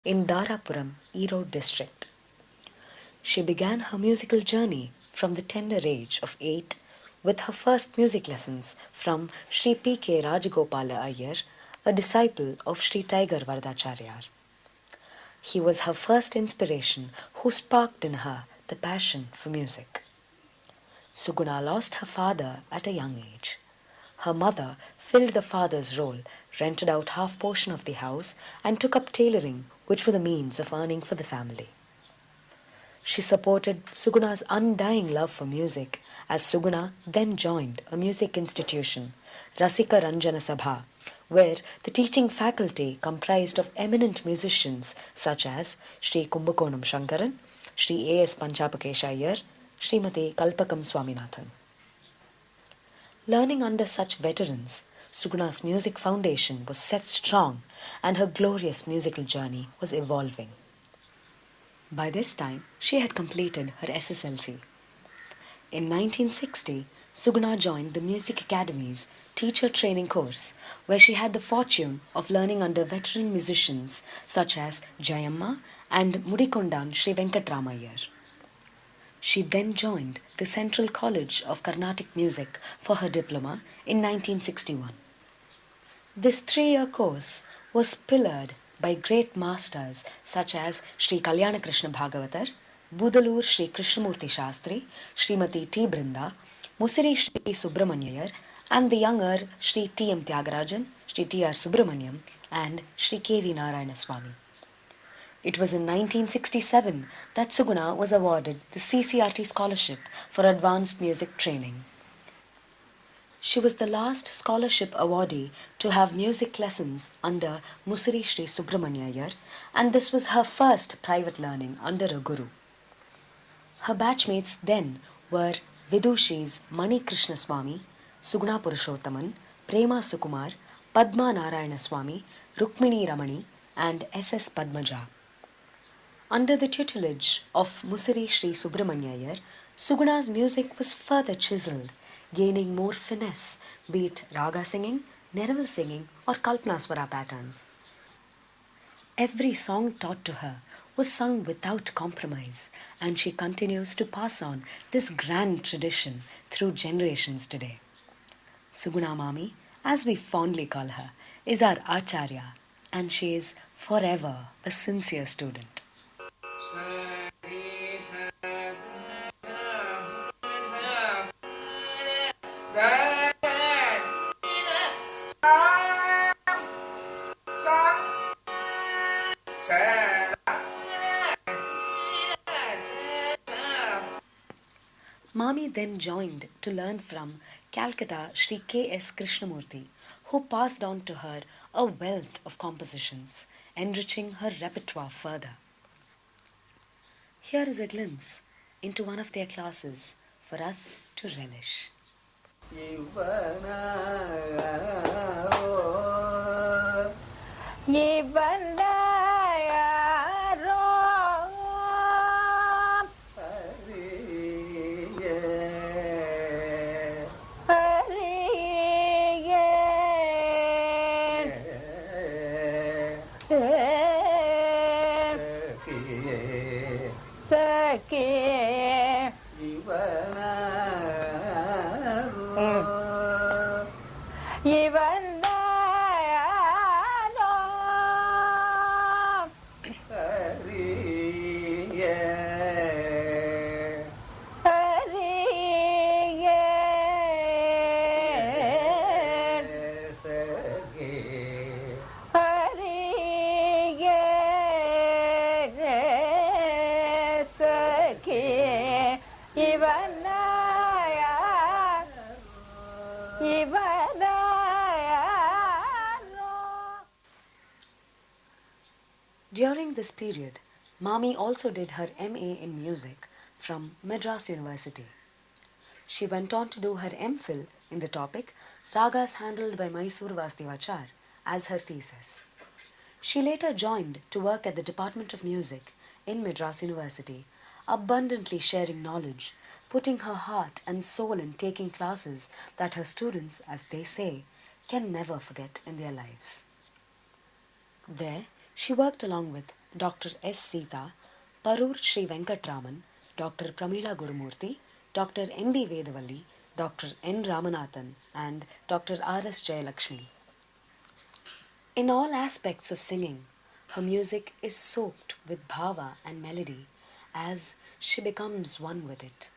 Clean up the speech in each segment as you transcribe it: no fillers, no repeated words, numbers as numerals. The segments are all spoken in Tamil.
in Darapuram, Erode district. She began her musical journey from the tender age of 8 with her first music lessons from Sri P.K. Rajagopala Iyer, a disciple of Sri Tiger Varadachari. He was her first inspiration who sparked in her the passion for music. Suguna lost her father at a young age. Her mother filled the father's role, rented out half portion of the house, and took up tailoring, which were the means of earning for the family. She supported Suguna's undying love for music as Suguna then joined a music institution, Rasika Ranjana Sabha, where the teaching faculty comprised of eminent musicians such as Sri Kumbakonam Shankaran, Sri A.S. Panchapakesha Iyer, Srimati Kalpakam Swaminathan. Learning under such veterans, Suguna's music foundation was set strong and her glorious musical journey was evolving. By this time, she had completed her SSLC. In 1960, Suguna joined the Music Academy's teacher training course, where she had the fortune of learning under veteran musicians such as Jayamma and Mudikondan Sri Venkatramayar. She then joined the Central College of Carnatic Music for her diploma in 1961. This 3-year course was pillared by great masters such as Sri Kalyana Krishna Bhagavatar, Budalur Sri Krishnamurti Shastri, Srimati T. Brinda, Musiri Sri Subramanyayar, and the younger Sri T. M. Tyagarajan, Sri T. R. Subramanyam, and Sri K. V. Narayana Swami. It was in 1967 that Suguna was awarded the CCRT Scholarship for Advanced Music Training. She was the last scholarship awardee to have music lessons under Musiri Sri Subramanyayar, and this was her first private learning under a guru. Her batchmates then were Vidushis Mani Krishna Swami, Suguna Purushottaman, Prema Sukumar, Padma Narayana Swami, Rukmini Ramani, and S.S. Padmaja. Under the tutelage of Musiri Sri Subramanyayar, Suguna's music was further chiseled, gaining more finesse, be it raga singing, Neraval singing, or Kalpnaswara patterns. Every song taught to her was sung without compromise, and she continues to pass on this grand tradition through generations today. Suguna Mami, as we fondly call her, is our Acharya, and she is forever a sincere student. Mami then joined to learn from Calcutta Sri K.S. Krishnamurti, who passed on to her a wealth of compositions, enriching her repertoire further. Here is a glimpse into one of their classes for us to relish. During this period, Mami also did her MA in music from Madras University. She went on to do her MPhil in the topic Ragas handled by Mysore Vasudevachar as her thesis. She later joined to work at the Department of Music in Madras University, abundantly sharing knowledge, putting her heart and soul in taking classes that her students, as they say, can never forget in their lives. There, she worked along with Dr. S. Sita, Parur Sri Venkatraman, Dr. Pramila Gurumurthy, Dr. M. B. Vedavalli, Dr. N. Ramanathan, and Dr. R. S. Jayalakshmi. In all aspects of singing, her music is soaked with bhava and melody as she becomes one with it.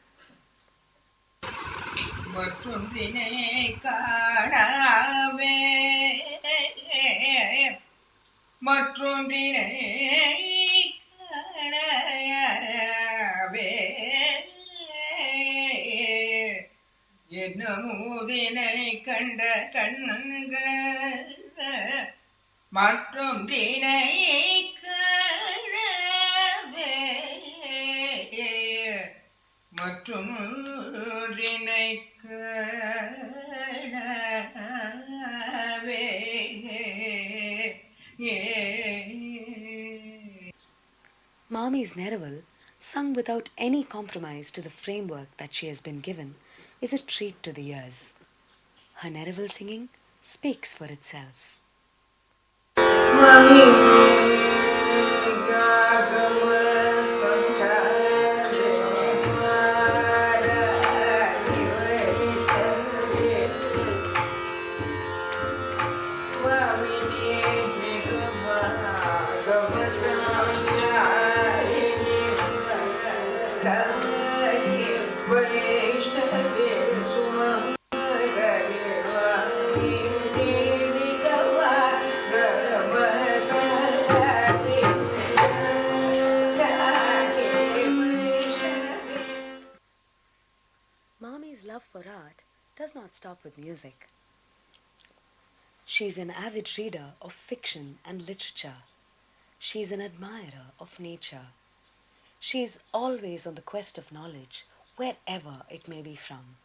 என்னமுதினை கண்ட கண்ணங்கள் மற்றொன்றினை காணவே மற்றொன்றினை காணவே. Mami's Neraval, sung without any compromise to the framework that she has been given, is a treat to the ears. Her Neraval singing speaks for itself. Mami's love for art does not stop with music. She's an avid reader of fiction and literature. She's an admirer of nature. She's always on the quest of knowledge, wherever it may be from.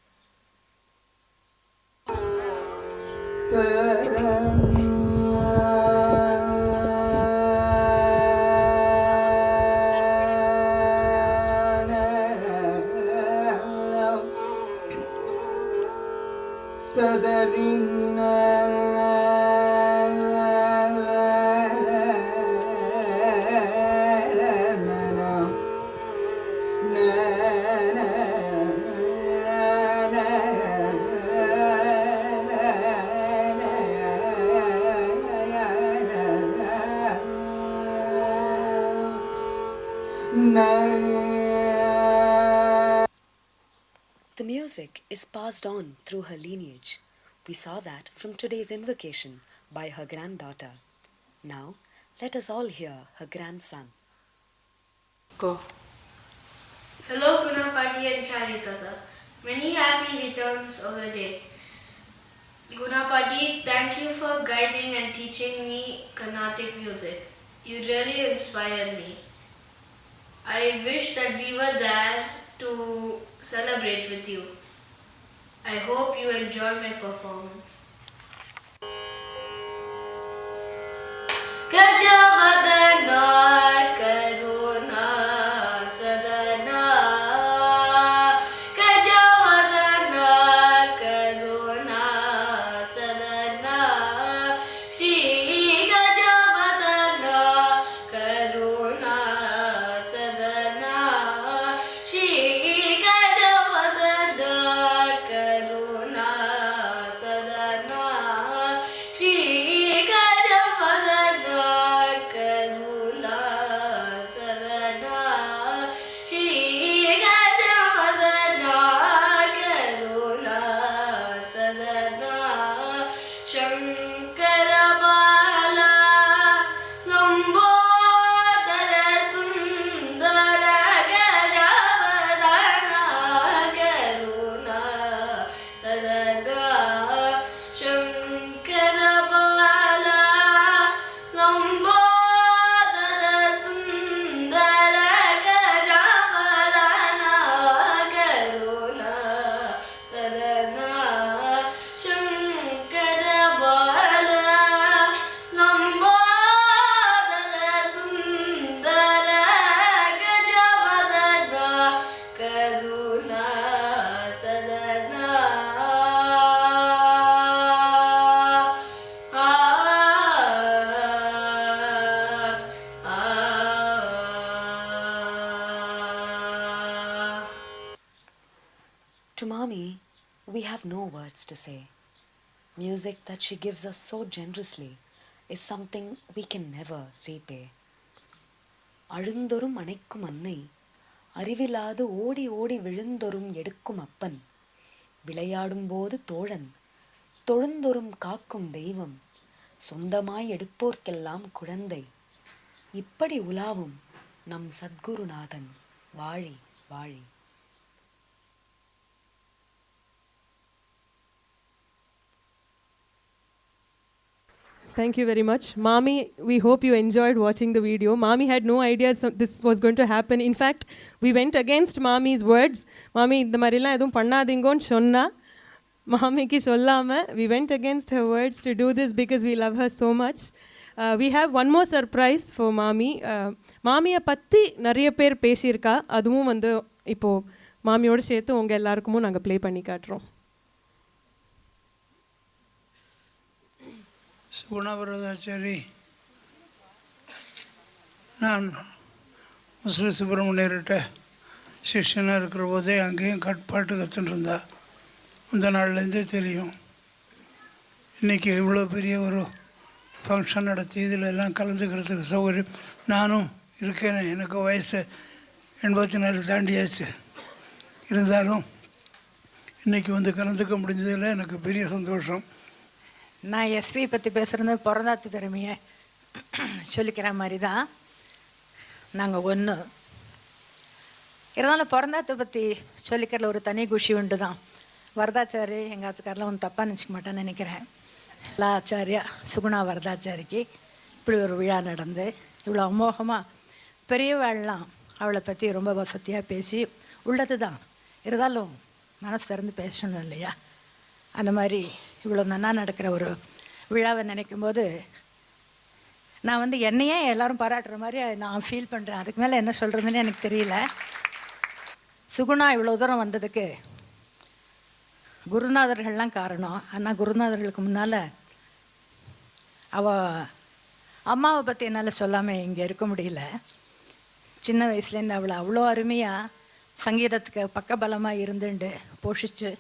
The music is passed on through her lineage. We saw that from today's invocation by her granddaughter. Now, let us all hear her grandson. Go. Hello Gunapati and Charitata. Many happy returns of the day. Gunapati, thank you for guiding and teaching me Carnatic music. You really inspired me. I wish that we were there to celebrate with you. I hope you enjoy my performance. Gajavadana Karuna Sadana Gajavadana Karuna Sadana Shri Gajavadana Karuna Sadana Shri Gajavadana Karuna Sadana Shri Gajavadana Karuna Mommy, we have no words to say. Music that she gives us so generously is something we can never repay. அழுந்தொரும் அணைக்கும் அன்னை, அறிவிலாது ஓடி ஓடி விழுந்தொரும் எடுக்கும் அப்பன், விளையாடும்போது தோழன், தொழுந்தொரும் காக்கும் தெய்வம், சொந்தமாய் எடுப்போர்க்கெல்லாம் குழந்தை, இப்படி உலாவும் நம் சத்குருநாதன் வாழி வாழி. Thank you very much. Mami, we hope you enjoyed watching the video. Mami had no idea this was going to happen. In fact, we went against Mami's words. Mami, இந்த மாதிரிலாம் எதுவும் பண்ணாதீங்கன்னு சொன்னா மாமிக்கு சொல்லாம we went against her words to do this because we love her so much. We have one more surprise for Mami. மாமியை பற்றி நிறைய பேர் பேசியிருக்கா. அதுவும் வந்து இப்போது மாமியோடு சேர்த்து உங்கள் எல்லாருக்குமும் நாங்கள் ப்ளே பண்ணி காட்டுறோம். சுகுணா வரதாச்சாரி, நான் முஸ்லிம் சுப்பிரமணியர்கிட்ட சிஷ்யனாக இருக்கிற போதே அங்கேயும் பாட்டு கற்றுன்னு இருந்தா. அந்த நாள்லேருந்தே தெரியும். இன்றைக்கி இவ்வளோ பெரிய ஒரு ஃபங்க்ஷன் நடத்தி இதில் எல்லாம் கலந்துக்கிறதுக்கு சௌகரியம் நானும் இருக்கேன். எனக்கு வயசு 84 தாண்டியாச்சு. இருந்தாலும் இன்றைக்கி வந்து கலந்துக்க முடிஞ்சதில் எனக்கு பெரிய சந்தோஷம். நான் எஸ்வி பற்றி பேசுகிறது பிறந்தாத்து பெருமையை சொல்லிக்கிற மாதிரி தான். நாங்கள் ஒன்று இருந்தாலும் பிறந்தாத்தை பற்றி சொல்லிக்கிறதுல ஒரு தனி குஷி உண்டு தான். வரதாச்சாரி எங்கள் ஆத்துக்காரெலாம் ஒன்று தப்பாக நினச்சிக்க மாட்டேன்னு நினைக்கிறேன். எல்லா ஆச்சாரியா சுகுணா வரதாச்சாரிக்கு இப்படி ஒரு விழா நடந்து இவ்வளோ அமோகமாக பெரியவாள்லாம் அவளை பற்றி ரொம்ப வசதியாக பேசி உள்ளது தான். இருந்தாலும் மனசு திறந்து பேசணும் இல்லையா? அந்த மாதிரி இவ்வளோ நன்னா நடக்கிற ஒரு விழாவை நினைக்கும் போது நான் வந்து என்னையே எல்லோரும் பாராட்டுற மாதிரி நான் ஃபீல் பண்ணுறேன். அதுக்கு மேலே என்ன சொல்கிறதுன்னு எனக்கு தெரியல. சுகுணா இவ்வளோ தூரம் வந்ததுக்கு குருநாதர்கள்லாம் காரணம். ஆனால் குருநாதர்களுக்கு முன்னால் அவள் அம்மாவை பற்றி என்னால் சொல்லாமல் இங்கே இருக்க முடியல. சின்ன வயசுலேருந்து அவளை அவ்வளோ அருமையாக சங்கீதத்துக்கு பக்கபலமாக இருந்துண்டு போஷித்து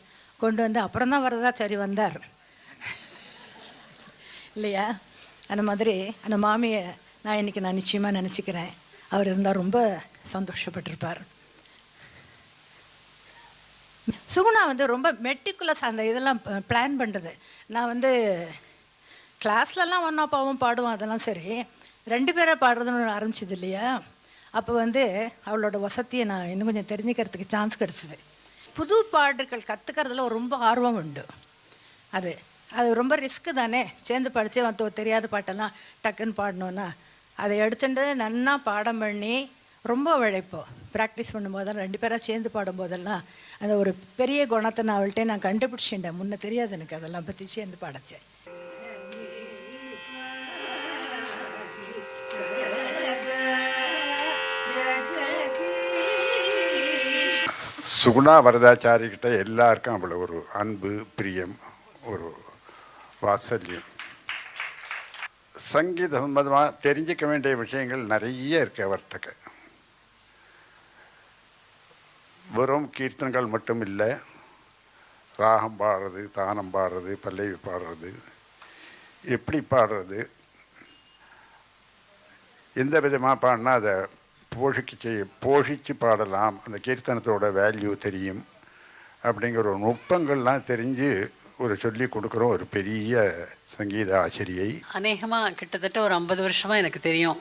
கொண்டு வந்து அப்புறம் தான் வரதாச்சாரி வந்தார் இல்லையா? அந்த மாதிரி அந்த மாமியை நான் நிச்சயமாக நினச்சிக்கிறேன். அவர் இருந்தால் ரொம்ப சந்தோஷப்பட்டிருப்பார். சுகுணா வந்து ரொம்ப மெட்டிகுலஸ் அந்த இதெல்லாம் பிளான் பண்ணுறது. நான் வந்து கிளாஸ்லலாம் ஒன்றா பாவம் பாடுவோம், அதெல்லாம் சரி. 2 பேரை பாடுறதுன்னு ஆரம்பிச்சது இல்லையா? அப்போ வந்து அவளோட வசதியை நான் இன்னும் கொஞ்சம் தெரிஞ்சுக்கிறதுக்கு சான்ஸ் கிடச்சிது. புது பாடல்கள் கற்றுக்கிறதுல ரொம்ப ஆர்வம் உண்டு. அது ரொம்ப ரிஸ்க்கு தானே. சேர்ந்து படித்து தெரியாத பாட்டெல்லாம் டக்குன்னு பாடணுன்னா அதை எடுத்துட்டு நன்னா பாடம் பண்ணி ரொம்ப உழைப்போம். ப்ராக்டிஸ் பண்ணும்போதெல்லாம் 2 பேராக சேர்ந்து பாடும்போதெல்லாம் அந்த ஒரு பெரிய குணத்தை நான் அவள்கிட்ட நான் கண்டுபிடிச்சிட்டேன். முன்னே தெரியாது எனக்கு அதெல்லாம் பற்றி சேர்ந்து பாடச்சேன். சுகுணா வரதாச்சாரிக்கிட்ட எல்லாருக்கும் அவ்வளோ ஒரு அன்பு, பிரியம், ஒரு வாத்சல்யம். சங்கீத சம்பந்தமாக தெரிஞ்சிக்க வேண்டிய விஷயங்கள் நிறைய இருக்குது அவர்கிட்ட. வெறும் கீர்த்தனங்கள் மட்டும் இல்லை, ராகம் பாடுறது, தானம் பாடுறது, பல்லவி பாடுறது, எப்படி பாடுறது, எந்த விதமாக பாடினா அதை போஷிச்சு பாடலாம், அந்த கீர்த்தனத்தோட வேல்யூ தெரியும் அப்படிங்கிற ஒரு நுட்பங்கள்லாம் தெரிஞ்சு ஒரு சொல்லி கொடுக்குற ஒரு பெரிய சங்கீத ஆசிரியை. அநேகமாக கிட்டத்தட்ட ஒரு 50 வருஷமாக எனக்கு தெரியும்.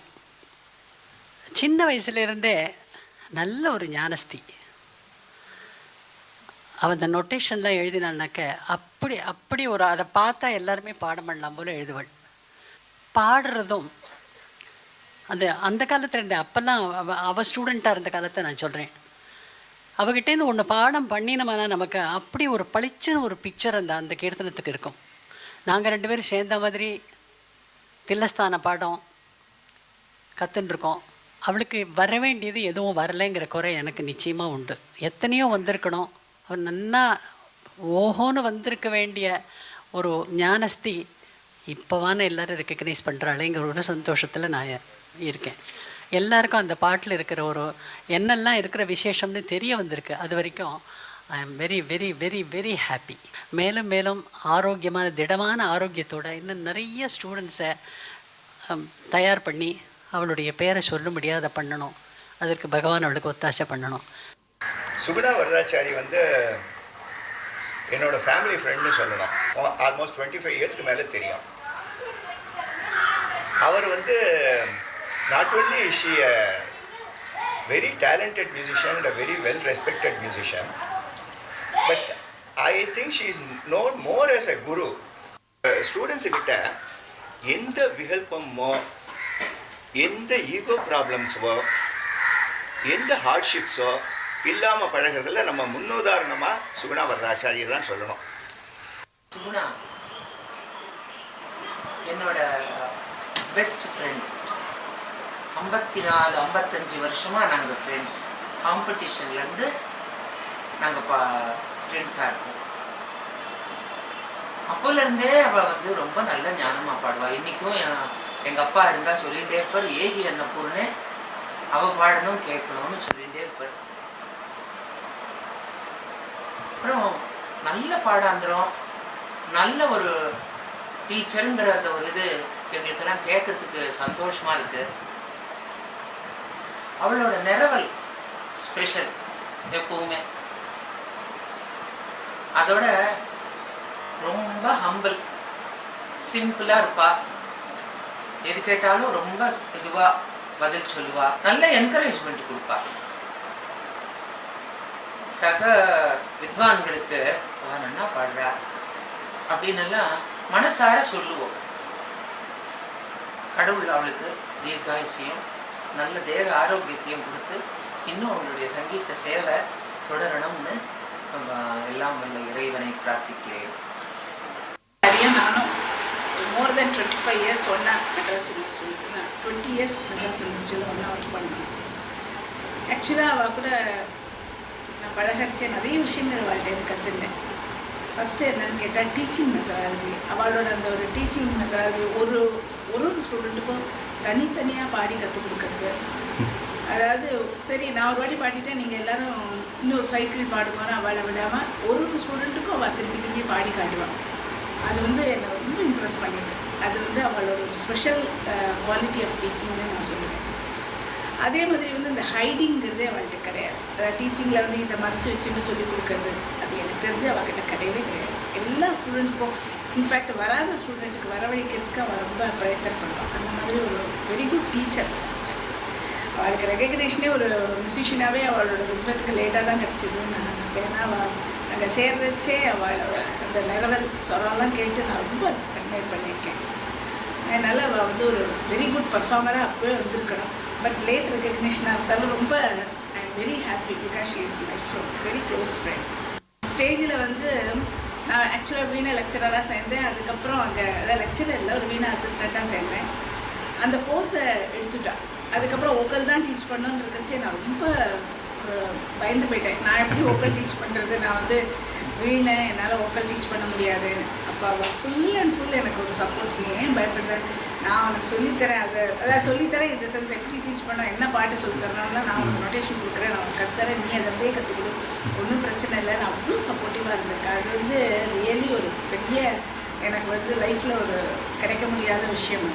சின்ன வயசுலேருந்தே நல்ல ஒரு ஞானஸ்தி. அவன் அந்த நொட்டேஷன்லாம் எழுதினான்னாக்க அப்படி ஒரு அதை பார்த்தா எல்லாருமே பாடம் பண்ணலாம் போல் எழுதுவள். பாடுறதும் அந்த காலத்தில் இருந்த அப்போல்லாம் அவள் ஸ்டூடெண்ட்டாக இருந்த காலத்தை நான் சொல்கிறேன். அவகிட்டேருந்து ஒன்று பாடம் பண்ணினோம்னா நமக்கு அப்படி ஒரு பளிச்சுன்னு ஒரு பிக்சர் அந்த கீர்த்தனத்துக்கு இருக்கும். நாங்கள் 2 பேரும் சேர்ந்த மாதிரி தில்லஸ்தான பாடம் கற்றுன்ருக்கோம். அவளுக்கு வர வேண்டியது எதுவும் வரலைங்கிற குறை எனக்கு நிச்சயமாக உண்டு. எத்தனையோ வந்திருக்கணும். அவள் நன்னா ஓஹோன்னு வந்திருக்க வேண்டிய ஒரு ஞானஸ்தி இப்போவான எல்லோரும் ரெக்கக்னைஸ் பண்ணுறாளேங்கிற ஒரு சந்தோஷத்தில் நான் இருக்கேன். எல்லாருக்கும் அந்த பாட்டில் இருக்கிற ஒரு என்னெல்லாம் இருக்கிற விசேஷம்னு தெரிய வந்திருக்கு. அது வரைக்கும் I am very very very very happy. மேலும் மேலும் ஆரோக்கியமான திடமான ஆரோக்கியத்தோட இன்னும் நிறைய ஸ்டூடெண்ட்ஸை தயார் பண்ணி அவளுடைய பேரை சொல்ல முடியாத பண்ணணும். அதற்கு பகவான் அவளுக்கு ஒத்தாசை பண்ணணும். சுகுணா வரதாச்சாரி வந்து என்னோடய ஃபேமிலி ஃப்ரெண்டுன்னு சொல்லணும். ஆல்மோஸ்ட் 25 இயர்ஸ்க்கு மேலே தெரியும். அவர் வந்து not only she a very talented musician and a very well respected musician, but I think she is known more as a guru. Students கிட்ட எந்த விகல்பமோ எந்த ஈகோ ப்ராப்ளம்ஸோ எந்த ஹார்ட்ஷிப்ஸோ இல்லாமல் பழகிறதுல நம்ம முன்னுதாரணமாக சுகுணா வரதாச்சாரியை தான் சொல்லணும். சுகுணா என்னோட பெஸ்ட் ஃப்ரெண்ட். 54-55 வருஷமாக நாங்கள் ஃப்ரெண்ட்ஸ். காம்படிஷன்லேருந்து நாங்கள் ஃப்ரெண்ட்ஸாக இருக்கோம். அப்போலேருந்தே அவள் வந்து ரொம்ப நல்ல ஞானமாக பாடுவாள். இன்றைக்கும் எங்கள் அப்பா இருந்தால் சொல்லிகிட்டே இருப்பார், ஏகி என்ன பொருள்னு அவள் பாடணும் கேட்கணும்னு சொல்லிகிட்டே இருப்பார். அப்புறம் நல்ல பாடாந்திரம், நல்ல ஒரு டீச்சருங்கிற அந்த ஒரு இது எங்களுக்கெல்லாம் கேட்கறதுக்கு சந்தோஷமாக இருக்குது. அவளோட நிரவல் ஸ்பெஷல் எப்பவுமே. அதோட ரொம்ப ஹம்பிள், சிம்பிளாக இருப்பா. எது கேட்டாலும் ரொம்ப இதுவாக பதில் சொல்லுவா. நல்ல என்கரேஜ்மெண்ட் கொடுப்பா. சக வித்வான்களுக்கு அவன் நல்லா பாடுறா அப்படின்னெல்லாம் மனசார சொல்லுவோம். கடவுள் அவளுக்கு தீர்காயுசையும் நல்ல தேக ஆரோக்கியத்தையும் கொடுத்து இன்னும் அவளுடைய சங்கீத சேவை தொடரணும்னு எல்லாம் வல்ல இறைவனை பிரார்த்திக்கிறேன். நானும் மோர் தென் 25 இயர்ஸ் ஒன்றா மெட்ராஸ் யூனிவர்சிட்டியில், நான் 20 இயர்ஸ் மெட்ராஸ் யூனிவர்சிட்டியில் ஒன்றா ஒர்க் பண்ணேன். ஆக்சுவலாக அவள் கூட நான் பழகடிச்ச நிறைய விஷயங்கள் அவள்கிட்ட கற்றுருந்தேன். ஃபஸ்ட்டு என்னன்னு கேட்டால் டீச்சிங் மெத்தடாலஜி. அவளோட அந்த ஒரு டீச்சிங் மெத்தடாலஜி ஒரு ஒரு ஸ்டூடெண்ட்டுக்கும் தனித்தனியாக பாடி கற்றுக் கொடுக்குறது. அதாவது சரி நான் ஒரு வாட்டி பாடிட்டேன், நீங்கள் எல்லோரும் இன்னும் சைக்கிள் பாடுவான்னு அவளை விடாமல் ஒரு ஸ்டூடெண்ட்டுக்கும் அவள் திருப்பி திருப்பி பாடி காட்டுவாள். அது வந்து என்னை ரொம்ப இம்ப்ரெஸ் பண்ணிட்டு, அது வந்து அவளோட ஒரு ஸ்பெஷல் குவாலிட்டி ஆஃப் டீச்சிங்னு நான் சொல்லுவேன். அதே மாதிரி வந்து இந்த ஹைடிங்கிறதே அவள்கிட்ட கிடையாது. டீச்சிங்கில் வந்து இதை மறைச்சி வச்சுன்னு சொல்லி கொடுக்குறது அது எனக்கு தெரிஞ்சு அவகிட்ட கிடையவே கிடையாது. எல்லா ஸ்டூடெண்ட்ஸ்க்கும், இன்ஃபேக்ட் வராத ஸ்டூடெண்ட்டுக்கு வரவழைக்கிறதுக்கு அவள் ரொம்ப பிரயத்தனம் பண்ணுவாள். அந்த மாதிரி ஒரு வெரி குட் டீச்சர். ஃபஸ்ட்டு அவளுக்கு ரெகக்னேஷனே ஒரு மியூசிஷியனாகவே அவளோட வித்வத்துக்கு லேட்டாக தான் கிடச்சிதுன்னு நான் நினைப்பேன். ஏன்னா அவள் அங்கே சேர்றச்சே அவளோட அந்த நிலவல் சொரம்லாம் கேட்டு நான் ரொம்ப அட்மையர் பண்ணியிருக்கேன். அதனால் அவள் வந்து ஒரு வெரி குட் பர்ஃபார்மராக அப்போவே வந்திருக்கணும். பட் லேட் ரெகக்னேஷனாக இருந்தாலும் ரொம்ப I am very happy because she is my very close friend. ஸ்டேஜில் வந்து நான் ஆக்சுவலாக வீணா லெக்சராக சேர்ந்தேன். அதுக்கப்புறம் அங்கே அதாவது லெக்சரர் இல்லை, ஒரு வீணா அசிஸ்டண்ட்டாக சேர்ந்தேன். அந்த கோர்ஸை எடுத்துட்டான். அதுக்கப்புறம் வோக்கல் தான் டீச் பண்ணணுன்னு இருக்கச்சு நான் ரொம்ப பயந்து போயிட்டேன். நான் எப்படி வோக்கல் டீச் பண்ணுறது, நான் வந்து வீணை என்னால் வோக்கல் டீச் பண்ண முடியாதுன்னு. அப்போ அவள் ஃபுல் அண்ட் ஃபுல் எனக்கு ஒரு சப்போர்ட். நீ ஏன் பயப்படுறேன், நான் உனக்கு சொல்லித்தரேன். அதாவது சொல்லித்தரேன் இந்த சென்ஸ் எப்படி டீச் பண்ண என்ன பாட்டு சொல்லித்தரணும்னா நான் உனக்கு நோட்டேஷன் கொடுக்குறேன், நான் உனக்கு கற்றுத்தரேன், நீ அதை அப்படியே கற்றுக்கொடு, ஒன்றும் பிரச்சனை இல்லை. நான் அவ்வளோ சப்போர்ட்டிவாக இருந்திருக்கேன். அது வந்து ரியலி ஒரு பெரிய எனக்கு வந்து லைஃப்பில் ஒரு கிடைக்க முடியாத விஷயம்.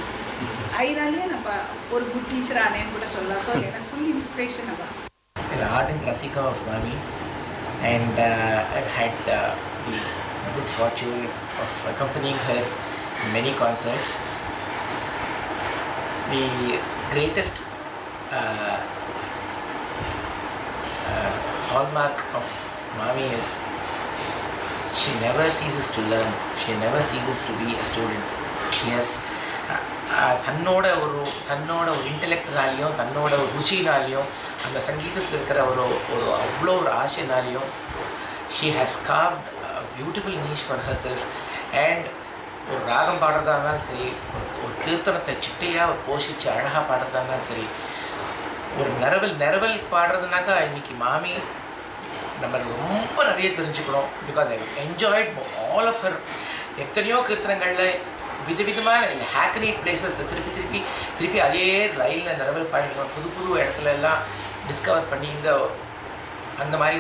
அதனாலே நான் ஒரு குட் டீச்சர் ஆனேன்னு கூட சொல்லலாம். ஸோ எனக்கு ஃபுல் இன்ஸ்பிரேஷன் அதான். ardent Rasika of Mami, and I've had the good fortune of accompanying her in many concerts. The greatest hallmark of Mami is she never ceases to learn, she never ceases to be a student. She has தன்னோட ஒரு இன்டெலெக்ட்னாலையும் தன்னோட ஒரு ருச்சினாலையும் அந்த சங்கீதத்தில் இருக்கிற ஒரு அவ்வளோ ஒரு ஆசைனாலையும் she has carved beautiful niche for herself. And ஒரு ராகம் பாடுறதா இருந்தாலும் சரி, ஒரு கீர்த்தனத்தை சிட்டையாக ஒரு போஷிச்சு அழகாக பாடுறதா இருந்தாலும் சரி, ஒரு நிரவல் பாடுறதுனாக்கா இன்றைக்கி மாமி நம்ம ரொம்ப நிறைய தெரிஞ்சுக்கணும். Because I enjoyed all of her. எத்தனையோ கீர்த்தனங்களில் விதவிதமான ஹேக்கனேட் பிளேசஸ் திருப்பி அதே ரயிலில் நிரவல் பாடிக்கணும், புது இடத்துல எல்லாம் டிஸ்கவர் பண்ணி இந்த அந்த மாதிரி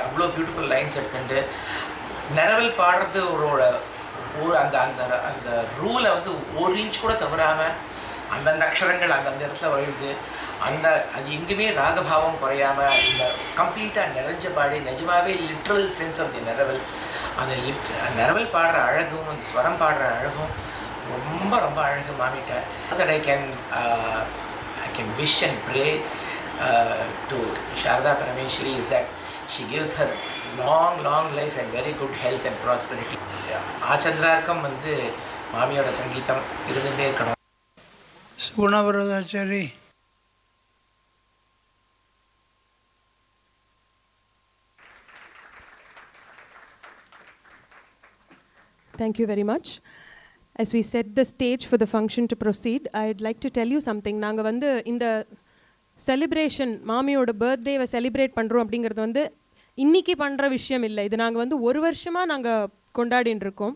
அவ்வளோ பியூட்டிஃபுல் லைன்ஸ் எடுத்துட்டு நிரவல் பாடுறது அந்த அந்த அந்த ரூலை வந்து ஒரு இன்ச் கூட தவறாமல் அந்தந்த அக்ஷரங்கள் அந்தந்த இடத்துல வழுது அது எங்கேயுமே ராகபாவம் குறையாமல் இந்த கம்ப்ளீட்டாக நிறைஞ்ச பாடி நிஜமாகவே லிட்ரல் சென்ஸ் ஆஃப் தி நிரவல் அந்த நிரவல் பாடுற அழகும் அந்த ஸ்வரம் பாடுற அழகும் ரொம்ப ரொம்ப அழகு மாமிட்ட. That I can wish and pray to Sharada Parameshwari is that she gives her long life and very good health and prosperity. ஆச்சந்திரார்க்கம் வந்து மாமியோட சங்கீதம் இருந்துகிட்டே இருக்கணும். Suguna Varadachari Thank you very much. As we set the stage for the function to proceed, I'd like to tell you something. நாங்கள் வந்து இந்த செலிப்ரேஷன் மாமியோட பர்த்டேவை செலிப்ரேட் பண்ணுறோம் அப்படிங்கிறது வந்து இன்றைக்கி பண்ணுற விஷயம் இல்லை. இது நாங்கள் வந்து ஒரு வருஷமாக நாங்கள் கொண்டாடின்னு இருக்கோம்.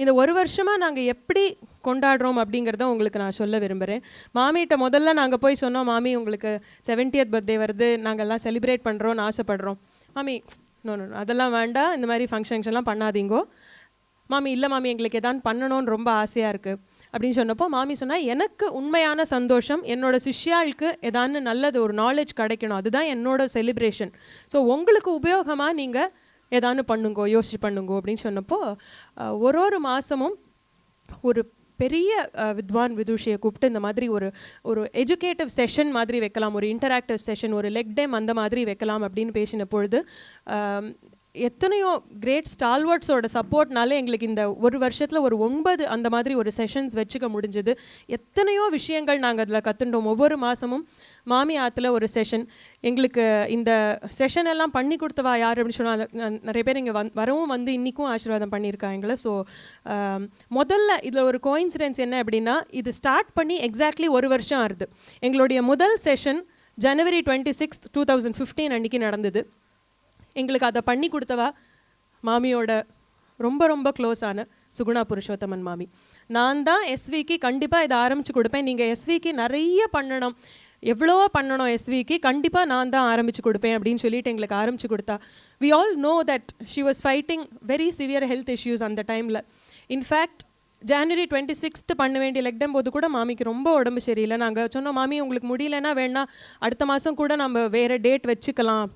இந்த ஒரு வருஷமாக நாங்கள் எப்படி கொண்டாடுறோம் அப்படிங்கிறத உங்களுக்கு நான் சொல்ல விரும்புகிறேன். மாமிகிட்ட முதல்ல நாங்கள் போய் சொன்னோம், மாமி உங்களுக்கு 70th பர்த்டே வருது, நாங்கள்லாம் செலிப்ரேட் பண்ணுறோன்னு ஆசைப்படுறோம். மாமி நோ அதெல்லாம் வேண்டாம், இந்த மாதிரி ஃபங்க்ஷன்லாம் பண்ணாதீங்கோ. மாமி இல்லை மாமி எங்களுக்கு எதாவது பண்ணணும்னு ரொம்ப ஆசையாக இருக்குது அப்படின்னு சொன்னப்போ மாமி சொன்னால், எனக்கு உண்மையான சந்தோஷம் என்னோட சிஷ்யாளுக்கு ஏதான்னு நல்லது ஒரு நாலேஜ் கிடைக்கணும், அதுதான் என்னோட செலிப்ரேஷன். ஸோ உங்களுக்கு உபயோகமாக நீங்கள் ஏதான்னு பண்ணுங்கோ, யோசிச்சு பண்ணுங்கோ அப்படின்னு சொன்னப்போ ஒரு மாதமும் ஒரு பெரிய வித்வான் விதுஷியை கூப்பிட்டு இந்த மாதிரி ஒரு எஜுகேட்டிவ் செஷன் மாதிரி வைக்கலாம், ஒரு இன்டராக்டிவ் செஷன், ஒரு லெக் டேம் அந்த மாதிரி வைக்கலாம் அப்படின்னு பேசின பொழுது எத்தனையோ கிரேட் ஸ்டால்வர்ட்ஸோட சப்போர்ட்னால எங்களுக்கு இந்த ஒரு வருஷத்தில் ஒரு 9 அந்த மாதிரி ஒரு செஷன்ஸ் வச்சுக்க முடிஞ்சது. எத்தனையோ விஷயங்கள் நாங்கள் அதில் கற்றுட்டோம். ஒவ்வொரு மாதமும் மாமி ஆற்றுல ஒரு செஷன். எங்களுக்கு இந்த செஷன் எல்லாம் பண்ணி கொடுத்தவா யார் அப்படின்னு சொன்னால் நிறைய பேர் இங்கே வரவும் வந்து இன்றைக்கும் ஆசீர்வாதம் பண்ணியிருக்காங்களே. ஸோ முதல்ல இதில் ஒரு கோயின்சிடென்ஸ் என்ன அப்படின்னா, இது ஸ்டார்ட் பண்ணி எக்ஸாக்ட்லி ஒரு வருஷம் ஆகுது. எங்களுடைய முதல் செஷன் January 26, 2015 அன்றைக்கி நடந்தது. எங்களுக்கு அதை பண்ணி கொடுத்தவா மாமியோட ரொம்ப ரொம்ப க்ளோஸான சுகுணா புருஷோத்தமன் மாமி. நான் தான் எஸ்விக்கு கண்டிப்பாக இதை ஆரம்பித்து கொடுப்பேன், நீங்கள் எஸ்விக்கு நிறைய பண்ணணும், எவ்வளோ பண்ணணும் எஸ்விக்கு, கண்டிப்பாக நான் தான் ஆரம்பித்து கொடுப்பேன் அப்படின்னு சொல்லிட்டு எங்களுக்கு ஆரம்பித்து கொடுத்தா. We all know that she was fighting very severe health issues அந்த டைமில். இன்ஃபேக்ட் January 26 பண்ண வேண்டிய லெக்டம் போது கூட மாமிக்கு ரொம்ப உடம்பு சரியில்லை. நாங்கள் சொன்னோம், மாமி உங்களுக்கு முடியலன்னா வேணா அடுத்த மாதம் கூட நம்ம வேறு டேட் வச்சுக்கலாம்.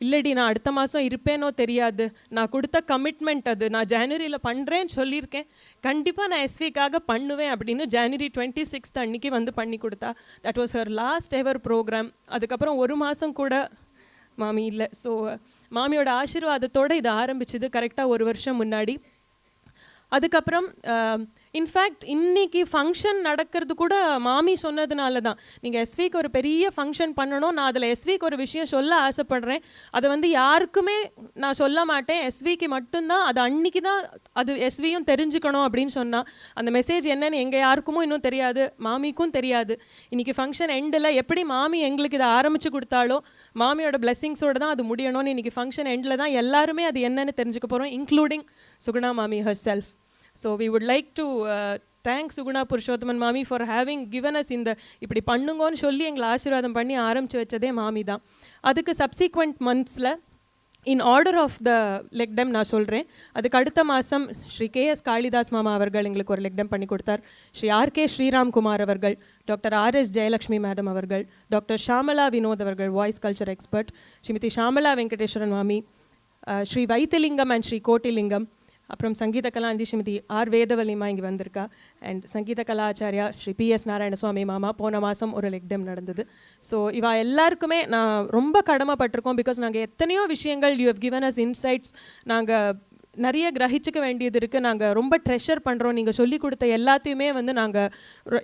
இல்லடி நான் அடுத்த மாதம் இருப்பேனோ தெரியாது, நான் கொடுத்த கமிட்மெண்ட் அது, நான் ஜனவரியில் பண்ணுறேன்னு சொல்லியிருக்கேன், கண்டிப்பாக நான் எஸ்விக்காக பண்ணுவேன் அப்படின்னு January 26 அன்றைக்கி வந்து பண்ணி கொடுத்தா. That was her last ever programme. அதுக்கப்புறம் ஒரு மாதம் கூட மாமி இல்லை. ஸோ மாமியோட ஆசீர்வாதத்தோடு இது ஆரம்பிச்சுது கரெக்டாக ஒரு வருஷம் முன்னாடி. அதுக்கப்புறம் இன்ஃபேக்ட் இன்றைக்கி ஃபங்க்ஷன் நடக்கிறது கூட மாமி சொன்னதுனால தான். நீங்கள் எஸ்விக்கு ஒரு பெரிய ஃபங்க்ஷன் பண்ணணும், நான் அதில் எஸ்விக்கு ஒரு விஷயம் சொல்ல ஆசைப்பட்றேன், அதை வந்து யாருக்குமே நான் சொல்ல மாட்டேன், எஸ்விக்கு மட்டும்தான், அது அன்றைக்கி தான் அது எஸ்வியும் தெரிஞ்சுக்கணும் அப்படின்னு சொன்னால், அந்த மெசேஜ் என்னன்னு எங்கள் யாருக்குமோ இன்னும் தெரியாது, மாமிக்கும் தெரியாது. இன்றைக்கி ஃபங்க்ஷன் எண்டில் எப்படி மாமி எங்களுக்கு இதை ஆரம்பித்து கொடுத்தாலோ மாமியோட பிளெஸ்ஸிங்ஸோடு தான் அது முடியணும்னு இன்றைக்கி ஃபங்க்ஷன் எண்டில் தான் எல்லாருமே அது என்னன்னு தெரிஞ்சுக்க போகிறோம், இன்க்ளூடிங் சுகுணா மாமி her self. So we would like to thank Suguna Purushothaman Mami for having given us இந்த இப்படி பண்ணுங்கன்னு சொல்லி எங்களை ஆசீர்வாதம் பண்ணி ஆரம்பித்து வச்சதே மாமி தான். அதுக்கு சப்சீக்வெண்ட் மந்த்ஸில் in order of the lecdem நான் சொல்கிறேன். அதுக்கு அடுத்த மாதம் ஸ்ரீ KS காளிதாஸ் மாமா அவர்கள் எங்களுக்கு ஒரு லெக்டம் பண்ணி கொடுத்தார். ஸ்ரீ RK ஸ்ரீராம்குமார் அவர்கள், டாக்டர் RS ஜெயலக்ஷ்மி மேடம் அவர்கள், டாக்டர் ஷாமலா வினோத் அவர்கள் voice culture expert, Shrimati Shamala Venkateswaran மாமி, ஸ்ரீ வைத்திலிங்கம் அண்ட் ஸ்ரீ கோட்டிலிங்கம், அப்புறம் சங்கீத கலாநிதி ஸ்ரீமதி R வேதவல்லிமா இங்கே வந்திருக்கா, அண்ட் சங்கீத கலாச்சாரியா ஸ்ரீ PS நாராயணசுவாமி மாமா போன மாதம் ஒரு லெக்டம் நடந்தது. ஸோ இவா எல்லாருக்குமே நான் ரொம்ப கடமைப்பட்டிருக்கோம். பிகாஸ் நாங்கள் எத்தனையோ விஷயங்கள் you have given us insights, நாங்கள் நிறைய கிரகிச்சிக்க வேண்டியது இருக்குது, நாங்கள் ரொம்ப ட்ரெஷர் பண்ணுறோம். நீங்கள் சொல்லிக் கொடுத்த எல்லாத்தையுமே வந்து நாங்கள்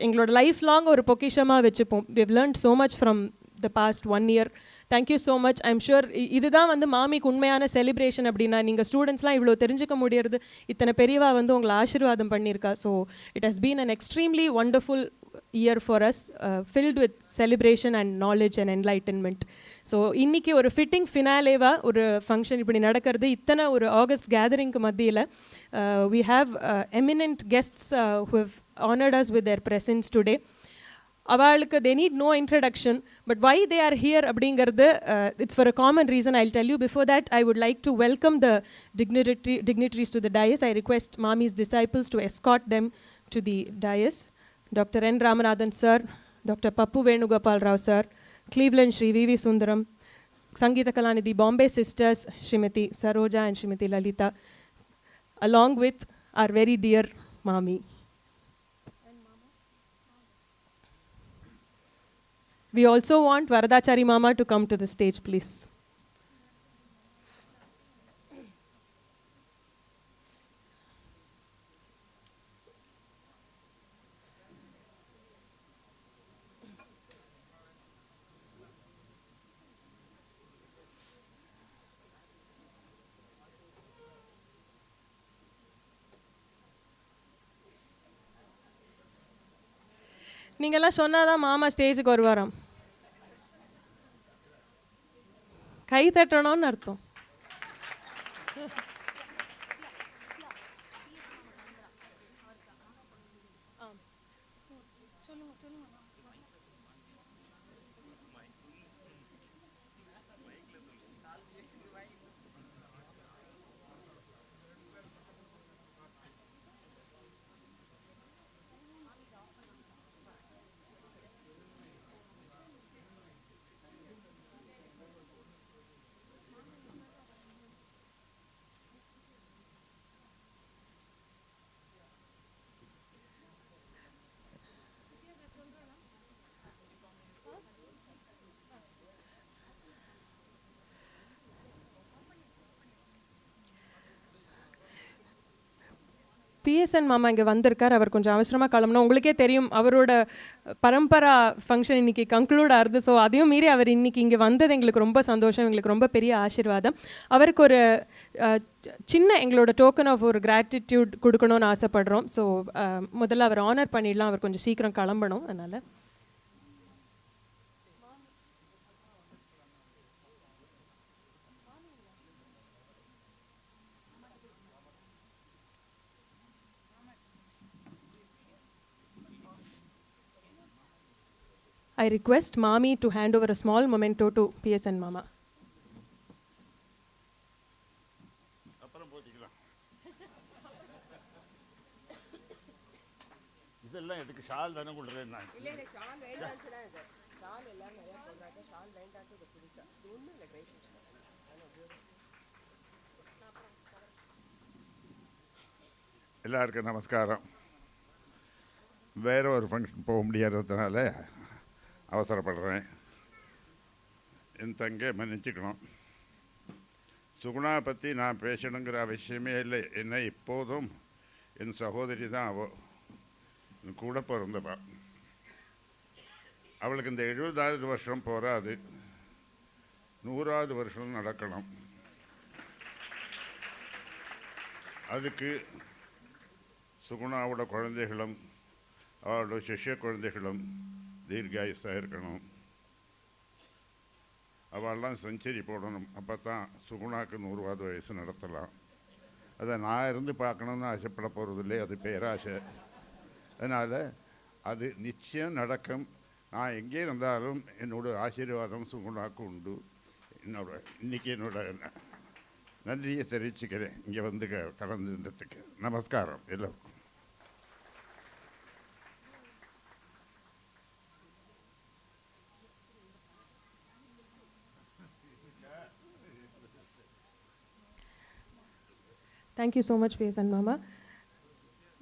எங்களோட லைஃப் லாங் ஒரு பொக்கிஷமாக வச்சுப்போம். We have learnt so much from the past 1 year. Thank you so much. I'm sure இதுதான் வந்து மாமிக்கு உண்மையான செலிப்ரேஷன் அப்படின்னா, நீங்கள் ஸ்டூடெண்ட்ஸ்லாம் இவ்வளோ தெரிஞ்சுக்க முடியறது இத்தனை பெரியவா வந்து உங்களை ஆசீர்வாதம் பண்ணியிருக்கா. So it has been an extremely wonderful year for us, filled with celebration and knowledge and enlightenment. So இன்றைக்கி ஒரு ஃபிட்டிங் ஃபினாலேவா ஒரு ஃபங்க்ஷன் இப்படி நடக்கிறது, இத்தனை ஒரு ஆகஸ்ட் கேதரிங்க்கு மத்தியில் we have eminent guests who have honored us with their presence today. அவளுக்கு they need no introduction, but why they are here அப்படிங்கிறது it's for a common reason. I'll tell you. Before that, I would like to welcome the dignitaries to the dais. I request Mami's disciples to escort them to the dais. Dr. N. Ramanathan sir, Dr. Pappu Venugoapala sir, Cleveland Shri V.V. Sundaram, Sangeeta Kalanidhi, Bombay sisters, Srimati Saroja and Srimati Lalita, along with our very dear Mami. We also want Varadachari Mama to come to the stage, please. நீங்கெல்லாம் சொன்னாதான் மாமா ஸ்டேஜுக்கு வருவாராம். கை தட்டணும்னு அர்த்தம். பிஎஸ்என் மாமா இங்கே வந்திருக்கார். அவர் கொஞ்சம் அவசரமாக கிளம்பணும். உங்களுக்கே தெரியும் அவரோட பரம்பரா ஃபங்க்ஷன் இன்றைக்கி கன்க்ளூட் ஆகுது. ஸோ அதையும் மீறி அவர் இன்றைக்கி இங்கே வந்தது எங்களுக்கு ரொம்ப சந்தோஷம், எங்களுக்கு ரொம்ப பெரிய ஆசீர்வாதம். அவருக்கு ஒரு சின்ன எங்களோட டோக்கன் ஆஃப் ஒரு கிராட்டிடியூட் கொடுக்கணும்னு ஆசைப்படுறோம். ஸோ முதல்ல அவர் ஆனர் பண்ணிடலாம். அவர் கொஞ்சம் சீக்கிரம் கிளம்பணும். அதனால் I request Mami to hand over a small memento to PSN Mama. இதெல்லாம் எதுக்கு ஷால் தானே கொடுறேன் நான். இல்ல ஷால் வேண்டாம் சார். ஷால் எல்லாம் நிறைய போடுறாங்க. ஷால் வேண்டாம் இது புதுசா. இது ஒண்ணும் இல்ல கிரேட். எல்லாருக்கும் நமஸ்காரம். வேற ஒரு ஃபங்க்ஷன் போக முடியாததுனால அவசரப்படுறேன். என் தங்கை மன்னிச்சுக்கணும். சுகுணா பற்றி நான் பேசணுங்கிற அவசியமே இல்லை. என்ன இப்போதும் என் சகோதரி தான் அவள். என் கூட பிறந்தவா. அவளுக்கு இந்த 70வது வருஷம் போராது, 100வது வருஷம் நடக்கணும். அதுக்கு சுகுணாவோட குழந்தைகளும் அவளோட சிஷ்ய குழந்தைகளும் தீர்காயுசாக இருக்கணும். அவள்லாம் செஞ்சுரி போடணும். அப்போ தான் சுகுணாக்கு 100வது வயசு நடத்தலாம். அதை நான் இருந்து பார்க்கணுன்னு ஆசைப்பட போகிறதில்லை, அது பேராசை. அதனால் அது நிச்சயம் நடக்கும். நான் எங்கே இருந்தாலும் என்னோடய ஆசீர்வாதம் சுகுணாக்கு உண்டு. இன்றைக்கி நன்றியை தெரிவிச்சுக்கிறேன் இங்கே வந்து கலந்துன்றதுக்கு. நமஸ்காரம் எல்லோருக்கும். Thank you so much, PSN Mama.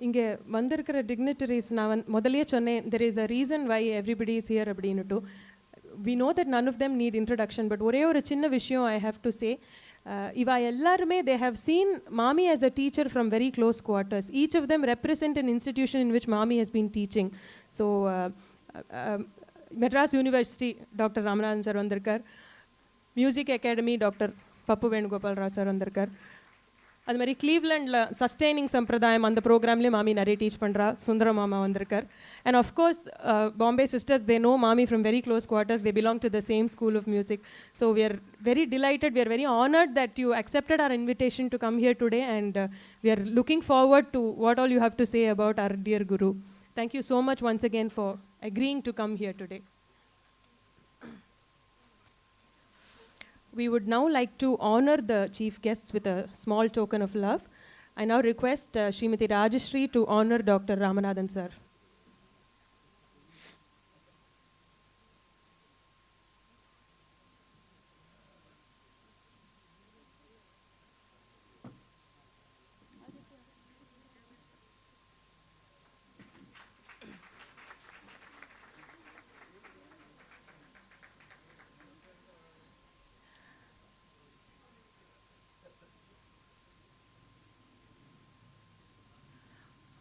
இங்கே வந்திருக்கிற டிக்னிட்டரிஸ் நான் முதலே சொன்னேன், there is a reason why everybody is here அப்படின்னுட்டு. We know that none of them need introduction, but ஒரே ஒரு சின்ன விஷயம் I have to say. இவா எல்லாருமே they have seen Mami as a teacher from very close quarters. Each of them represent an institution in which Mami has been teaching. So Madras University, Dr. Ramanathan sir வந்திருக்கார். Music Academy, Dr. Pappu Venugoapala sir வந்திருக்கார். அது மாதிரி கிளீவ்லண்டில் சஸ்டெய்னிங் சம்பிரதாயம் அந்த ப்ரோக்ராம்லேயே மாமி நிறைய டீச் பண்ணுறா. சுந்தரம் மாமா வந்திருக்கார். And of course Bombay sisters, they know மாமி from very close quarters. They belong to the same school of music. So we are very delighted, we are very honoured that you accepted our invitation to come here today, and we are looking forward to what all you have to say about our dear Guru. Thank you so much once again for agreeing to come here today. We would now like to honor the chief guests with a small token of love. I now request Srimati Rajashri to honor Dr. Ramanathan sir.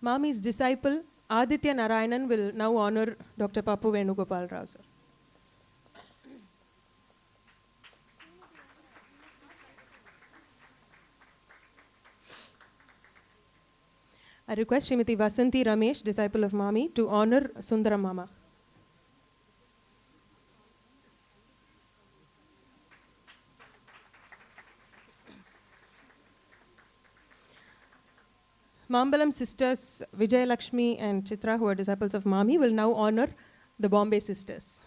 Mami's disciple Aditya Narayanan will now honor Dr. Pappu Venugoapala sir. I request Srimati Vasanti Ramesh, disciple of Mami, to honor Sundaram Mama. Mambalam sisters Vijay Lakshmi and Chitra, who are disciples of Mami, will now honor the Bombay sisters.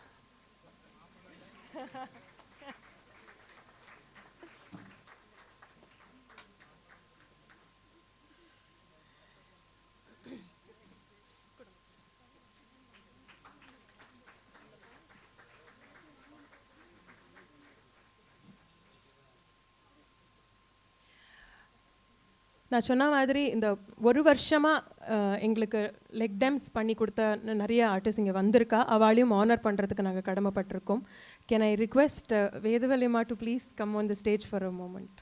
நான் சொன்ன மாதிரி இந்த ஒரு வருஷமாக எங்களுக்கு லெக் டெம்ஸ் பண்ணி கொடுத்த நிறைய ஆர்டிஸ்ட் இங்கே வந்திருக்கா, அவளையும் ஆனர் பண்ணுறதுக்கு நாங்கள் கடமைப்பட்டிருக்கோம். Can I request Vedavalliamma to please come on the stage for a moment.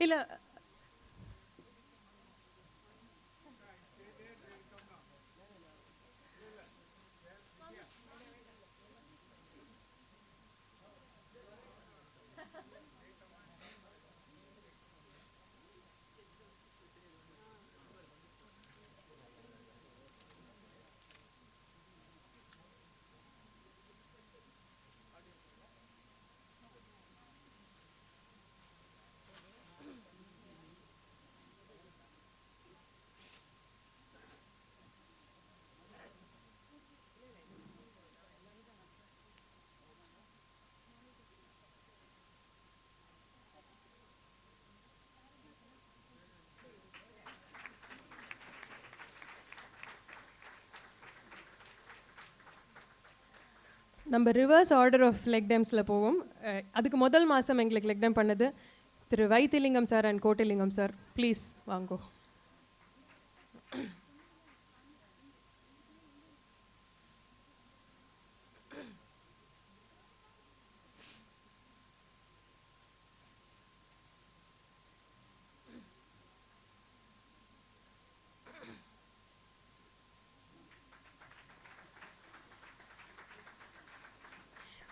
இல்லை, நம்ம ரிவர்ஸ் ஆர்டர் ஆஃப் லெக் டெம்ஸில் போவோம். அதுக்கு முதல் மாதம் எங்களுக்கு லெக் டெம் பண்ணது Thiru Vaithilingam sir and Kotilingam sir. Please வாங்கோ.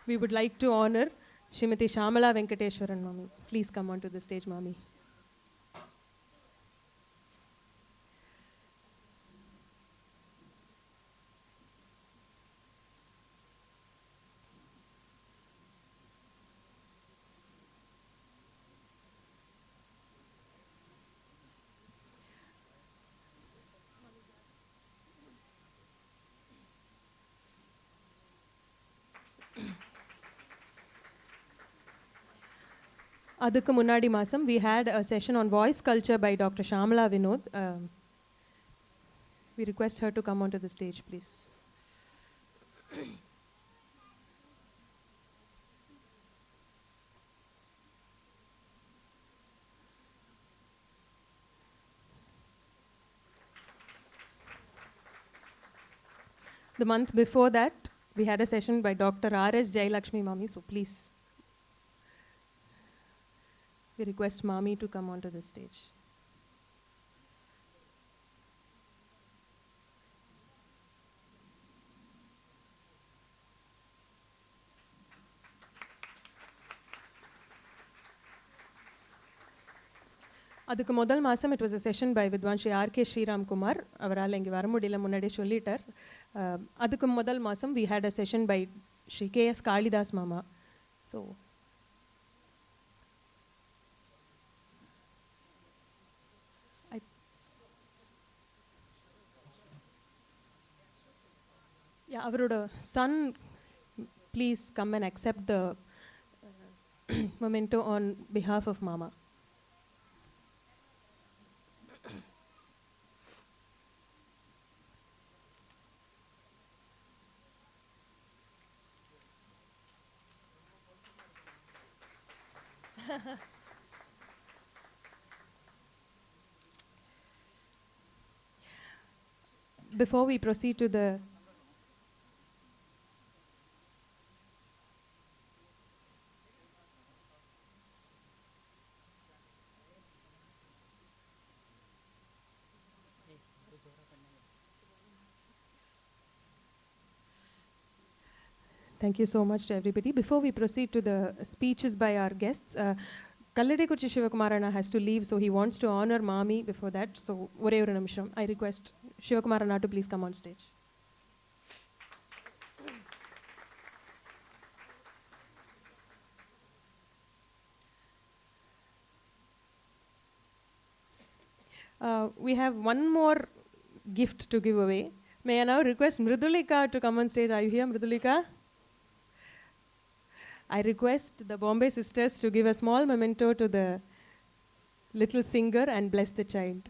We would like to honor Srimati Shamala Venkateshwaran, Mami. Please come on to the stage, Mami. அதுக்கு முன்னாடி மாதம் we had a session on voice culture by Dr. Shamala Vinod. We request her to come onto the stage, please. The month before that, we had a session by Dr. R.S. Jailakshmi, Mami, so please. We request Mami to come onto the stage. அதுக்கு முதல் மாதம் it was a session by Vidwan Shri R.K. Sriram Kumar. அவரால் இங்கே வர முடியல, முன்னாடியே சொல்லிட்டார். அதுக்கு முதல் மாதம் we had a session by Shri K.S. Kalidas Mama. So அவரோட son please come and accept the memento on behalf of Mama. Before we proceed to the Thank you so much to everybody. Before we proceed to the speeches by our guests, Kalladekuchi Shivakumarana has to leave, so he wants to honor Mami before that. So, ஒரே ஒரு நிமிஷம். I request Shivakumarana to please come on stage. We have one more gift to give away. May I now request Mridulika to come on stage? Are you here, Mridulika? I request the Bombay sisters to give a small memento to the little singer and bless the child.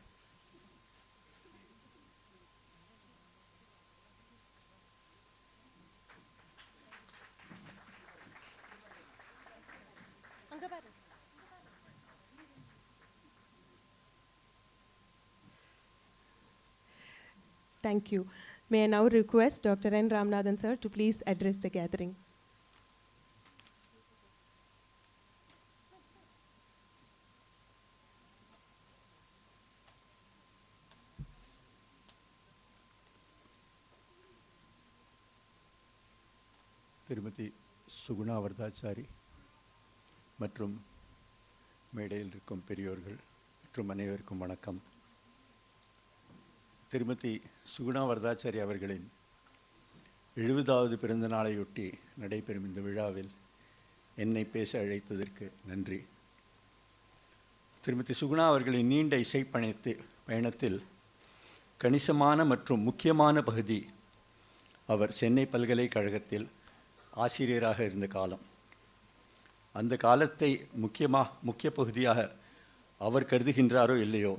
Thank you. May I now request Dr. N. Ramanathan sir to please address the gathering. திருமதி சுகுணா வரதாச்சாரி மற்றும் மேடையில் இருக்கும் பெரியோர்கள் மற்றும் அனைவருக்கும் வணக்கம். திருமதி சுகுணா வரதாச்சாரி அவர்களின் 70வது பிறந்த நாளையொட்டி நடைபெறும் இந்த விழாவில் என்னை பேச அழைத்ததற்கு நன்றி. திருமதி சுகுணா அவர்களின் நீண்ட இசை பயணத்தில் கணிசமான மற்றும் முக்கியமான பகுதி அவர் சென்னை பல்கலைக்கழகத்தில் ஆசிரியராக இருந்த காலம். அந்த காலத்தை முக்கிய பகுதியாக அவர் கருதுகின்றாரோ இல்லையோ,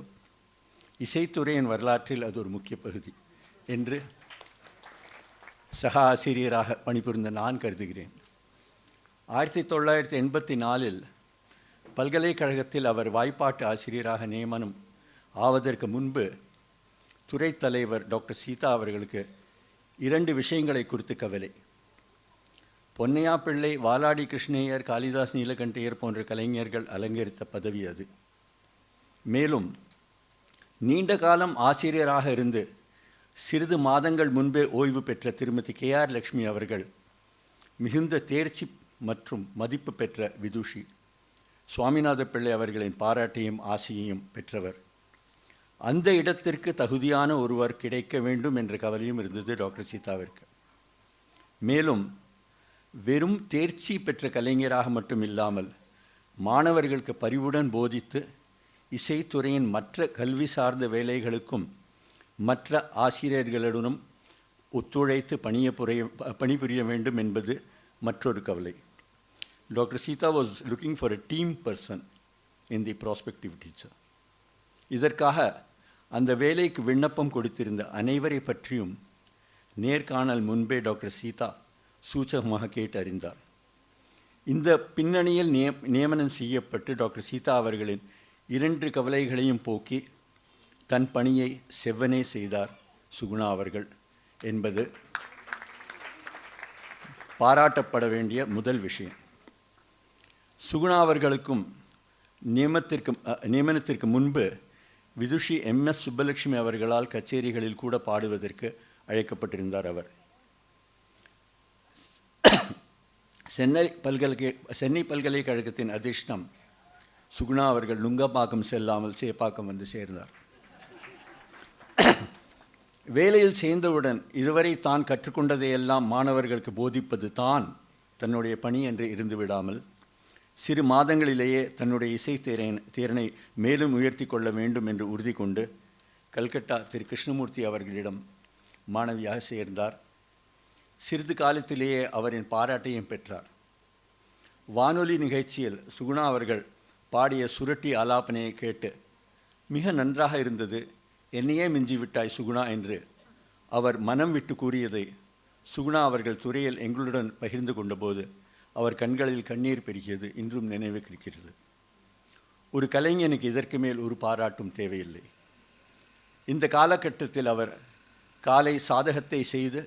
இசைத்துறையின் வரலாற்றில் அது ஒரு முக்கிய பகுதி என்று சக ஆசிரியராக பணிபுரிந்த நான் கருதுகிறேன். 1984 பல்கலைக்கழகத்தில் அவர் வாய்ப்பாட்டு ஆசிரியராக நியமனம் ஆவதற்கு முன்பு துறை தலைவர் டாக்டர் சீதா அவர்களுக்கு 2 விஷயங்களை குறித்து கவலை. பொன்னையா பிள்ளை, வாலாடி கிருஷ்ணய்யர், காளிதாஸ் நீலகண்டையர் போன்ற கலைஞர்கள் அலங்கரித்த பதவி அது. மேலும் நீண்ட காலம் ஆசிரியராக இருந்து சிறிது மாதங்கள் முன்பே ஓய்வு பெற்ற திருமதி KR லக்ஷ்மி அவர்கள் மிகுந்த தேர்ச்சி மற்றும் மதிப்பு பெற்ற விதுஷி. சுவாமிநாத பிள்ளை அவர்களின் பாராட்டையும் ஆசையையும் பெற்றவர். அந்த இடத்திற்கு தகுதியான ஒருவர் கிடைக்க வேண்டும் என்ற கவலையும் இருந்தது டாக்டர் சீதாவிற்கு. மேலும் வெறும் தேர்ச்சி பெற்ற கலைஞராக மட்டும் இல்லாமல் மாணவர்களுக்கு பரிவுடன் போதித்து இசைத்துறையின் மற்ற கல்வி சார்ந்த வேலைகளுக்கும் மற்ற ஆசிரியர்களுடனும் ஒத்துழைத்து பணிபுரிய வேண்டும் என்பது மற்றொரு கவலை. Doctor Sita was looking for a team person in the prospective teacher. இதற்காக அந்த வேலைக்கு விண்ணப்பம் கொடுத்திருந்த அனைவரை பற்றியும் நேர்காணல் முன்பே டாக்டர் சீதா சூச்சகமாக கேட்டு அறிந்தார். இந்த பின்னணியில் நியமனம் செய்யப்பட்டு டாக்டர் சீதா அவர்களின் 2 கவலைகளையும் போக்கி தன் பணியை செவ்வனே செய்தார் சுகுணா அவர்கள் என்பது பாராட்டப்பட வேண்டிய முதல் விஷயம். சுகுணா அவர்களுக்கும் நியமனத்திற்கு முன்பு விதுஷி MS சுப்பலட்சுமி அவர்களால் கச்சேரிகளில் கூட பாடுவதற்கு அழைக்கப்பட்டிருந்தார். அவர் சென்னை பல்கலைக்கழகத்தின் அதிர்ஷ்டம் சுகுணா அவர்கள் நுங்கப்பாக்கம் செல்லாமல் சேப்பாக்கம் வந்து சேர்ந்தார். வேலையில் சேர்ந்தவுடன் இதுவரை தான் கற்றுக்கொண்டதையெல்லாம் மாணவர்களுக்கு போதிப்பது தான் தன்னுடைய பணி என்று இருந்து விடாமல் சிறு மாதங்களிலேயே தன்னுடைய இசை திறனை மேலும் உயர்த்தி கொள்ள வேண்டும் என்று உறுதி கொண்டு கல்கட்டா திரு கிருஷ்ணமூர்த்தி அவர்களிடம் மாணவியாக சேர்ந்தார். சிறிது காலத்திலேயே அவரின் பாராட்டையும் பெற்றார். வானொலி நிகழ்ச்சியில் சுகுணா அவர்கள் பாடிய சுரட்டி ஆலாபனையை கேட்டு மிக நன்றாக இருந்தது, என்னையே மிஞ்சிவிட்டாய் சுகுணா என்று அவர் மனம் விட்டு கூறியதை சுகுணா அவர்கள் துறையில் எங்களுடன் பகிர்ந்து கொண்டபோது அவர் கண்களில் கண்ணீர் பெருகியது இன்றும் நினைவுக்கு இருக்கிறது. ஒரு கலைஞனுக்கு இதற்கு மேல் ஒரு பாராட்டும் தேவையில்லை. இந்த காலகட்டத்தில் அவர் காலை சாதகத்தை செய்து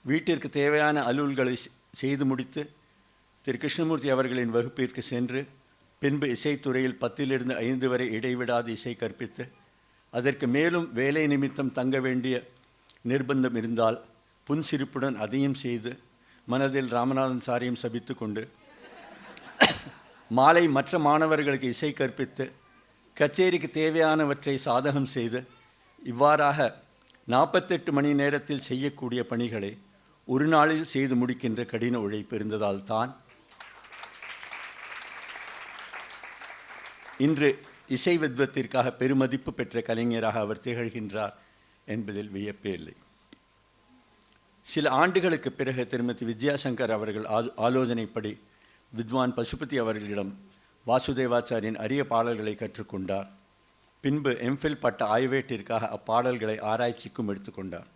வீட்டிற்கு தேவையான அலுவல்களை செய்து முடித்து திரு கிருஷ்ணமூர்த்தி அவர்களின் வகுப்பிற்கு சென்று பின்பு இசைத்துறையில் 10 to 5 வரை இடைவிடாது இசை கற்பித்து அதற்கு மேலும் வேலை நிமித்தம் தங்க வேண்டிய நிர்பந்தம் இருந்தால் புன்சிரிப்புடன் அதையும் செய்து மனதில் ராமநாதன் சாரையும் சபித்து கொண்டு மாலை மற்ற மாணவர்களுக்கு இசை கற்பித்து கச்சேரிக்கு தேவையானவற்றை சாதகம் செய்து இவ்வாறாக 48 மணி நேரத்தில் செய்யக்கூடிய பணிகளை ஒரு நாளில் செய்து முடிக்கின்ற கடின உழைப்பு இருந்ததால் தான் இன்று இசை வித்வத்திற்காக பெருமதிப்பு பெற்ற கலைஞராக அவர் திகழ்கின்றார் என்பதில் வியப்பே இல்லை. சில ஆண்டுகளுக்கு பிறகு திருமதி வித்யாசங்கர் அவர்கள் ஆலோசனைப்படி வித்வான் பசுபதி அவர்களிடம் வாசுதேவாச்சாரியின் அரிய பாடல்களை கற்றுக்கொண்டார். பின்பு எம்ஃபில் பட்ட ஆய்வேட்டிற்காக அப்பாடல்களை ஆராய்ச்சிக்கும் எடுத்துக்கொண்டார்.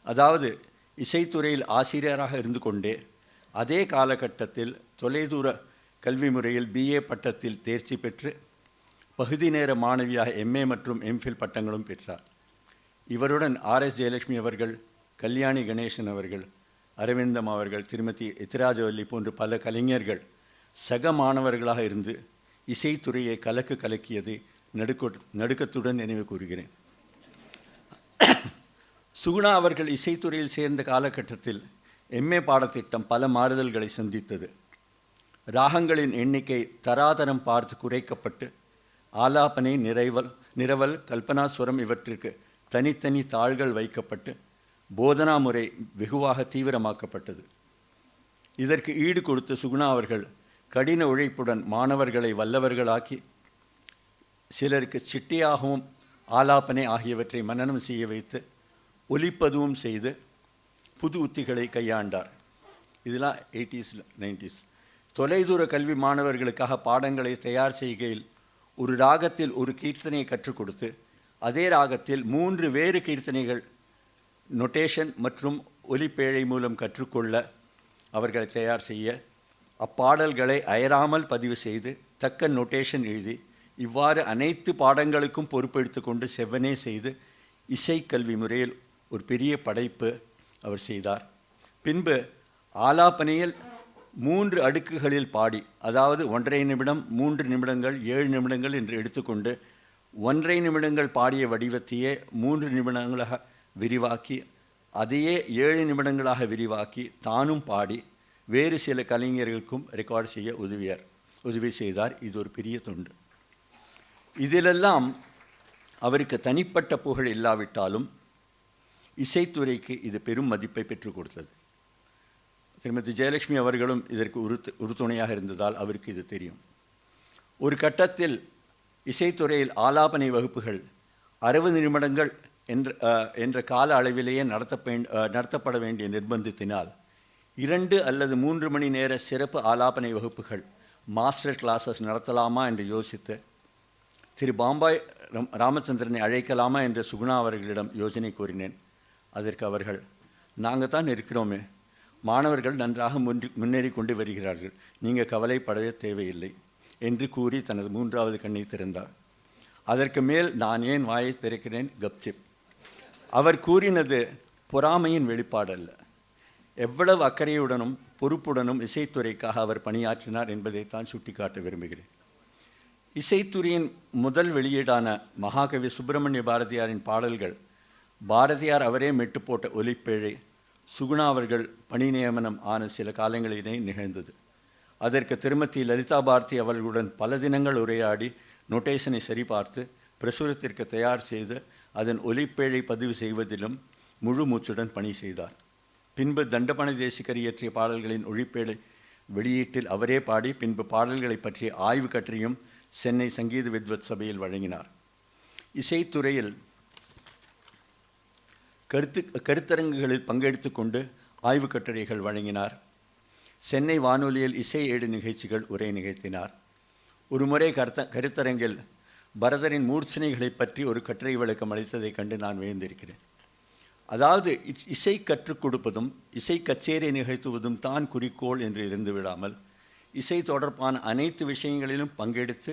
அதாவது இசைத்துறையில் ஆசிரியராக இருந்து கொண்டே அதே காலகட்டத்தில் தொலைதூர கல்வி முறையில் BA பட்டத்தில் தேர்ச்சி பெற்று பகுதி நேர மாணவியாக MA மற்றும் எம்ஃபில் பட்டங்களும் பெற்றார். இவருடன் RS ஜெயலட்சுமி அவர்கள், கல்யாணி கணேசன் அவர்கள், அரவிந்தம் அவர்கள், திருமதி எத்திராஜவல்லி போன்ற பல கலைஞர்கள் சக மாணவர்களாக இருந்து இசைத்துறையை கலக்கியதை நடுக்கத்துடன் நினைவு கூறுகிறேன். சுகுணா அவர்கள் இசைத்துறையில் சேர்ந்த காலகட்டத்தில் MA பாடத்திட்டம் பல மாறுதல்களை சந்தித்தது. ராகங்களின் எண்ணிக்கை தராதரம் பார்த்து குறைக்கப்பட்டு ஆலாபனை, நிரவல், கல்பனாஸ்வரம் இவற்றிற்கு தனித்தனி தாள்கள் வைக்கப்பட்டு போதனா முறை வெகுவாக தீவிரமாக்கப்பட்டது. இதற்கு ஈடு கொடுத்த சுகுணா அவர்கள் கடின உழைப்புடன் மாணவர்களை வல்லவர்களாக்கி சிலருக்கு சிட்டியாகவும் ஆலாபனை ஆகியவற்றை மனனம் செய்ய வைத்து ஒலிப்பதுவும் செய்து புது உத்திகளை கையாண்டார். இதெல்லாம் 80s 90s. தொலைதூர கல்வி மாணவர்களுக்காக பாடங்களை தயார் செய்கையில் ஒரு ராகத்தில் ஒரு கீர்த்தனையை கற்றுக் கொடுத்து அதே ராகத்தில் 3 வேறு கீர்த்தனைகள் நொட்டேஷன் மற்றும் ஒலிப்பேழை மூலம் கற்றுக்கொள்ள அவர்களை தயார் செய்ய அப்பாடல்களை அயராமல் பதிவு செய்து தக்க நொட்டேஷன் எழுதி இவ்வாறு அனைத்து பாடங்களுக்கும் பொறுப்பெடுத்து கொண்டு செவ்வனே செய்து இசைக்கல்வி முறையில் ஒரு பெரிய படைப்பு அவர் செய்தார். பின்பு ஆலாபனையில் 3 அடுக்குகளில் பாடி, அதாவது 1.5 நிமிடம், 3 நிமிடங்கள், 7 நிமிடங்கள் என்று எடுத்துக்கொண்டு 1.5 நிமிடங்கள் பாடிய வடிவத்தையே 3 நிமிடங்களாக விரிவாக்கி அதையே 7 நிமிடங்களாக விரிவாக்கி தானும் பாடி வேறு சில கலைஞர்களுக்கும் ரெக்கார்ட் செய்ய உதவி செய்தார். இது ஒரு பெரிய தொண்டு. இதிலெல்லாம் அவருக்கு தனிப்பட்ட புகழ் இல்லாவிட்டாலும் இசைத்துறைக்கு இது பெரும் மதிப்பை பெற்றுக் கொடுத்தது. திருமதி ஜெயலட்சுமி அவர்களும் இதற்கு உறுதுணையாக இருந்ததால் அவருக்கு இது தெரியும். ஒரு கட்டத்தில் இசைத்துறையில் ஆலாபனை வகுப்புகள் 60 நிமிடங்கள் என்ற கால அளவிலேயே நடத்தப்பட வேண்டிய நிர்பந்தத்தினால் 2 அல்லது 3 மணி நேர சிறப்பு ஆலாபனை வகுப்புகள் மாஸ்டர் கிளாஸஸ் நடத்தலாமா என்று யோசித்து திரு பாம்பாய் ராமச்சந்திரனை அழைக்கலாமா என்று சுகுணா அவர்களிடம் யோசனை கூறினேன். அதற்கு அவர்கள், நாங்கள் தான் இருக்கிறோமே, மாணவர்கள் நன்றாக முன்னேறி கொண்டு வருகிறார்கள், நீங்கள் கவலைப்படவே தேவையில்லை என்று கூறி தனது 3வது கண்ணை திறந்தார். அதற்கு மேல் நான் ஏன் வாயை திறக்கிறேன், கப்சிப். அவர் கூறினது பொறாமையின் வெளிப்பாடு அல்ல. எவ்வளவு அக்கறையுடனும் பொறுப்புடனும் இசைத்துறைக்காக அவர் பணியாற்றினார் என்பதைத்தான் சுட்டிக்காட்ட விரும்புகிறேன். இசைத்துறையின் முதல் வெளியீடான மகாகவி சுப்பிரமணிய பாரதியாரின் பாடல்கள் பாரதியார் அவரே மெட்டு போட்ட ஒலிப்பேழை சுகுணா அவர்கள் பணி நியமனம் ஆன சில காலங்களிலே நிகழ்ந்தது. அதற்கு திருமதி லலிதா பாரதி அவர்களுடன் பல தினங்கள் உரையாடி நொட்டேஷனை சரிபார்த்து பிரசுரத்திற்கு தயார் செய்து அதன் ஒலிப்பேழை பதிவு செய்வதிலும் முழு மூச்சுடன் பணி செய்தார். பின்பு தண்டபாணி தேசிகர் இயற்றிய பாடல்களின் ஒலிப்பேழை வெளியீட்டில் அவரே பாடி பின்பு பாடல்களை பற்றிய ஆய்வு கற்றையும் சென்னை சங்கீத வித்வத் சபையில் வழங்கினார். இசைத்துறையில் கருத்தரங்குகளில் பங்கெடுத்து கொண்டு ஆய்வுக் கட்டுரைகள் வழங்கினார். சென்னை வானொலியில் இசை ஏடு நிகழ்ச்சிகள் உரை நிகழ்த்தினார். ஒருமுறை கருத்தரங்கில் பரதரின் மூர்ச்சனைகளை பற்றி ஒரு கட்டுரை விளக்கம் அளித்ததைக் கண்டு நான் வியந்திருக்கிறேன். அதாவது இசை கற்றுக் கொடுப்பதும் இசை கச்சேரி நிகழ்த்துவதும் தான் குறிக்கோள் என்று இருந்து விடாமல் இசை தொடர்பான அனைத்து விஷயங்களிலும் பங்கெடுத்து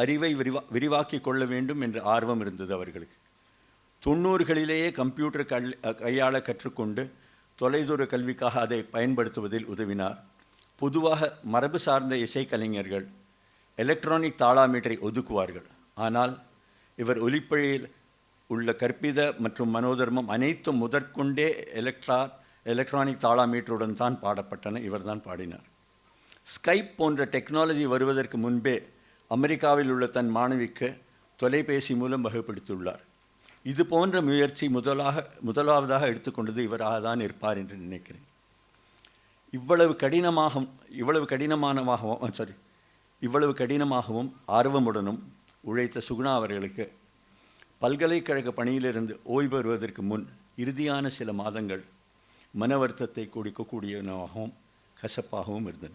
அறிவை விரிவாக்கி கொள்ள வேண்டும் என்ற ஆர்வம் இருந்தது அவர்களுக்கு. 90களிலேயே கம்ப்யூட்டர் கையாள கற்றுக்கொண்டு தொலைதூர கல்விக்காக அதை பயன்படுத்துவதில் உதவினார். பொதுவாக மரபு சார்ந்த இசைக்கலைஞர்கள் எலக்ட்ரானிக் தாளாமீட்டரை ஒதுக்குவார்கள். ஆனால் இவர் ஒலிப்பழையில் உள்ள கற்பித மற்றும் மனோதர்மம் அனைத்தும் முதற்கொண்டே எலக்ட்ரானிக் தாளாமீட்டருடன் தான் பாடப்பட்டன. இவர் தான் பாடினார். ஸ்கைப் போன்ற டெக்னாலஜி வருவதற்கு முன்பே அமெரிக்காவில் உள்ள தன் மாணவிக்கு தொலைபேசி மூலம் வகுப்படுத்தியுள்ளார். இது போன்ற முயற்சி முதலாவதாக எடுத்துக்கொண்டது இவராக தான் இருப்பார் என்று நினைக்கிறேன். இவ்வளவு கடினமாகவும் ஆர்வமுடனும் உழைத்த சுகுணா அவர்களுக்கு பல்கலைக்கழக பணியிலிருந்து ஓய்வு பெறுவதற்கு முன் இறுதியான சில மாதங்கள் மன வருத்தத்தை கொடுக்கக்கூடியனவாகவும் கசப்பாகவும் இருந்தன.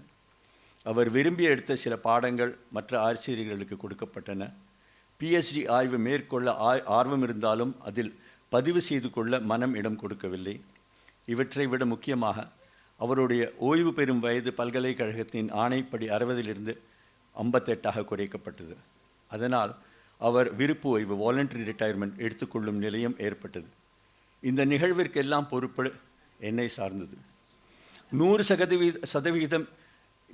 அவர் விரும்பி எடுத்த சில பாடங்கள் மற்ற ஆசிரியர்களுக்கு கொடுக்கப்பட்டன. பிஎச்டி ஆய்வு மேற்கொள்ள ஆர்வம் இருந்தாலும் அதில் பதிவு செய்து கொள்ள மனம் இடம் கொடுக்கவில்லை. இவற்றை விட முக்கியமாக அவருடைய ஓய்வு பெறும் வயது பல்கலைக்கழகத்தின் ஆணைப்படி 60லிருந்து 58ஆக குறைக்கப்பட்டது. அதனால் அவர் விருப்பு ஓய்வு வாலண்டரி ரிட்டையர்மெண்ட் எடுத்துக்கொள்ளும் நிலையம் ஏற்பட்டது. இந்த நிகழ்விற்கெல்லாம் பொறுப்பு என்னை சார்ந்தது. 100%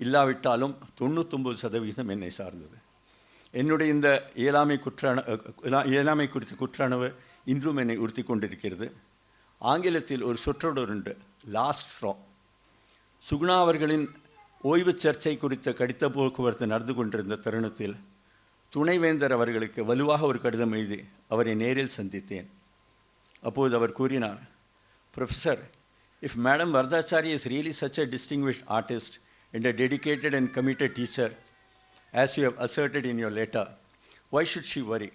இல்லாவிட்டாலும் 99% என்னை சார்ந்தது. என்னுடைய இந்த இயலாமை குறித்த குற்றணவு இன்றும் என்னை உறுத்தி கொண்டிருக்கிறது. ஆங்கிலத்தில் ஒரு சொற்றொடருண்டு, லாஸ்ட் ஸ்ட்ரா. சுகுணா அவர்களின் ஓய்வு சர்ச்சை குறித்த கடித போக்குவரத்து நடந்து கொண்டிருந்த தருணத்தில் துணைவேந்தர் அவர்களுக்கு வலுவாக ஒரு கடிதம் எழுதி அவரை நேரில் சந்தித்தேன். அப்போது அவர் கூறினார், "Professor, if Madam Varadachari is really such a distinguished artist and a dedicated and committed teacher, as you have asserted in your letter, why should she worry?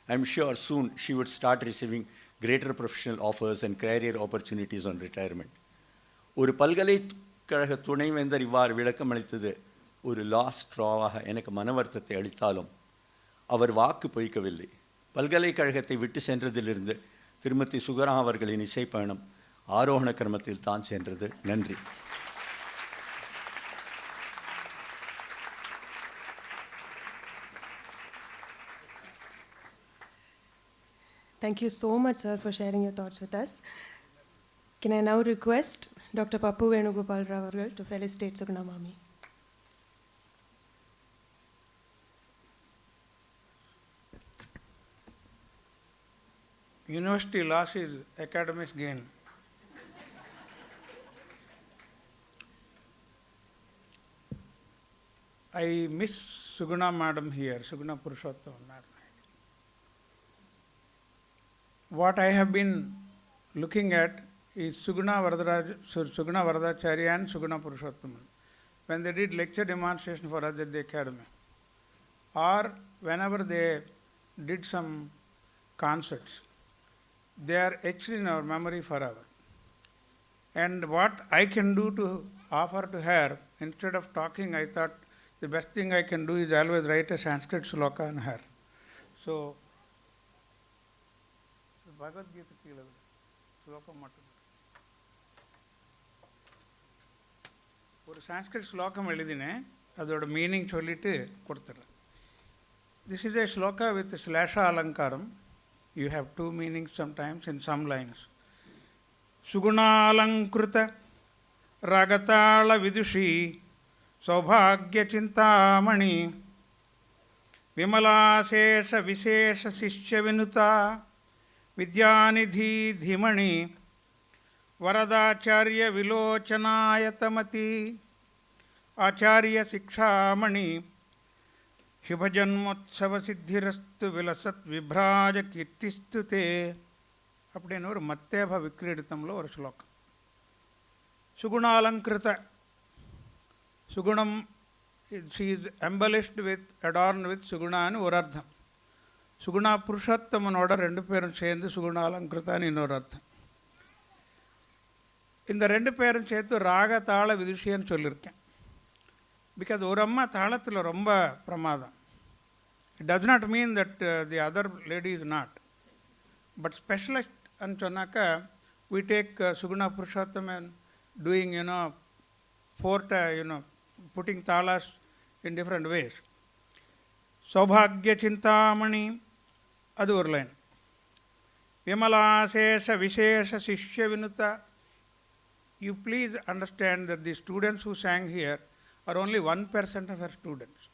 I am sure soon she would start receiving greater professional offers and career opportunities on retirement." ஒரு பல்கலைக்கழக துணைவேந்தர் இவ்வாறு விளக்கம் அளித்தது ஒரு லாஸ்ட் ஸ்ட்ராவாக எனக்கு மன வருத்தத்தை அளித்தாலும் அவர் வாக்கு பொய்க்கவில்லை. பல்கலைக்கழகத்தை விட்டு சென்றதிலிருந்து திருமதி சுகுணா அவர்களின் இசைப்பயணம் ஆரோகண கிரமத்தில் தான் சென்றது. நன்றி. Thank you so much, sir, for sharing your thoughts with us. Can I now request Dr. Pappu Venugoapala to felicitate Suguna Mami? University loss is academics gain. I miss Suguna madam here, Suguna Purushottam madam. What I have been looking at is Suguna Varadachari and Suguna Purushottam when they did lecture demonstration for us at the academy, or whenever they did some concerts. They are actually in our memory forever. And what I can do to offer to her, instead of talking, I thought the best thing I can do is always write a Sanskrit sloka on her. So, Bhagavad Gita kila sloka mattum. ஒரு சான்ஸ்கிரிட் ஸ்லோகம் எழுதினேன், அதோட மீனிங் சொல்லிட்டு கொடுத்துட்றேன். This is a sloka with slasha alankaram. You have two meanings sometimes in some lines. Sugunalankruta ragatala vidushi saubhagya chintamani vimalasesha visesha sishya vinuta vidyanidhi dhimani varadacharya vilochanaytamati acharya sikshamani శుభజన్మోత్సవ సిద్ధిరస్తు విలసత్ విభ్రాజ కీర్తిస్తుతే அப்படின்னு ஒரு மத்தேப விக்ரீடித்தம்ல ஒரு ஸ்லோகம். சுகுணாலங்கிருத, சுகுணம், she is embellished with, adorned with சுகுணான்னு ஒரு அர்த்தம். சுகுணா புருஷோத்தமனோட ரெண்டு பேரும் சேர்ந்து சுகுணாலங்கிருத்தான்னு இன்னொரு அர்த்தம். இந்த ரெண்டு பேரும் சேர்த்து ராக தாள விதுஷியன்னு சொல்லியிருக்கேன். பிகாஸ் ஒரு அம்மா தாளத்தில் ரொம்ப பிரமாதம். It does not mean that the other lady is not, but ஸ்பெஷலிஸ்ட்னு சொன்னாக்கா we take Suguna Purushottam and doing, four, putting talas in different ways. Saubhagya Chintamani, adu or line. Vimalasesha Vishesha Shishya Vinuta. You please understand that the students who sang here are only 1% of our students.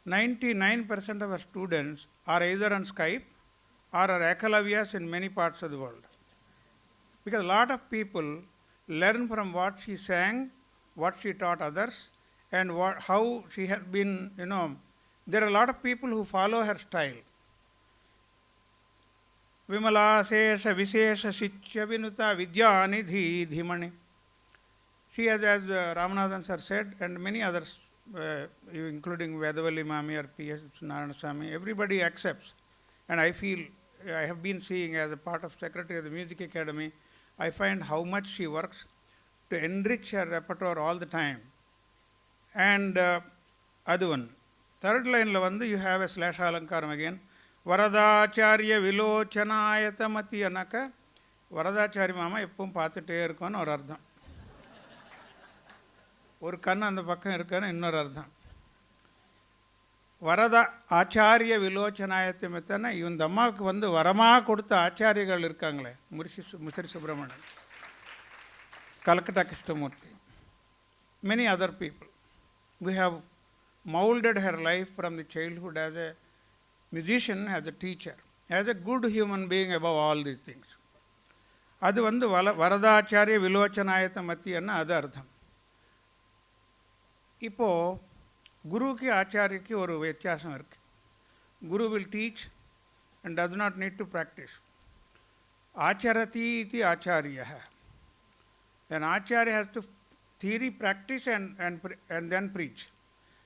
99% of our students are either on Skype or are Ekalavyas in many parts of the world. Because a lot of people learn from what she sang, what she taught others, and how she has been, there are a lot of people who follow her style. Vimala Sesha Vishesha Shitya Vinuta Vidyanidhi Dhimani. She has, as Ramanathan sir said, and many others, including Vedavalli Mami or P.S. Narayanaswamy, everybody accepts. And I feel, I have been seeing as a part of Secretary of the Music Academy, I find how much she works to enrich her repertoire all the time. And other one, third line you have a slash alankaram again. Varadacharya Vilochanayathamati anaka Varadachari mama eppum paathutte irukonu or ardham. ஒரு கண் அந்த பக்கம் இருக்குன்னு இன்னொரு அர்த்தம். வரத ஆச்சாரிய விலோச்சனாயத்தமெத்தனா இந்த அம்மாவுக்கு வரமாக கொடுத்த ஆச்சாரியர்கள் இருக்காங்களே, Musiri Subramanian, Calcutta Krishnamurthy, many other people. We have molded her life from the childhood as a musician, as a teacher, as a good human being above all these things. அது வரதாச்சாரிய விலோச்சனாயத்தமத்தின்னா அது அர்த்தம். இப்போது குருவுக்கு ஆச்சாரியக்கு ஒரு வித்தியாசம் இருக்குது. Guru will teach and does not need to practise. ஆச்சரதி இது ஆச்சாரிய. An acharya has to theory, practice and then preach.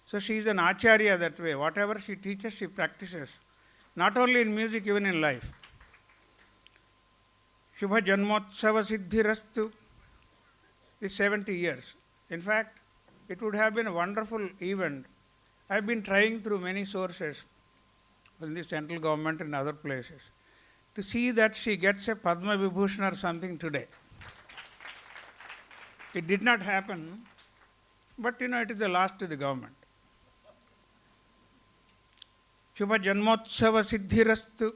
So she is an acharya that way. Whatever she teaches, she practices. Not only in music, even in life. Shubha Janmotsava Siddhirastu is 70 years. In fact, it would have been a wonderful event. I have been trying through many sources in the central government and other places to see that she gets a Padma Vibhushan or something today. It did not happen, but it is the last to the government. Shubha Janmotsava Siddhirastu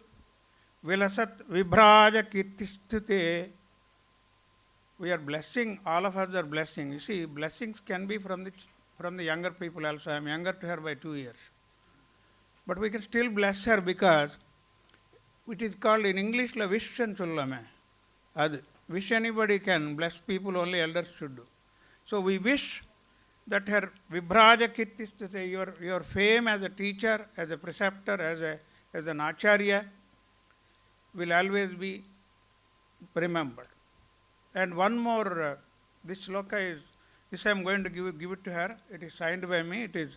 Vilasat Vibhraja Kirtistute. We are blessing, all of us are blessing. You see, blessings can be from the younger people also. I am younger to her by 2 years. But we can still bless her because it is called in English, la wish and sollame. Adu. Wish anybody can, bless people only elders should do. So we wish that her Vibhraja Kirtis, to say your fame as a teacher, as a preceptor, as an acharya, will always be remembered. And one more, this sloka is, this I am going to give it to her. It is signed by me. It is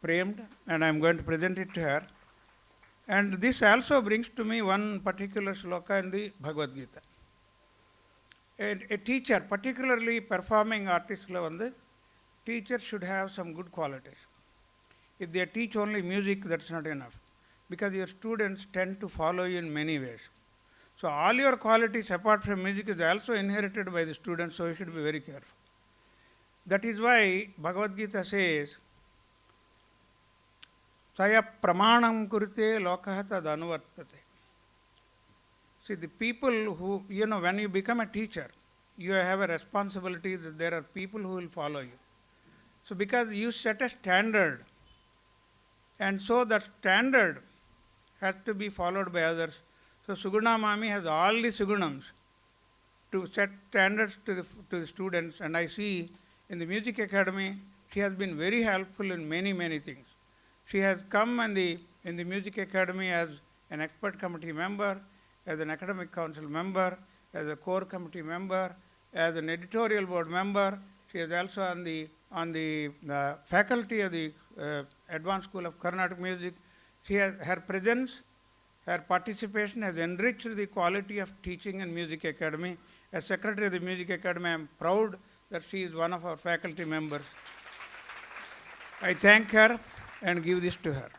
framed, and I am going to present it to her. And this also brings to me one particular sloka in the Bhagavad Gita. A teacher, particularly performing artists, teachers should have some good qualities. If they teach only music, that's not enough, because your students tend to follow you in many ways. So all your qualities apart from music is also inherited by the students, so you should be very careful. That is why Bhagavad Gita says, Saya pramanam kurite lokah tad anuvartate. See, the people who, when you become a teacher, you have a responsibility that there are people who will follow you. So because you set a standard, and so that standard has to be followed by others. So Suguna Mami has all the Sugunams to set standards to the students, and I see in the Music Academy she has been very helpful in many, many things. She has come in the Music Academy as an expert committee member, as an academic council member, as a core committee member, as an editorial board member. She is also on the faculty of the Advanced School of Carnatic Music. Her presence Her participation has enriched the quality of teaching in Music Academy. As Secretary of the Music Academy, I am proud that she is one of our faculty members. I thank her and give this to her.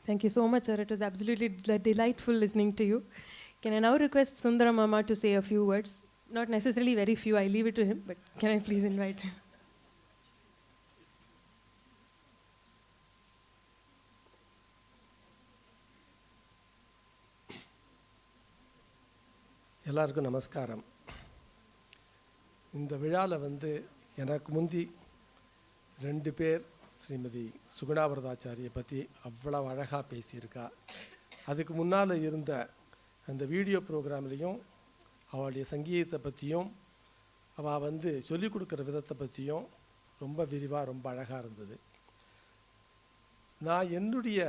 Thank you so much, sir. It was absolutely delightful listening to you. Can I now request Sundaram Mama to say a few words? Not necessarily very few, I leave it to him, but can I please invite him? எல்லாருக்கும் நமஸ்காரம். இந்த விழாவில் வந்து எனக்கு முந்தி 2 பேர் ஸ்ரீமதி சுகுணா வரதாச்சாரியை பற்றி அவ்வளோ அழகாக பேசியிருக்கா. அதுக்கு முன்னால் இருந்த அந்த வீடியோ ப்ரோக்ராம்லேயும் அவளுடைய சங்கீதத்தை பற்றியும் அவள் வந்து சொல்லிக் கொடுக்குற விதத்தை பற்றியும் ரொம்ப விரிவாக ரொம்ப அழகாக இருந்தது. நான் என்னுடைய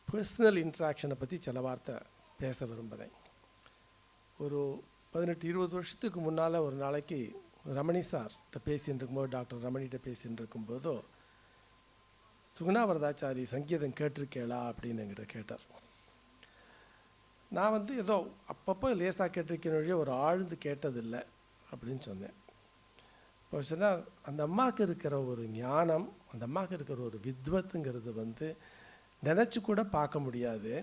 பர்சனல் இன்ட்ராக்ஷனை பற்றி சில வார்த்தை பேச விரும்புகிறேன். ஒரு 18-20 வருஷத்துக்கு முன்னால் ஒரு நாளைக்கு ரமணி சார்கிட்ட பேசின்னு இருக்கும்போது, டாக்டர் ரமணிகிட்ட பேசின்னு இருக்கும்போதோ, சுகுணா வரதாச்சாரி சங்கீதம் கேட்டிருக்கேளா அப்படின்னு என்கிட்ட கேட்டார். நான் வந்து ஏதோ அப்பப்போ லேசாக கேட்டிருக்கேன், ஒரு ஆழ்ந்து கேட்டதில்லை அப்படின்னு சொன்னேன். இப்போ சொன்னால் அந்த அம்மாவுக்கு இருக்கிற ஒரு ஞானம், அந்த அம்மாவுக்கு இருக்கிற ஒரு வித்வத்துங்கிறது வந்து நினச்சி கூட பார்க்க முடியாது.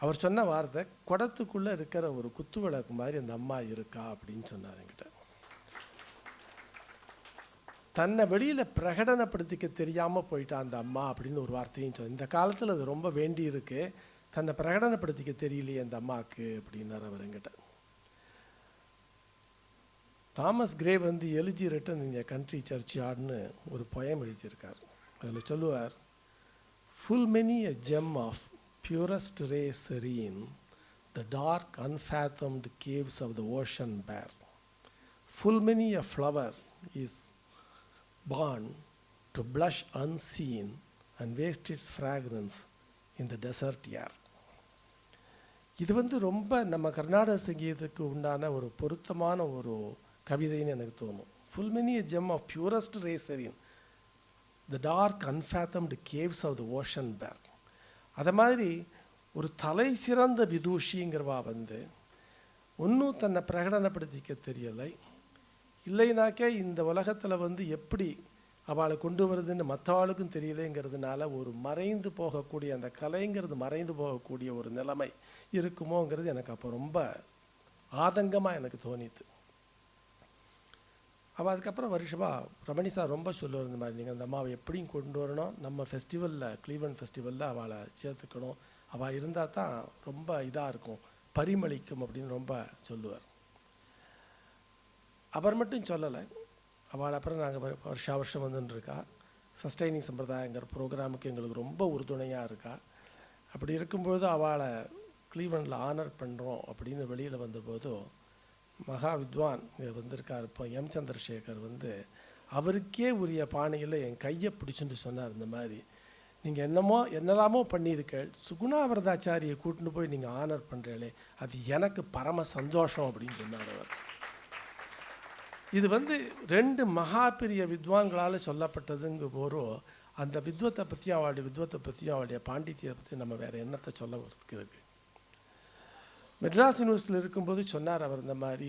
அவர் சொன்ன வார்த்தை, குடத்துக்குள்ளே இருக்கிற ஒரு குத்து விளக்கு மாதிரி அந்த அம்மா இருக்கா அப்படின்னு சொன்னார் என்கிட்ட. தன்னை வெளியில் பிரகடனப்படுத்திக்க தெரியாமல் போயிட்டா அந்த அம்மா அப்படின்னு ஒரு வார்த்தையும் சொன்னேன். இந்த காலத்தில் அது ரொம்ப வேண்டி இருக்கு, தன்னை பிரகடனப்படுத்திக்க தெரியலையே அந்த அம்மாவுக்கு அப்படின்னார் அவர் என்கிட்ட. தாமஸ் கிரே வந்து எழுதி ரிட்டன் இன் எ கண்ட்ரி சர்ச் யார்ட்னு ஒரு பொயம் எழுதியிருக்கார். அதில் சொல்லுவார், full many a gem of purest ray serene, the dark unfathomed caves of the ocean bare. Full many a flower is born to blush unseen and waste its fragrance in the desert air. இது வந்து ரொம்ப நம்ம கர்நாடக சங்கீதத்துக்கு உண்டான ஒரு பொருத்தமான ஒரு கவிதைன்னு எனக்கு தோணும். Full many a gem of purest ray serene, the dark unfathomed caves of the ocean bare. அதை மாதிரி ஒரு தலை சிறந்த விதூஷிங்கிறவா வந்து ஒன்றும் தன்னை பிரகடனப்படுத்திக்க தெரியலை, இல்லைனாக்கே இந்த உலகத்தில் வந்து எப்படி அவளை கொண்டு வருதுன்னு மற்றவாளுக்கும் தெரியலைங்கிறதுனால ஒரு மறைந்து போகக்கூடிய அந்த கலைங்கிறது மறைந்து போகக்கூடிய ஒரு நிலைமை இருக்குமோங்கிறது எனக்கு அப்போ ரொம்ப ஆதங்கமாக எனக்கு தோணித்து. அவள் அதுக்கப்புறம் வருஷமாக ரமணி சார் ரொம்ப சொல்லுவார், இந்த மாதிரி நீங்கள் அந்த அம்மாவை எப்படியும் கொண்டு வரணும், நம்ம ஃபெஸ்டிவலில் கிளீவன் ஃபெஸ்டிவலில் அவளை சேர்த்துக்கணும், அவள் இருந்தால் தான் ரொம்ப இதாக இருக்கும், பரிமளிக்கும் அப்படின்னு ரொம்ப சொல்லுவார். அவர் மட்டும் சொல்லலை, அவள் அப்புறம் நாங்கள் வருஷம் வந்துட்டுருக்கா. சஸ்டைனிங் சம்பிரதாயங்கிற ப்ரோக்ராமுக்கு எங்களுக்கு ரொம்ப உறுதுணையாக இருக்கா. அப்படி இருக்கும்போது அவளை கிளீவனில் ஆனர் பண்ணுறோம் அப்படின்னு வெளியில் வந்தபோது மகா வித்வான் இங்கே வந்திருக்கார் இப்போ எம் சந்திரசேகர் வந்து அவருக்கே உரிய பாணியில் என் கையை பிடிச்சுட்டு சொன்னார், இந்த மாதிரி நீங்கள் என்னெல்லாமோ பண்ணியிருக்க, சுகுணா வரதாச்சாரியை கூட்டின்னு போய் நீங்கள் ஆனர் பண்ணுறீங்களே அது எனக்கு பரம சந்தோஷம் அப்படின்னு சொன்னார் அவர். இது வந்து 2 மகா பெரிய வித்வான்களால் சொல்லப்பட்டதுங்க போரோ அந்த வித்வத்தை பற்றியும் அவளுடைய வித்வத்தை பற்றியும் அவளுடைய பாண்டித்தியை பற்றி நம்ம வேறு என்னத்தை சொல்ல வரதுக்கு இருக்குது. மெட்ராஸ் யூனிவர்சிட்டியில் இருக்கும்போது சொன்னார் அவர், இந்த மாதிரி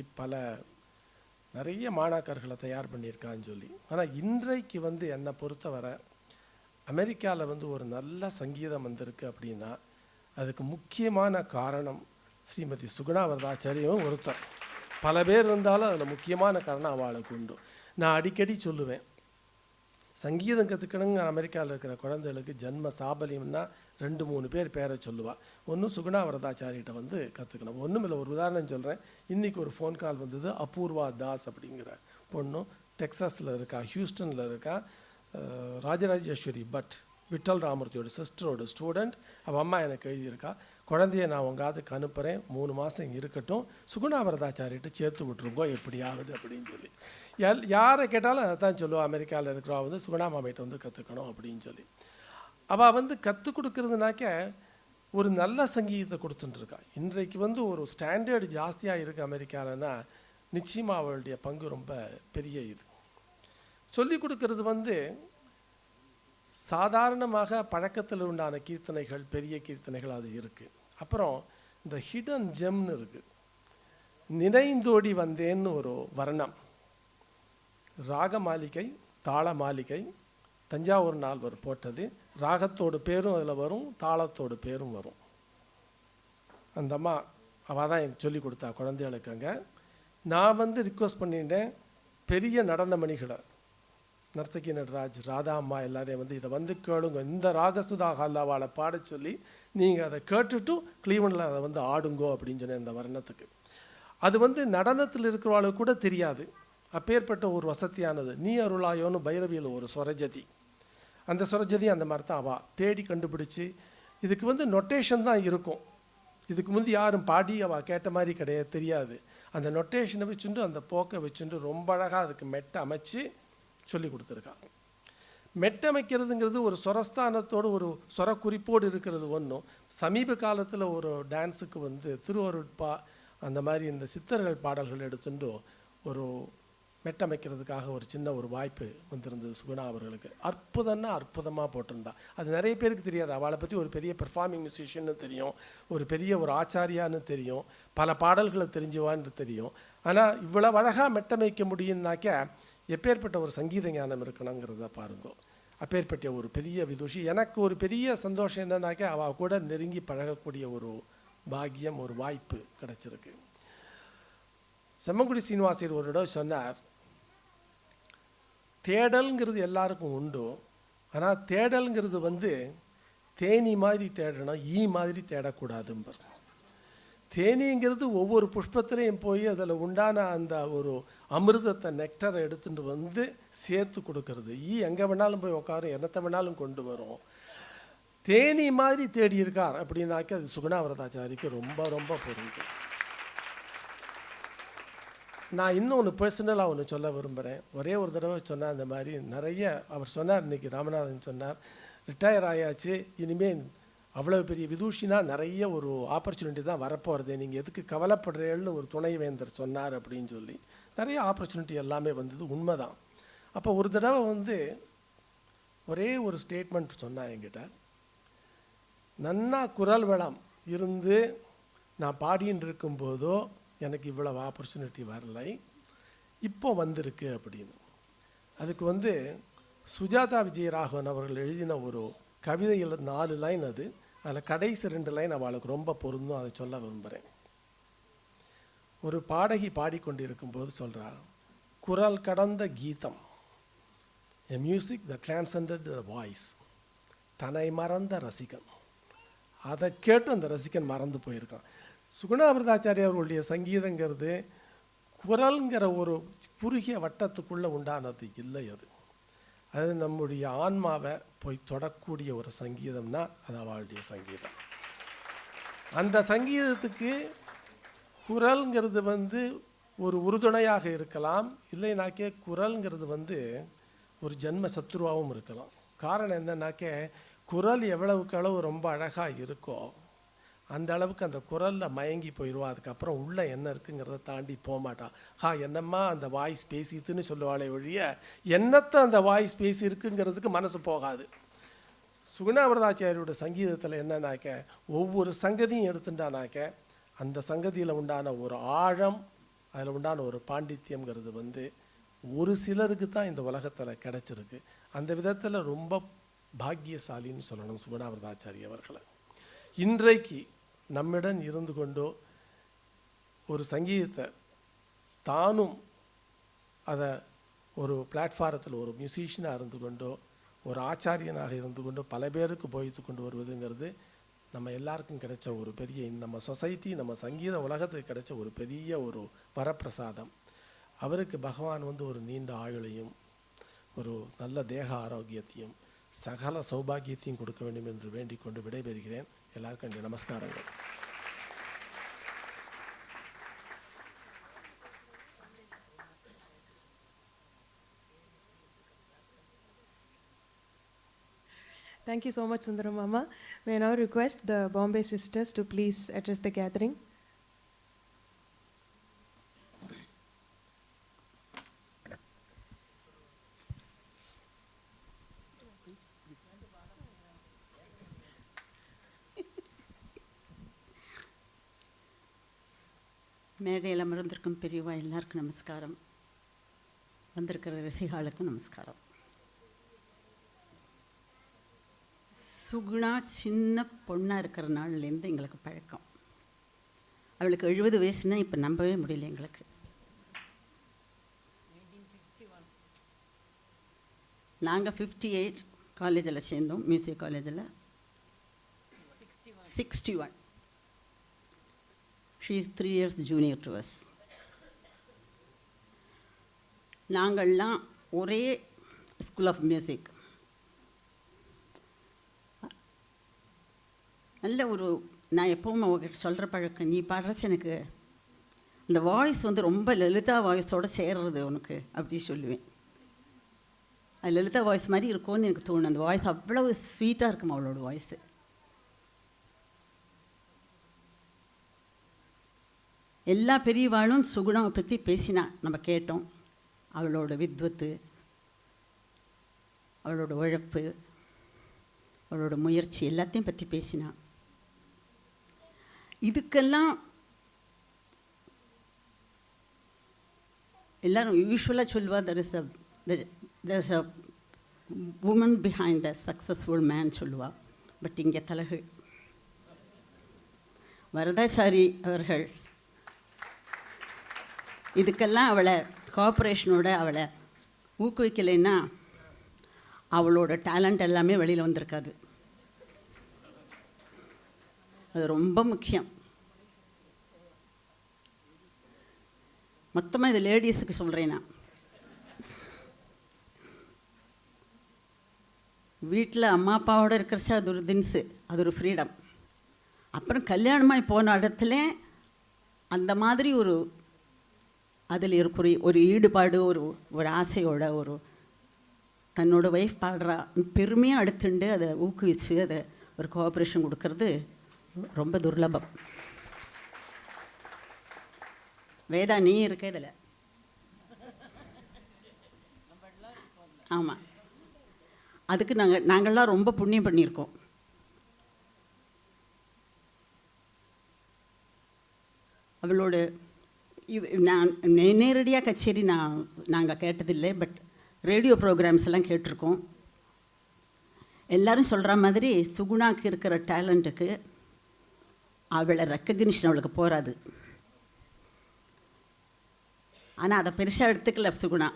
நிறைய மாணாக்கர்களை தயார் பண்ணியிருக்கான்னு சொல்லி. ஆனால் இன்றைக்கு வந்து என்னை பொறுத்தவரை அமெரிக்காவில் வந்து ஒரு நல்ல சங்கீதம் வந்திருக்கு அப்படின்னா அதுக்கு முக்கியமான காரணம் ஸ்ரீமதி சுகுணா வரதாச்சாரியும் ஒருத்தர். பல பேர் இருந்தாலும் அதில் முக்கியமான காரணம் அவளுக்கு உண்டு. நான் அடிக்கடி சொல்லுவேன், சங்கீதம் கற்றுக்கணுங்க அமெரிக்காவில் இருக்கிற குழந்தைகளுக்கு ஜன்ம சாபல்யம்னா 2-3 பேர் பேரை சொல்லுவாள். ஒன்றும் சுகுணா வரதாச்சாரிகிட்ட வந்து கற்றுக்கணும். ஒன்றும் இல்லை, ஒரு உதாரணம் சொல்கிறேன். இன்றைக்கி ஒரு ஃபோன் கால் வந்தது, அபூர்வா தாஸ் அப்படிங்கிற பொண்ணும் டெக்ஸாஸில் இருக்கா, ஹியூஸ்டனில் இருக்கா, ராஜராஜேஸ்வரி பட் விட்டல் ராமூர்த்தியோட சிஸ்டரோட ஸ்டூடெண்ட். அவள் அம்மா எனக்கு எழுதியிருக்கா, குழந்தைய நான் உங்காதுக்கு அனுப்புகிறேன், 3 மாதம் இருக்கட்டும், சுகுணா வரதாச்சாரிகிட்ட சேர்த்து விட்ருங்கோ எப்படியாவது அப்படின்னு சொல்லி. யாரை கேட்டாலும் அதை தான் சொல்லுவாள், அமெரிக்காவில் இருக்கிறவா வந்து சுகுணா மாமிகிட்ட வந்து கற்றுக்கணும் அப்படின்னு சொல்லி. அவள் வந்து கற்றுக் கொடுக்குறதுனாக்க ஒரு நல்ல சங்கீதத்தை கொடுத்துட்டுருக்கா. இன்றைக்கு வந்து ஒரு ஸ்டாண்டர்டு ஜாஸ்தியாக இருக்குது அமெரிக்காலன்னா நிச்சயமாக அவளுடைய பங்கு ரொம்ப பெரிய இது. சொல்லிக் கொடுக்கறது வந்து சாதாரணமாக பழக்கத்தில் உண்டான கீர்த்தனைகள், பெரிய கீர்த்தனைகள் அது இருக்குது. அப்புறம் இந்த ஹிடன் ஜெம்னு இருக்குது. நினைந்தோடி வந்தேன்னு ஒரு வர்ணம், ராக மாளிகை, தாள மாளிகை, தஞ்சாவூர் நால்வர் போட்டது. ராகத்தோடு பேரும் அதில் வரும், தாளத்தோடு பேரும் வரும். அந்த அம்மா அவள் தான் எனக்கு சொல்லிக் கொடுத்தா குழந்தைகளுக்கு. அங்கே நான் வந்து ரிக்வஸ்ட் பண்ணிட்டேன், பெரிய நடன மணிகளை, நர்த்தகி நடராஜ், ராதா அம்மா எல்லாரையும் வந்து இதை வந்து கேளுங்க, இந்த ராகசுதா ஹாலாவாளை பாட சொல்லி நீங்கள் அதை கேட்டுட்டு கிளீவனில் அதை வந்து ஆடுங்கோ அப்படின்னு சொன்னேன். இந்த வர்ணத்துக்கு அது வந்து நடனத்தில் இருக்கிறவாளுக்கு கூட தெரியாது, அப்பேற்பட்ட ஒரு வசதியானது. நீ அருளாயோன்னு பைரவியில் ஒரு சொரஜதி, அந்த சொரஜதி அந்த மாதிரி தான் அவள் தேடி கண்டுபிடிச்சி. இதுக்கு வந்து நொட்டேஷன் தான் இருக்கும். இதுக்கு முந்தி யாரும் பாடி அவள் கேட்ட மாதிரி கிடையாது, தெரியாது. அந்த நொட்டேஷனை வச்சுட்டு அந்த போக்கை வச்சுட்டு ரொம்ப அழகாக அதுக்கு மெட்டை அமைச்சு சொல்லி கொடுத்துருக்காங்க. மெட்டமைக்கிறதுங்கிறது ஒரு சொரஸ்தானத்தோடு ஒரு சொர குறிப்போடு இருக்கிறது ஒன்றும். சமீப காலத்தில் ஒரு டான்ஸுக்கு வந்து திருவருட்பா அந்த மாதிரி இந்த சித்தர்கள் பாடல்கள் எடுத்துட்டு ஒரு மெட்டமைக்கிறதுக்காக ஒரு சின்ன ஒரு வாய்ப்பு வந்திருந்தது சுகுணா அவர்களுக்கு. அற்புதம்னா அற்புதமாக போட்டிருந்தா. அது நிறைய பேருக்கு தெரியாது. அவளை பற்றி ஒரு பெரிய பெர்ஃபார்மிங் மியூசிஷியன்னு தெரியும், ஒரு பெரிய ஒரு ஆச்சாரியான்னு தெரியும், பல பாடல்களை தெரிஞ்சுவான்னு தெரியும். ஆனால் இவ்வளோ அழகாக மெட்டமைக்க முடியும்னாக்க எப்பேற்பட்ட ஒரு சங்கீத ஞானம் இருக்கணுங்கிறத பாருங்க. அப்பேற்பட்ட ஒரு பெரிய விதுஷி. எனக்கு ஒரு பெரிய சந்தோஷம் என்னன்னாக்க அவள் கூட நெருங்கி பழகக்கூடிய ஒரு பாக்கியம், ஒரு வாய்ப்பு கிடச்சிருக்கு. செம்மங்குடி சீனிவாசர் ஒரு இடம் சொன்னார், தேடல்ங்கிறது எல்லாருக்கும் உண்டு, ஆனால் தேடல்ங்கிறது வந்து தேனி மாதிரி தேடணும், ஈ மாதிரி தேடக்கூடாதும்பர். தேனிங்கிறது ஒவ்வொரு புஷ்பத்திலையும் போய் அதில் உண்டான அந்த ஒரு அமிர்தத்தை, நெக்டரை எடுத்துகிட்டு வந்து சேர்த்து கொடுக்கறது. ஈ எங்கே வேணாலும் போய் உட்காரும், என்னத்தை வேணாலும் கொண்டு வரும். தேனி மாதிரி தேடி இருக்கார் அப்படின்னாக்கி அது சுகுணா வரதாச்சாரிக்கு ரொம்ப ரொம்ப பொருந்தும். நான் இன்னும் ஒன்று பர்சனலாக ஒன்று சொல்ல விரும்புகிறேன். ஒரே ஒரு தடவை சொன்னால் அந்த மாதிரி நிறைய அவர் சொன்னார். இன்றைக்கி ராமநாதன் சொன்னார், ரிட்டையர் ஆயாச்சு, இனிமேல் அவ்வளோ பெரிய விதூஷினா நிறைய ஒரு ஆப்பர்ச்சுனிட்டி தான் வரப்போகிறது, நீங்கள் எதுக்கு கவலைப்படுறேன்னு ஒரு துணைவேந்தர் சொன்னார் அப்படின்னு சொல்லி நிறைய ஆப்பர்ச்சுனிட்டி எல்லாமே வந்தது. உண்மைதான். அப்போ ஒரு தடவை வந்து ஒரே ஒரு ஸ்டேட்மெண்ட் சொன்னான் என்கிட்ட, நன்னா குரல் வளம் இருந்து நான் பாடின்னு இருக்கும்போதோ எனக்கு இவ்வளவு ஆப்பர்ச்சுனிட்டி வரலை, இப்போ வந்திருக்கு அப்படின்னு. அதுக்கு வந்து சுஜாதா விஜயராகவன் அவர்கள் எழுதின ஒரு கவிதையில் 4 லைன், அது அதில் கடைசி 2 லைன் அவளுக்கு ரொம்ப பொருந்தும், அதை சொல்ல விரும்புகிறேன். ஒரு பாடகி பாடிக்கொண்டிருக்கும்போது சொல்கிறார், குரல் கடந்த கீதம், எ மியூசிக் த டிரான்செண்டட் த வாய்ஸ், தன்னை மறந்த ரசிகன். அதை கேட்டு அந்த ரசிகன் மறந்து போயிருக்கான். சுகுணா வரதாச்சாரி அவர்களுடைய சங்கீதங்கிறது குரல்ங்கிற ஒரு குறுகிய வட்டத்துக்குள்ளே உண்டானது இல்லை. அது நம்முடைய ஆன்மாவை போய் தொடக்கூடிய ஒரு சங்கீதம்னா அது அவளுடைய சங்கீதம். அந்த சங்கீதத்துக்கு குரல்ங்கிறது வந்து ஒரு உறுதுணையாக இருக்கலாம், இல்லைனாக்கே குரல்ங்கிறது வந்து ஒரு ஜென்ம சத்ருவாகவும் இருக்கலாம். காரணம் என்னன்னாக்க குரல் எவ்வளவுக்கு அளவு ரொம்ப அழகாக இருக்கோ அந்த அளவுக்கு அந்த குரலில் மயங்கி போயிடுவா. அதுக்கப்புறம் உள்ளே என்ன இருக்குங்கிறத தாண்டி போகமாட்டான். என்னம்மா அந்த வாய்ஸ் பேசித்துன்னு சொல்லுவாளே ஒழிய என்னத்தை அந்த வாய்ஸ் பேசி இருக்குங்கிறதுக்கு மனசு போகாது. சுகுணா வரதாச்சாரியோட சங்கீதத்தில் என்னன்னாக்க ஒவ்வொரு சங்கதியும் எடுத்துட்டானாக்க அந்த சங்கதியில் உண்டான ஒரு ஆழம், அதில் உண்டான ஒரு பாண்டித்யங்கிறது வந்து ஒரு சிலருக்கு தான் இந்த உலகத்தில் கிடச்சிருக்கு. அந்த விதத்தில் ரொம்ப பாக்கியசாலின்னு சொல்லணும் சுகுணா வரதாச்சாரி அவர்களை. இன்றைக்கு நம்மிடம் இருந்து கொண்டோ ஒரு சங்கீதத்தை தானும் அதை ஒரு பிளாட்ஃபாரத்தில் ஒரு மியூசிஷியனாக இருந்து கொண்டோ ஒரு ஆச்சாரியனாக இருந்து கொண்டோ பல பேருக்கு போய்த்து கொண்டு வருவதுங்கிறது நம்ம எல்லாருக்கும் கிடைச்ச ஒரு பெரிய, நம்ம சொசைட்டி நம்ம சங்கீத உலகத்துக்கு கிடைச்ச ஒரு பெரிய ஒரு வரப்பிரசாதம். அவருக்கு பகவான் வந்து ஒரு நீண்ட ஆயுளையும் ஒரு நல்ல தேக ஆரோக்கியத்தையும் சகல சௌபாகியத்தையும் கொடுக்க வேண்டும் என்று வேண்டிக் கொண்டு விடைபெறுகிறேன். எல்லாருக்கும் என்னுடைய நமஸ்காரங்கள். Thank you so much, Sundaram Mama. May I now request the Bombay sisters to please address the gathering. மேடையில் அமர்ந்திருக்கும் பெரியவா எல்லாருக்கும் நமஸ்காரம். வந்திருக்கிற ரசிகாளுக்கும் நமஸ்காரம். சுகுணா சின்ன பொண்ணாக இருக்கிற நாள்லேருந்து எங்களுக்கு பழக்கம். அவளுக்கு 70 வயசுன்னா இப்போ நம்பவே முடியல எங்களுக்கு. நாங்கள் 58 காலேஜில் சேர்ந்தோம், மியூசிக் காலேஜில். 61. She is 3 years junior to us. நாங்கள்லாம் ஒரே ஸ்கூல் ஆஃப் மியூசிக். நல்ல ஒரு நான் எப்பவும் அவங்ககிட்ட சொல்கிற பழக்கம், நீ பாடுறச்சு எனக்கு இந்த வாய்ஸ் வந்து ரொம்ப லலிதா வாய்ஸோடு சேர்றது உனக்கு அப்படி சொல்லுவேன். அது லலிதா வாய்ஸ் மாதிரி இருக்கும்னு எனக்கு தோணும். அந்த வாய்ஸ் அவ்வளவு ஸ்வீட்டாக இருக்கும் அவளோட வாய்ஸு. எல்லா பெரியவாளும் சுகுணாவை பற்றி பேசினா நம்ம கேட்டோம். அவளோட வித்வத்து, அவளோட உழைப்பு, அவளோட முயற்சி எல்லாத்தையும் பற்றி பேசினா. இதுக்கெல்லாம் எல்லாரும் யூஸ்வலாக சொல்லுவா, there is a woman behind a successful man சொல்லுவா. பட் இங்கே தலைகள் வரதாச்சாரி அவர்கள் இதுக்கெல்லாம் அவளை கோஆப்ரேஷனோட அவளை ஊக்குவிக்கலைன்னா அவளோட டேலண்ட் எல்லாமே வெளியில் வந்திருக்காது. அது ரொம்ப முக்கியம். மொத்தமாக இது லேடிஸுக்கு சொல்கிறேன் நான். வீட்டில் அம்மா அப்பாவோடு இருக்கிறச்சா அது ஒரு தின்ஸு, அது ஒரு ஃப்ரீடம். அப்புறம் கல்யாணமாகி போன இடத்துல அந்த மாதிரி ஒரு அதில் இருக்கிற ஒரு ஈடுபாடு, ஒரு ஆசையோட ஒரு தன்னோட ஒய்ஃப் பாடுறா பெருமையாக அடுத்துண்டு அதை ஊக்குவிச்சு அதை ஒரு கோஆப்ரேஷன் கொடுக்கறது ரொம்ப துர்லபம். வேதா நீ இருக்க இதில். ஆமாம், அதுக்கு நாங்கள்லாம் ரொம்ப புண்ணியம் பண்ணியிருக்கோம். அவளோட நான் நேரடியாக கச்சேரி நாங்கள் கேட்டதில்லை, பட் ரேடியோ ப்ரோக்ராம்ஸ் எல்லாம் கேட்டிருக்கோம். எல்லோரும் சொல்கிற மாதிரி சுகுணாக்கு இருக்கிற டேலண்ட்டுக்கு அவளை ரெக்கக்னிஷன் அவளுக்கு போகாது. ஆனால் அதை பெருசாக எடுத்துக்கல சுகுணா.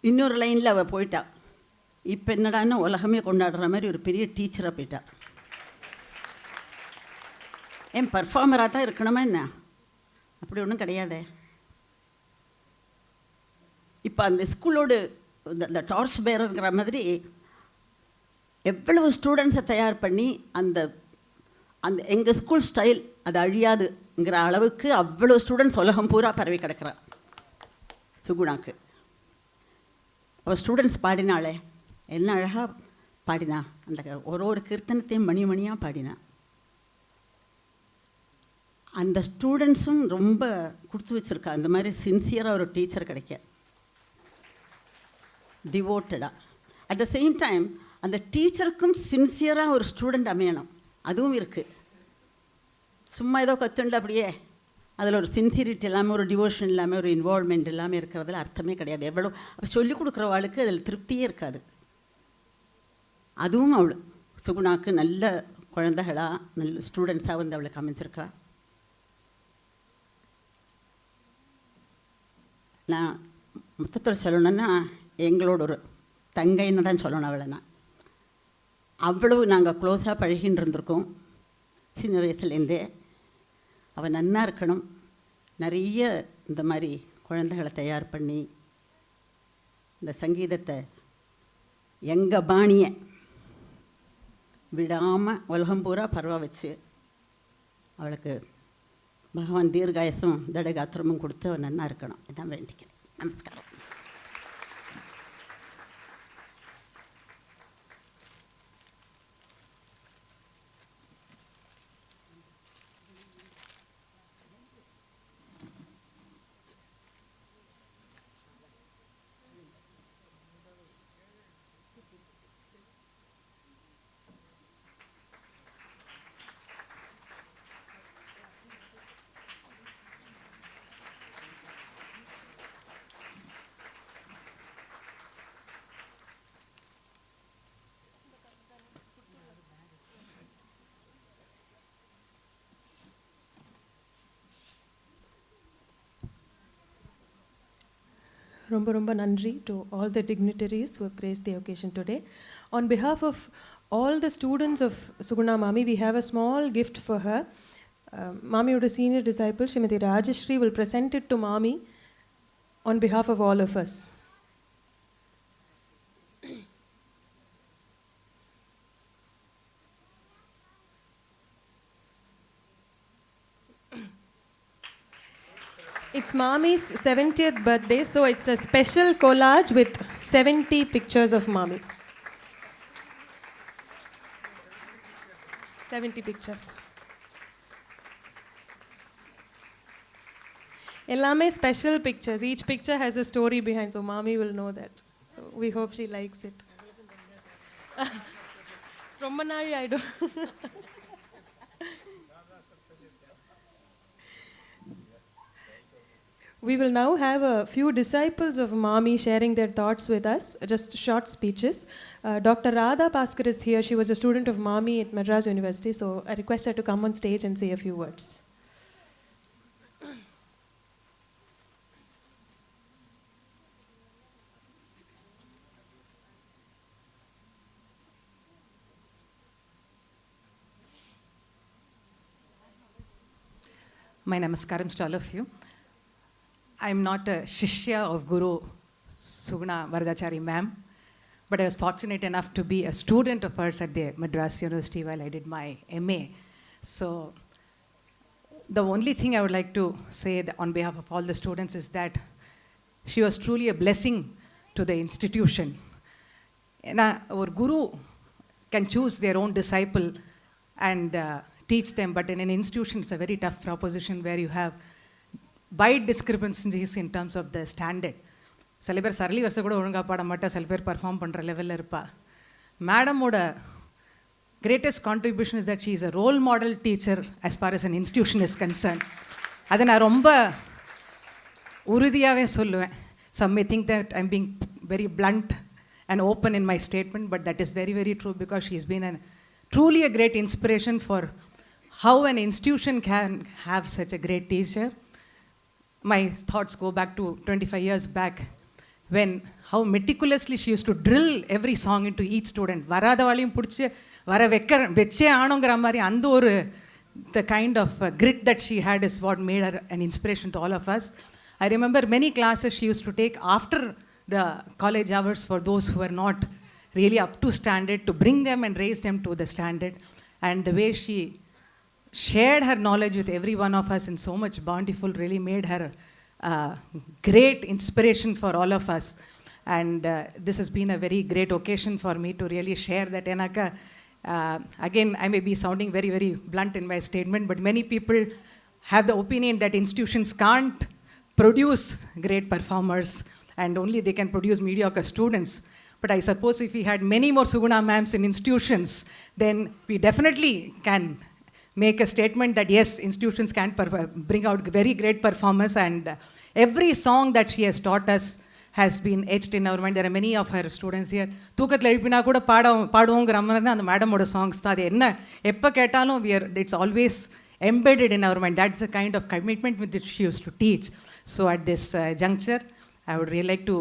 இன்னொரு லைனில் அவள் போயிட்டா. இப்போ என்னடான்னு உலகமே கொண்டாடுற மாதிரி ஒரு பெரிய டீச்சராக போயிட்டா. ஏன் பர்ஃபார்மராக தான் இருக்கணுமா என்ன? அப்படி ஒன்றும் கிடையாதே. இப்போ அந்த ஸ்கூலோடு இந்த டார்ச் பேருங்கிற மாதிரி எவ்வளவு ஸ்டூடெண்ட்ஸை தயார் பண்ணி அந்த அந்த எங்கள் ஸ்கூல் ஸ்டைல் அது அழியாதுங்கிற அளவுக்கு அவ்வளோ ஸ்டூடெண்ட்ஸ் உலகம் பூரா பரவி கிடக்கிறா சுகுணாக்கு. அவள் ஸ்டூடெண்ட்ஸ் பாடினாளே என்ன அழகாக பாடினா. அந்த ஒரு கீர்த்தனத்தையும் மணியாக பாடினா. அந்த ஸ்டூடெண்ட்ஸும் ரொம்ப கொடுத்து வச்சுருக்கா. அந்த மாதிரி சின்சியராக ஒரு டீச்சர் கிடைக்க, டிவோட்டடாக. அட் த சேம் டைம் அந்த டீச்சருக்கும் சின்சியராக ஒரு ஸ்டூடெண்ட் அமையணும், அதுவும் இருக்குது. சும்மா ஏதோ கற்றுண்டு அப்படியே அதில் ஒரு சின்சியரிட்டி இல்லாமல், ஒரு டிவோஷன் இல்லாமல், ஒரு இன்வால்மெண்ட் இல்லாமல் இருக்கிறதுல அர்த்தமே கிடையாது. எவ்வளோ சொல்லிக் கொடுக்குறவாளுக்கு அதில் திருப்தியே இருக்காது. அதுவும் அவள் சுகுணாக்கு நல்ல குழந்தைகளாக நல்ல ஸ்டூடெண்ட்ஸாக வந்து அவளுக்கு அமைஞ்சிருக்கா. நான் மொத்தத்தில் சொல்லணுன்னா எங்களோட ஒரு தங்கைன்னு தான் சொல்லணும் அவளை. நான் அவ்வளவு நாங்கள் க்ளோஸாக பழகின்னு இருந்திருக்கோம் சின்ன வயசுலேருந்தே. அவள் நன்னா இருக்கணும். நிறைய இந்த மாதிரி குழந்தைகளை தயார் பண்ணி இந்த சங்கீதத்தை எங்கள் பாணியை விடாமல் உலகம் பூரா பரவ வச்சு அவளுக்கு பகவான் தீர்காயசும் தடகாத்திரமும் கொடுத்து அவள் நன்னா இருக்கணும். இதான் வேண்டிக்கிறேன். நமஸ்காரம். Romba romba nandri to all the dignitaries who have graced the occasion today. On behalf of all the students of Suguna Mami, we have a small gift for her. Mamiyoda senior disciple Srimati Rajashri will present it to Mami on behalf of all of us. It's Mami's 70th birthday, so it's a special collage with 70 pictures of Mami. 70 pictures. Ellame special pictures. Each picture has a story behind, so Mami will know that. So we hope she likes it. Romanari, I don't. We will now have a few disciples of Mami sharing their thoughts with us, just short speeches. Dr. Radha Bhaskar is here. She was a student of Mami at Madras University, so I request her to come on stage and say a few words. My namaskaram to all of you. I'm not a Shishya of Guru Suguna Varadachari ma'am, but I was fortunate enough to be a student of hers at the Madras University while I did my MA. So the only thing I would like to say on behalf of all the students is that she was truly a blessing to the institution. And our Guru can choose their own disciple and teach them, but in an institution it's a very tough proposition where you have wide discrepancies in terms of the standard. சில பேர் சரளி வருஷம் கூட ஒழுங்காக பாட மாட்டா, சில பேர் பர்ஃபார்ம் பண்ணுற லெவலில் இருப்பா. மேடமோட greatest contribution is that she is a role model teacher as far as an institution is concerned. அதை நான் ரொம்ப உறுதியாகவே சொல்லுவேன். Some may think that I'm being very blunt and open in my statement, but that is very, very true because she's been truly a great inspiration for how an institution can have such a great teacher. My thoughts go back to 25 years back when how meticulously she used to drill every song into each student. Varadavalium pudiche vara veche aanongra mari and oru the kind of grit that she had is what made her an inspiration to all of us. I remember many classes she used to take after the college hours for those who were not really up to standard, to bring them and raise them to the standard. And the way she shared her knowledge with every one of us in so much bountiful really made her great inspiration for all of us. And this has been a very great occasion for me to really share that. Enaka, again, I may be sounding very, very blunt in my statement, but many people have the opinion that institutions can't produce great performers and only they can produce mediocre students. But I suppose if we had many more Suguna ma'ams in institutions, then we definitely can make a statement that yes, institutions can bring out very great performers, and every song that she has taught us has been etched in our mind. There are many of her students here. தூக்கத்தில் எழுப்பினா கூட பாடுவோங்கிற மாதிரி அந்த மேடமோட சாங்ஸ் தான். அது என்ன எப்போ கேட்டாலும் it's always embedded in our mind. That's the kind of commitment with which she used to teach. So at this juncture, I would really like to,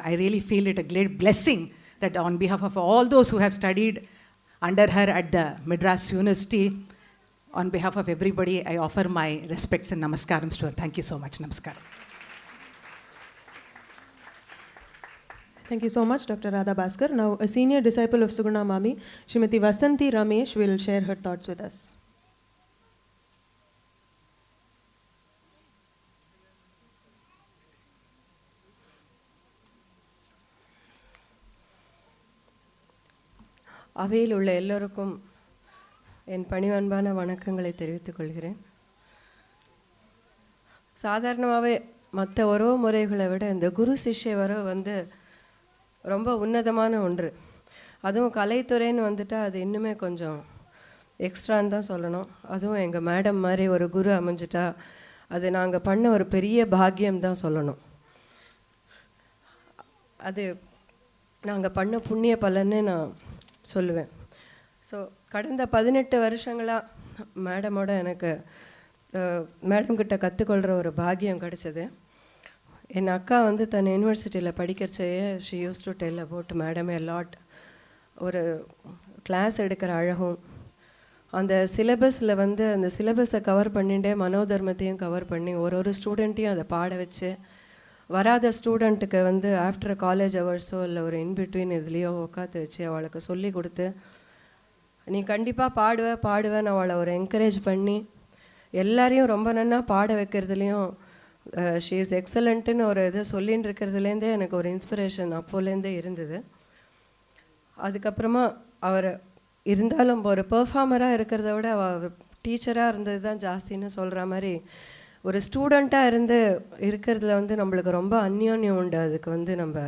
I really feel it a great blessing that on behalf of all those who have studied under her at the Madras University, on behalf of everybody, I offer my respects and namaskarams to her. Thank you so much. Namaskaram. Thank you so much, Dr. Radha Bhaskar. Now, a senior disciple of Suguna Mami, Srimati Vasanti Ramesh, will share her thoughts with us. அவையில் உள்ள எல்லோருக்கும் என் பணிவன்பான வணக்கங்களை தெரிவித்துக் கொள்கிறேன். சாதாரணமாகவே மற்ற உறவு முறைகளை விட இந்த குரு சிஷ்ய உறவு வந்து ரொம்ப உன்னதமான ஒன்று. அதுவும் கலைத்துறைன்னு வந்துட்டால் அது இன்னுமே கொஞ்சம் எக்ஸ்ட்ரான்னு தான் சொல்லணும். அதுவும் எங்கள் மேடம் மாதிரி ஒரு குரு அமைஞ்சிட்டா அது நாங்கள் பண்ண ஒரு பெரிய பாக்கியம் தான் சொல்லணும். அது நாங்கள் பண்ண புண்ணிய பலன்னு நான் சொல்லுவேன். ஸோ கடந்த 18 வருஷங்களாக மேடமோட எனக்கு மேடம் கிட்ட கற்றுக்கொள்கிற ஒரு பாக்கியம் கிடச்சிது. என் அக்கா வந்து தன் யூனிவர்சிட்டியில் படிக்கிறச்சையே she used to tell about madam a lot. ஒரு கிளாஸ் எடுக்கிற அழகும், அந்த சிலபஸில் வந்து அந்த சிலபஸை கவர் பண்ணிகிட்டே மனோதர்மத்தையும் கவர் பண்ணி ஒரு ஸ்டூடெண்ட்டையும் அதை பாட வச்சு, வராத ஸ்டூடெண்ட்டுக்கு வந்து ஆஃப்டர் காலேஜ் ஹவர்ஸோ இல்லை ஒரு இன்பிட்வீன் இதுலேயோ உட்காந்து வச்சு அவளுக்கு சொல்லி கொடுத்து, நீ கண்டிப்பாக பாடுவேன்னு அவளை ஒரு என்கரேஜ் பண்ணி எல்லாரையும் ரொம்ப நன்னா பாட வைக்கிறதுலையும் ஷீ இஸ் எக்ஸலண்ட்டுன்னு ஒரு இதை சொல்லின்னு இருக்கிறதுலேருந்தே எனக்கு ஒரு இன்ஸ்பிரேஷன் அப்போலேருந்தே இருந்தது. அதுக்கப்புறமா அவர் இருந்தாலும் ஒரு பெர்ஃபார்மராக இருக்கிறத விட அவர் டீச்சராக இருந்தது தான் ஜாஸ்தின்னு சொல்கிற மாதிரி ஒரு ஸ்டூடெண்ட்டாக இருக்கிறதுல வந்து நம்மளுக்கு ரொம்ப அந்யோன்யம் உண்டு. அதுக்கு வந்து நம்ம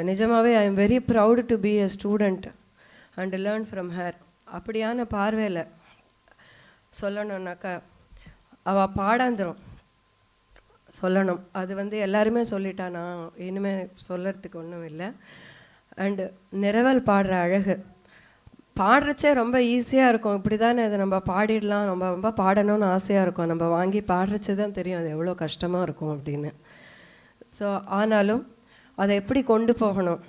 நிஜமாகவே I am very proud to be a student and learn from her. அப்படியான பார்வையில் சொல்லணுன்னாக்கா அவள் பாடாந்திரம் சொல்லணும். அது வந்து எல்லாருமே சொல்லிட்டா, நான் இனிமேல் சொல்லறதுக்கு ஒன்றும் இல்லை. அண்டு நிரவல் பாடுற அழகு, பாடுறச்சே ரொம்ப ஈஸியாக இருக்கும். இப்படி தானே அதை நம்ம பாடிடலாம், நம்ம ரொம்ப பாடணும்னு ஆசையாக இருக்கும். நம்ம வாங்கி பாடுறச்சே தான் தெரியும் அது எவ்வளோ கஷ்டமாக இருக்கும் அப்படின்னு. ஸோ ஆனாலும் அதை எப்படி கொண்டு போகணும்,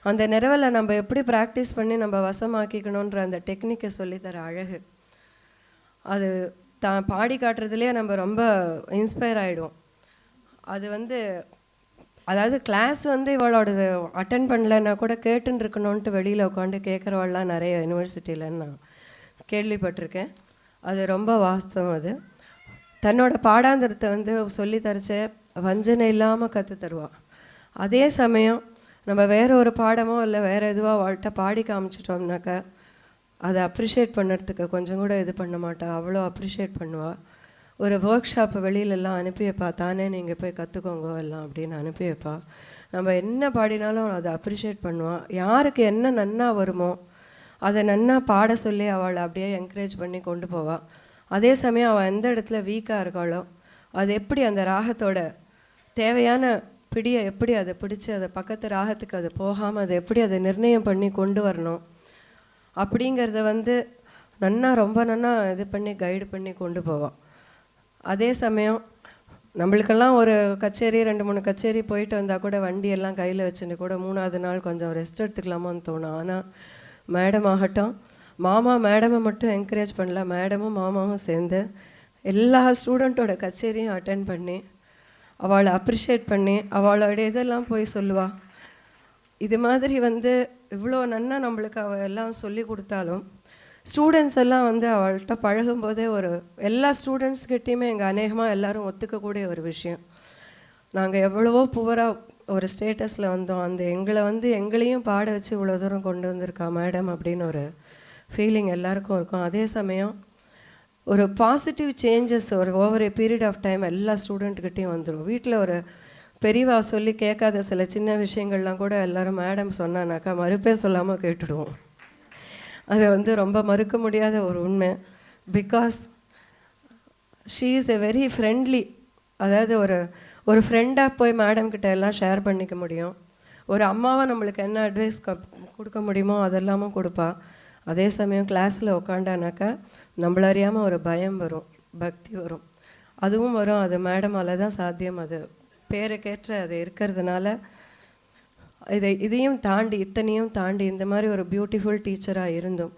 அந்த நிரவலை நம்ம எப்படி ப்ராக்டிஸ் பண்ணி நம்ம வசமாக்கிக்கணுன்ற அந்த டெக்னிக்கை சொல்லித்தர அழகு, அது தான் பாடி காட்டுறதுலேயே நம்ம ரொம்ப இன்ஸ்பயர் ஆகிடுவோம். அது வந்து அதாவது கிளாஸ் வந்து இவளோடது அட்டன் பண்ணலைன்னா கூட கேட்டுன்னு இருக்கணுன்ட்டு வெளியில் உட்காந்து கேட்குறவாள்லாம் நிறைய யூனிவர்சிட்டியிலன்னு நான் கேள்விப்பட்டிருக்கேன். அது ரொம்ப வாஸ்தவம். அது தன்னோட பாடாந்திரத்தை வந்து சொல்லி தரச்ச வஞ்சனை இல்லாமல் கற்று தருவாள். அதே சமயம் நம்ம வேறு ஒரு பாடமோ இல்லை வேறு எதுவோ அவள்கிட்ட பாடி காமிச்சிட்டோம்னாக்கா அதை அப்ரிஷியேட் பண்ணுறதுக்கு கொஞ்சம் கூட இது பண்ண மாட்டாள், அவ்வளோ அப்ரிஷியேட் பண்ணுவாள். ஒரு ஒர்க் ஷாப்பை வெளியிலெல்லாம் அனுப்பி வைப்பா, தானே நீங்கள் போய் கற்றுக்கோங்க எல்லாம் அப்படின்னு அனுப்பி வைப்பா. நம்ம என்ன பாடினாலும் அதை அப்ரிஷியேட் பண்ணுவாள். யாருக்கு என்ன நன்னா வருமோ அதை நன்னா பாட சொல்லி அவளை அப்படியே என்கரேஜ் பண்ணி கொண்டு போவாள். அதே சமயம் அவள் எந்த இடத்துல வீக்காக இருக்காளோ அது எப்படி அந்த ராகத்தோட தேவையான பிடியை எப்படி அதை பிடிச்சி அதை பக்கத்து ராகத்துக்கு அது போகாமல் அதை எப்படி அதை நிர்ணயம் பண்ணி கொண்டு வரணும் அப்படிங்கிறத வந்து நன்னா ரொம்ப நன்னா இது பண்ணி கைடு பண்ணி கொண்டு போவாள். அதே சமயம் நம்மளுக்கெல்லாம் ஒரு கச்சேரி 2-3 கச்சேரி போயிட்டு வந்தால் கூட வண்டியெல்லாம் கையில் வச்சுன்னு கூட 3ஆவது நாள் கொஞ்சம் ரெஸ்ட் எடுத்துக்கலாமான்னு தோணும். ஆனால் மேடம் ஆகட்டும், மாமா மேடமை மட்டும் என்கரேஜ் பண்ணல, மேடமும் மாமாவும் சேர்ந்து எல்லா ஸ்டூடெண்ட்டோட கச்சேரியும் அட்டன் பண்ணி அவளை அப்ரிஷியேட் பண்ணி அவளோட இதெல்லாம் போய் சொல்லுவாள். இது மாதிரி வந்து இவ்வளோ நன்னா நம்மளுக்கு அவள் எல்லாம் சொல்லி கொடுத்தாலும் ஸ்டூடெண்ட்ஸ் எல்லாம் வந்து அவள்கிட்ட பழகும்போதே ஒரு எல்லா ஸ்டூடெண்ட்ஸ்கிட்டையுமே எங்கள் அநேகமாக எல்லோரும் ஒத்துக்கக்கூடிய ஒரு விஷயம், நாங்கள் எவ்வளவோ புவராக ஒரு ஸ்டேட்டஸில் வந்தோம், அந்த எங்களையும் பாட வச்சு இவ்வளோ தூரம் கொண்டு வந்திருக்கா மேடம் அப்படின்னு ஒரு ஃபீலிங் எல்லாருக்கும் இருக்கும். அதே சமயம் ஒரு பாசிட்டிவ் சேஞ்சஸ் ஒரு over a period of time எல்லா ஸ்டூடெண்ட்கிட்டையும் வந்துடும். வீட்டில் ஒரு பெரியவா சொல்லி கேட்காத சில சின்ன விஷயங்கள்லாம் கூட எல்லோரும் மேடம் சொன்னானாக்கா மறுப்பே சொல்லாமல் கேட்டுடுவோம். அது வந்து ரொம்ப மறுக்க முடியாத ஒரு உண்மை. Because she is a very friendly, அதாவது ஒரு ஃப்ரெண்டாக போய் மேடம் கிட்ட எல்லாம் ஷேர் பண்ணிக்க முடியும். ஒரு அம்மாவை நம்மளுக்கு என்ன அட்வைஸ் கொடுக்க முடியுமோ அதெல்லாமும் கொடுப்பா. அதே சமயம் கிளாஸில் உட்காண்டானாக்கா நம்மள அறியாமல் ஒரு பயம் வரும், பக்தி வரும், அதுவும் வரும். அது மேடமால் தான் சாத்தியம். அது பேருக்கேற்ற அது இருக்கிறதுனால இதையும் தாண்டி இத்தனையும் தாண்டி இந்த மாதிரி ஒரு பியூட்டிஃபுல் டீச்சராக இருந்தும்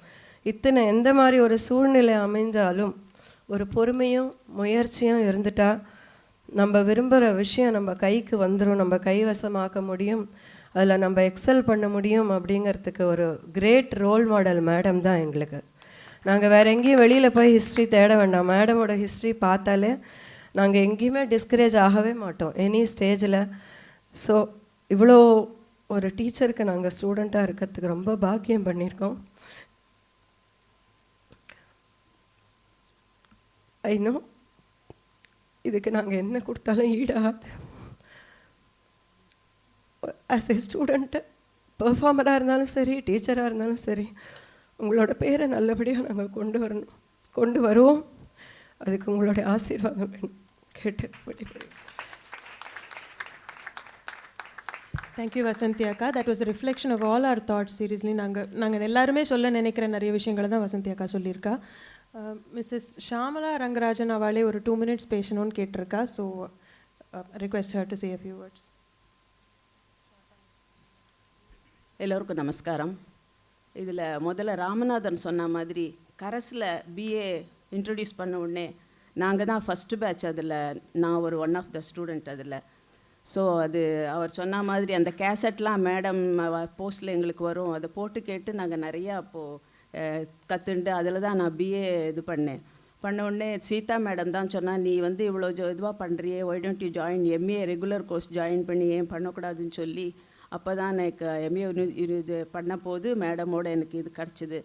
எந்த மாதிரி ஒரு சூழ்நிலை அமைந்தாலும் ஒரு பொறுமையும் முயற்சியும் இருந்துட்டா நம்ம விரும்புகிற விஷயம் நம்ம கைக்கு வந்துடும், நம்ம கைவசமாக்க முடியும், அதில் நம்ம எக்ஸல் பண்ண முடியும். அப்படிங்கிறதுக்கு ஒரு கிரேட் ரோல் மாடல் மேடம் தான் எங்களுக்கு. நாங்கள் வேறு எங்கேயும் வெளியில் போய் ஹிஸ்ட்ரி தேட வேண்டாம், மேடமோட ஹிஸ்ட்ரி பார்த்தாலே நாங்கள் எங்கேயுமே டிஸ்கரேஜ் ஆகவே மாட்டோம் எனி ஸ்டேஜில். ஸோ இவ்வளோ ஒரு டீச்சருக்கு நாங்கள் ஸ்டூடெண்ட்டாக இருக்கிறதுக்கு ரொம்ப பாக்கியம் பண்ணியிருக்கோம். இன்னும் இதுக்கு நாங்கள் என்ன கொடுத்தாலும் ஈடாகாது. ஆஸ் எ ஸ்டூடெண்ட்டு பெர்ஃபார்மராக இருந்தாலும் சரி, டீச்சராக இருந்தாலும் சரி, உங்களோட பேரை நல்லபடியாக நாங்கள் கொண்டு வருவோம். அதுக்கு உங்களுடைய ஆசீர்வாதம் வேணும் கேட்டு முடிக்கிறேன். Thank you, Vasanthi Akka. That was a reflection of all our thoughts. Seriously, நாங்கள் எல்லாருமே சொல்ல நினைக்கிற நிறைய விஷயங்களை தான் வசந்தி அக்கா சொல்லியிருக்கா. மிஸ்ஸஸ் ஷாமலா ரங்கராஜன் அவளே ஒரு 2 minutes பேசணும்னு கேட்டிருக்கா. So request her to say a few words. எல்லோருக்கும் நமஸ்காரம். இதில் முதல்ல ராமநாதன் சொன்ன மாதிரி கரஸில் பிஏ இன்ட்ரடியூஸ் பண்ண உடனே நாங்கள் தான் ஃபஸ்ட்டு பேட்ச். அதில் நான் ஒரு ஒன் ஆஃப் த ஸ்டூடெண்ட் அதில். ஸோ அது அவர் சொன்ன மாதிரி அந்த கேசட்லாம் மேடம் போஸ்ட்டில் எங்களுக்கு வரும், அதை போட்டு கேட்டு நாங்கள் நிறையா அப்போது கற்றுண்டு அதில் தான் நான் பிஏ இது பண்ண உடனே சீதா மேடம் தான் சொன்னால், நீ வந்து இவ்வளோ இதுவாக பண்ணுறியே, why don't you join MA regular course join பண்ணி ஏன் பண்ணக்கூடாதுன்னு சொல்லி அப்போ தான் எனக்கு எம்ஏ இது பண்ண போது மேடமோட எனக்கு இது கிடச்சிது.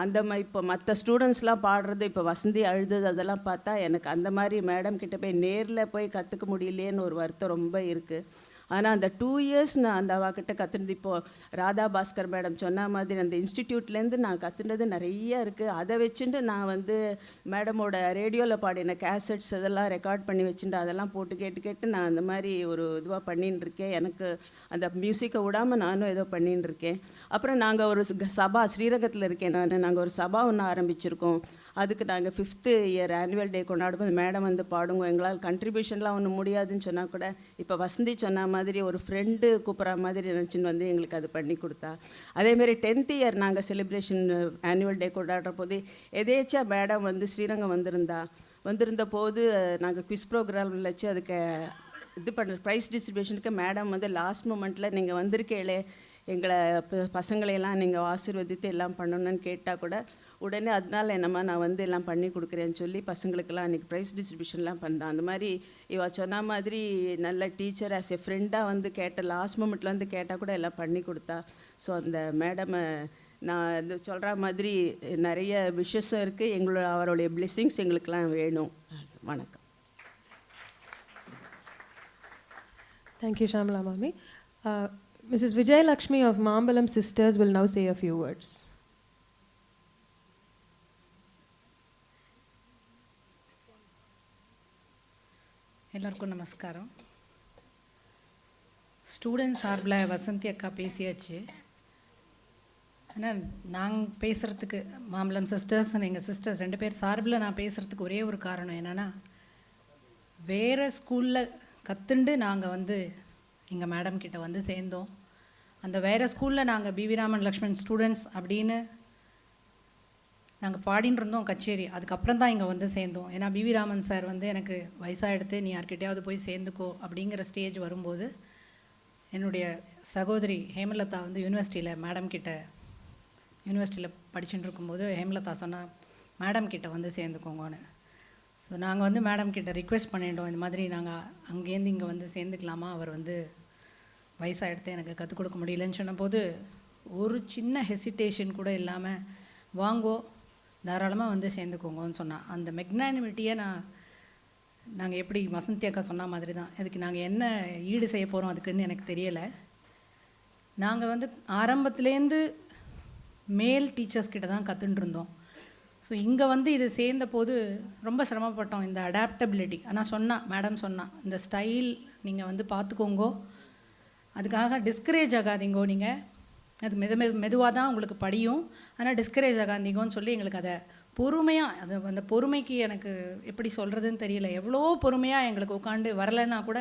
அந்த மாதிரி இப்போ மற்ற ஸ்டூடெண்ட்ஸ்லாம் பாடுறது, இப்போ வசந்தி அழுது அதெல்லாம் பார்த்தா எனக்கு அந்த மாதிரி மேடம் கிட்ட போய் நேரில் போய் கற்றுக்க முடியலையேன்னு ஒரு வருத்தம் ரொம்ப இருக்குது. ஆனால் அந்த 2 years நான் அந்த அவகிட்ட கற்றுனது. இப்போது ராதா பாஸ்கர் மேடம் சொன்ன மாதிரி அந்த இன்ஸ்டிடியூட்லேருந்து நான் கற்றுனது நிறைய இருக்குது. அதை வச்சுட்டு நான் வந்து மேடமோட ரேடியோவில் பாடின கேசட்ஸ் அதெல்லாம் ரெக்கார்ட் பண்ணி வச்சுட்டு அதெல்லாம் போட்டு கேட்டு நான் அந்த மாதிரி ஒரு இதுவாக பண்ணின்னு இருக்கேன். எனக்கு அந்த மியூசிக்கை விடாமல் நானும் ஏதோ பண்ணின்னு இருக்கேன். அப்புறம் நாங்கள் ஒரு சபா ஸ்ரீரங்கத்தில் இருக்கேன் நாங்கள் ஒரு சபா ஒன்று ஆரம்பிச்சிருக்கோம். அதுக்கு நாங்கள் 5th year ஆனுவல் டே கொண்டாடும்போது மேடம் வந்து பாடுங்க, எங்களால் கண்ட்ரிபியூஷன்லாம் ஒன்றும் முடியாதுன்னு சொன்னால் கூட இப்போ வசந்தி சொன்ன மாதிரி ஒரு ஃப்ரெண்டு கூப்பிட்ற மாதிரி நினச்சின்னு வந்து எங்களுக்கு அது பண்ணி கொடுத்தா. அதேமாரி 10th year நாங்கள் செலிப்ரேஷன் ஆனுவல் டே கொண்டாடுற போது எதேச்சா மேடம் வந்து ஸ்ரீரங்கம் வந்திருந்த போது நாங்கள் குவிஸ் ப்ரோக்ராம் வச்சு அதுக்கு இது பண்ணுற ப்ரைஸ் டிஸ்ட்ரிபியூஷனுக்கு மேடம் வந்து லாஸ்ட் மூமெண்ட்டில் நீங்கள் வந்திருக்கேளே எங்களை பசங்களையெல்லாம் நீங்கள் ஆசீர்வதித்து எல்லாம் பண்ணணுன்னு கேட்டால் கூட உடனே அதனால என்னம்மா நான் வந்து எல்லாம் பண்ணி கொடுக்குறேன்னு சொல்லி பசங்களுக்கெல்லாம் அன்றைக்கி ப்ரைஸ் டிஸ்ட்ரிபியூஷன்லாம் பண்ணேன். அந்த மாதிரி இவ சொன்ன மாதிரி நல்ல டீச்சர் ஆஸ் எ ஃப்ரெண்டாக வந்து லாஸ்ட் மூமெண்ட்டில் வந்து கேட்டால் கூட எல்லாம் பண்ணி கொடுத்தா. ஸோ அந்த மேடமை நான் இது சொல்கிற மாதிரி நிறைய விஷஸும் இருக்குது. அவருடைய பிளெஸ்ஸிங்ஸ் எங்களுக்கெல்லாம் வேணும். வணக்கம். Thank you, Shamala Mami. Mrs. Vijay Lakshmi of Mambalam Sisters will now say a few words. எல்லாருக்கும் நமஸ்காரம். ஸ்டூடெண்ட்ஸ் சார்பில் வசந்தி அக்கா பேசியாச்சு. ஆனால் நாங்கள் பேசுகிறதுக்கு மாம்பழம் சிஸ்டர்ஸ் எங்கள் சிஸ்டர்ஸ் 2 பேர் சார்பில் நான் பேசுகிறதுக்கு ஒரே ஒரு காரணம் என்னென்னா, வேறு ஸ்கூலில் கற்றுண்டு நாங்கள் வந்து எங்கள் மேடம் கிட்ட வந்து சேர்ந்தோம். அந்த வேறு ஸ்கூலில் நாங்கள் பிவி ராமன் லக்ஷ்மண் ஸ்டூடெண்ட்ஸ் அப்படின்னு நாங்கள் பாடின்னு இருந்தோம் கச்சேரி. அதுக்கப்புறம் தான் இங்கே வந்து சேர்ந்தோம். ஏன்னா பிவி ராமன் சார் வந்து எனக்கு வயசாக எடுத்து நீ யார்கிட்டையாவது போய் சேர்ந்துக்கோ அப்படிங்கிற ஸ்டேஜ் வரும்போது என்னுடைய சகோதரி ஹேமலதா வந்து யூனிவர்சிட்டியில் படிச்சுட்டு இருக்கும்போது ஹேமலதா சொன்னால் மேடம் கிட்ட வந்து சேர்ந்துக்கோங்கன்னு. ஸோ நாங்கள் வந்து மேடம் கிட்ட ரிக்வெஸ்ட் பண்ணிட்டோம், இந்த மாதிரி நாங்கள் அங்கேருந்து இங்கே வந்து சேர்ந்துக்கலாமா, அவர் வந்து வயசாக எடுத்து எனக்கு கற்றுக் கொடுக்க முடியலன்னு சொன்னபோது ஒரு சின்ன ஹெசிடேஷன் கூட இல்லாமல் வாங்கோ தாராளமாக வந்து சேர்ந்துக்கோங்கன்னு சொன்னான். அந்த மெக்னானிமிட்டியை நாங்கள் எப்படி வசந்தி அக்கா சொன்ன மாதிரி தான். அதுக்கு நாங்கள் என்ன ஈடு செய்ய போகிறோம் அதுக்குன்னு எனக்கு தெரியலை. நாங்கள் வந்து ஆரம்பத்துலேருந்து மேல் டீச்சர்ஸ் கிட்ட தான் கற்றுட்டு இருந்தோம். ஸோ இங்கே வந்து இது சேர்ந்த போது ரொம்ப சிரமப்பட்டோம், இந்த அடாப்டபிலிட்டி. ஆனால் மேடம் சொன்னா இந்த ஸ்டைல் நீங்கள் வந்து பார்த்துக்கோங்கோ, அதுக்காக டிஸ்கரேஜ் ஆகாதீங்கோ, நீங்கள் அது மெதுவாக தான் உங்களுக்கு படியும், ஆனால் டிஸ்கரேஜ் ஆகாதீங்கன்னு சொல்லி எங்களுக்கு அதை பொறுமையாக அந்த பொறுமைக்கு எனக்கு எப்படி சொல்கிறதுன்னு தெரியல. எவ்வளோ பொறுமையாக எங்களுக்கு உட்காந்து வரலைன்னா கூட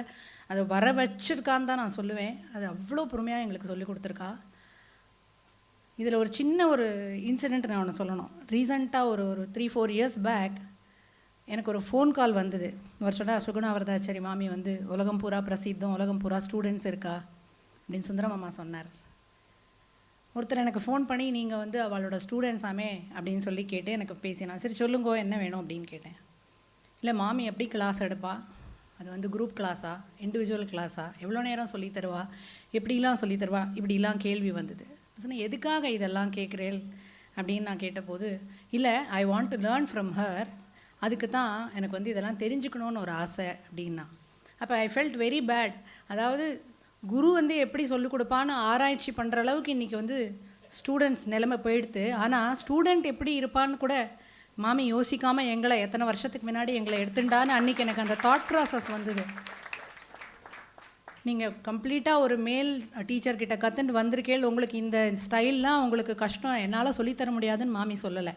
அதை வர வச்சுருக்கான்னு தான் நான் சொல்லுவேன். அது அவ்வளோ பொறுமையாக எங்களுக்கு சொல்லி கொடுத்துருக்கா. இதில் ஒரு சின்ன ஒரு இன்சிடெண்ட் நான் ஒன்று சொல்லணும். ரீசண்டாக ஒரு 3-4 years பேக் எனக்கு ஒரு ஃபோன் கால் வந்தது. அவர் சொன்னார், சுகுணா வரதாச்சாரி மாமி வந்து உலகம் பூரா பிரசித்தம், உலகம் பூரா ஸ்டூடெண்ட்ஸ் இருக்கா அப்படின்னு சுந்தரம் அம்மா சொன்னார். ஒருத்தர் எனக்கு ஃபோன் பண்ணி நீங்கள் வந்து அவளோட ஸ்டூடெண்ட்ஸாமே அப்படின்னு சொல்லி கேட்டு எனக்கு பேசினான். சரி சொல்லுங்கோ என்ன வேணும் அப்படின்னு கேட்டேன். இல்லை மாமி எப்படி கிளாஸ் எடுப்பா, அது வந்து குரூப் கிளாஸா இண்டிவிஜுவல் கிளாஸா, எவ்வளோ நேரம் சொல்லி தருவா, எப்படிலாம் சொல்லி தருவா, இப்படிலாம் கேள்வி வந்தது. சொன்னேன், எதுக்காக இதெல்லாம் கேட்குறேன் அப்படின்னு நான் கேட்டபோது, இல்லை I want to learn from her, அதுக்கு தான் எனக்கு வந்து இதெல்லாம் தெரிஞ்சுக்கணுன்னு ஒரு ஆசை அப்படின்னா. அப்போ ஐ ஃபெல்ட் வெரி பேட். அதாவது குரு வந்து எப்படி சொல்லிக் கொடுப்பான்னு ஆராய்ச்சி பண்ணுற அளவுக்கு இன்றைக்கி வந்து ஸ்டூடெண்ட்ஸ் நிலைமை போயிடுத்து. ஆனால் ஸ்டூடெண்ட் எப்படி இருப்பான்னு கூட மாமி யோசிக்காமல் எங்களை எத்தனை வருஷத்துக்கு முன்னாடி எங்களை எடுத்துட்டான்னு அன்றைக்கி எனக்கு அந்த தாட் ப்ராசஸ் வந்தது. நீங்கள் கம்ப்ளீட்டாக ஒரு மேல் டீச்சர்கிட்ட கற்றுட்டு வந்திருக்கேள், உங்களுக்கு இந்த ஸ்டைல்லாம் உங்களுக்கு கஷ்டம், என்னால் சொல்லித்தர முடியாதுன்னு மாமி சொல்லலை.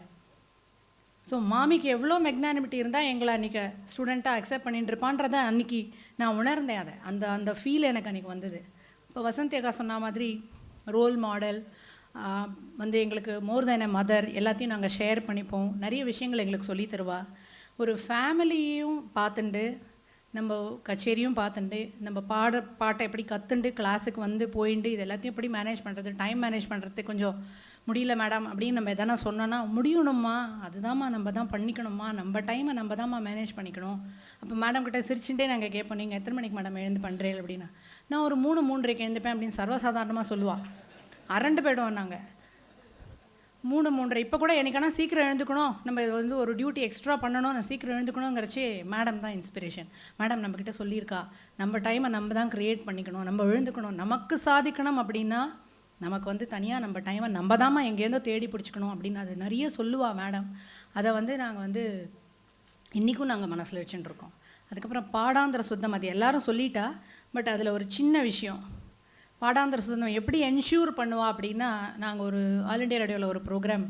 ஸோ மாமிக்கு எவ்வளோ மெக்னானிமிட்டி இருந்தால் எங்களை அன்றைக்கி ஸ்டூடெண்ட்டாக அக்செப்ட் பண்ணிட்டு இருப்பான்றதை அன்றைக்கி நான் உணர்ந்தேன். அதை அந்த ஃபீல் எனக்கு அன்றைக்கி வந்தது. இப்போ வசந்தி அக்கா சொன்ன மாதிரி ரோல் மாடல் வந்து எங்களுக்கு மோர் தென் எ மதர், எல்லாத்தையும் நாங்கள் ஷேர் பண்ணிப்போம். நிறைய விஷயங்கள் எங்களுக்கு சொல்லி தருவா. ஒரு ஃபேமிலியும் பார்த்துண்டு நம்ம கச்சேரியும் பார்த்துட்டு நம்ம பாட்டை எப்படி கற்றுண்டு கிளாஸுக்கு வந்து போயிட்டு இது எல்லாத்தையும் எப்படி மேனேஜ் பண்ணுறது, டைம் மேனேஜ் பண்ணுறது கொஞ்சம் முடியல மேடம் அப்படின்னு நம்ம எதனா சொன்னோன்னா, முடியணும்மா, அதுதாம்மா நம்ம தான் பண்ணிக்கணும்மா, நம்ம டைமை நம்ம தான்மா மேனேஜ் பண்ணிக்கணும். அப்போ மேடம் கிட்ட சிரிச்சுட்டே நாங்கள் கேட்போம், நீங்கள் எத்தனை மணிக்கு மேடம் எழுந்து பண்ணுறேன் அப்படின்னா, நான் ஒரு 3-3:30 எழுந்துப்பேன் அப்படின்னு சர்வசாதாரணமாக சொல்லுவாள். அரண்டு போய்டுவோம் நாங்கள் 3-3:30. இப்போ கூட எனக்கான சீக்கிரம் எழுந்துக்கணும், நம்ம வந்து ஒரு டியூட்டி எக்ஸ்ட்ரா பண்ணணும், நம்ம சீக்கிரம் எழுந்துக்கணுங்கிறச்சி மேடம் தான் இன்ஸ்பிரேஷன். மேடம் நம்மக்கிட்ட சொல்லியிருக்கா, நம்ம டைமை நம்ம தான் க்ரியேட் பண்ணிக்கணும், நம்ம எழுந்துக்கணும், நமக்கு சாதிக்கணும் அப்படின்னா நமக்கு வந்து தனியாக நம்ம டைமை நம்ம தாம்மா எங்கேருந்தோ தேடி பிடிச்சிக்கணும் அப்படின்னு அது நிறைய சொல்லுவா மேடம். அதை வந்து நாங்கள் வந்து இன்றைக்கும் நாங்கள் மனசில் வச்சுட்டுருக்கோம். அதுக்கப்புறம் பாடாந்திர சுத்தம் அது எல்லாரும் சொல்லிட்டா, பட் அதில் ஒரு சின்ன விஷயம், பாடாந்திர சுத்தம் எப்படி என்ஷூர் பண்ணுவா அப்படின்னா, நாங்கள் ஒரு ஆல் இண்டியா ரேடியோவில் ஒரு ப்ரோக்ராம்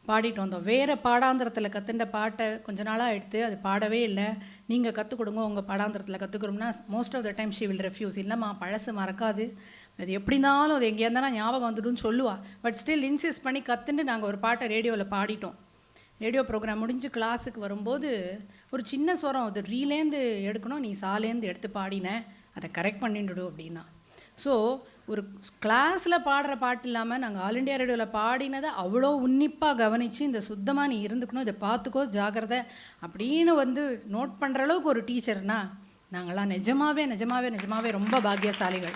பாடிட்டு வந்தோம். வேறு பாடாந்திரத்தில் கற்றுண்ட பாட்டை கொஞ்ச நாளாக எடுத்து அது பாடவே இல்லை, நீங்கள் கற்றுக் கொடுங்க உங்கள் பாடாந்திரத்தில் கற்றுக்கிறோம்னா most of the time she will refuse. இல்லைம்மா பழசு மறக்காது, அது எப்படினாலும் அது எங்கேயா இருந்தாலும் ஞாபகம் வந்துடும்னு சொல்லுவாள். பட் ஸ்டில் இன்சிஸ்ட் பண்ணி கற்றுண்டு நாங்கள் ஒரு பாட்டை ரேடியோவில் பாடிட்டோம். ரேடியோ ப்ரோக்ராம் முடிஞ்சு கிளாஸுக்கு வரும்போது ஒரு சின்ன ஸ்வரம், அது ரீலேருந்து எடுக்கணும், நீ சாலேருந்து எடுத்து பாடினேன், அதை கரெக்ட் பண்ணிடுடு அப்படின்னா. ஸோ ஒரு கிளாஸில் பாடுற பாட்டு இல்லாமல் நாங்கள் ஆல் இண்டியா ரேடியோவில் பாடினதை அவ்வளோ உன்னிப்பாக கவனித்து இந்த சுத்தமாக நீ இருந்துக்கணும், இதை பார்த்துக்கோ ஜாக்கிரதை அப்படின்னு வந்து நோட் பண்ணுற அளவுக்கு ஒரு டீச்சர்னா நாங்களாம் நிஜமாவே ரொம்ப பாக்கியசாலிகள்.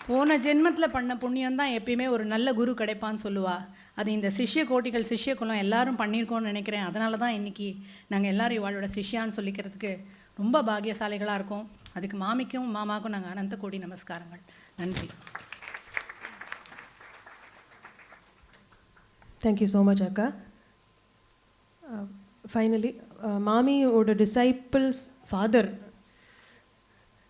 போன ஜென்மத்தில் பண்ண புண்ணியம் தான் எப்பயுமே ஒரு நல்ல குரு கிடைப்பான்னு சொல்லுவாள். அது இந்த சிஷ்ய கோட்டிகள் சிஷ்ய குலம் எல்லாரும் பண்ணியிருக்கோன்னு நினைக்கிறேன். அதனால தான் இன்றைக்கி நாங்கள் எல்லோரும் இவாளோட சிஷ்யான்னு சொல்லிக்கிறதுக்கு ரொம்ப பாக்கியசாலிகளாக இருக்கோம். அதுக்கு மாமிக்கும் மாமாவுக்கும் நாங்கள் அனந்த கோடி நமஸ்காரங்கள். நன்றி. தேங்க்யூ ஸோ மச் அக்கா. ஃபைனலி மாமியோட disciples father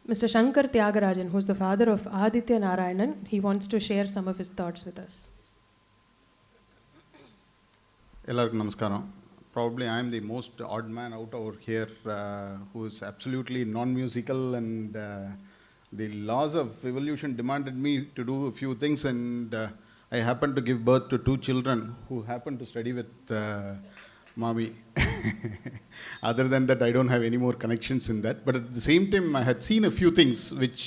Mr. Shankar Tyagarajan, who's the father of Aditya Narayanan, he wants to share some of his thoughts with us. எல்லாருக்கும் நமஸ்காரம். Probably I am the most odd man out over here who is absolutely non-musical, and the laws of evolution demanded me to do a few things, and I happened to give birth to 2 children who happened to study with Mami. Other than that, I don't have any more connections in that. But at the same time, I had seen a few things which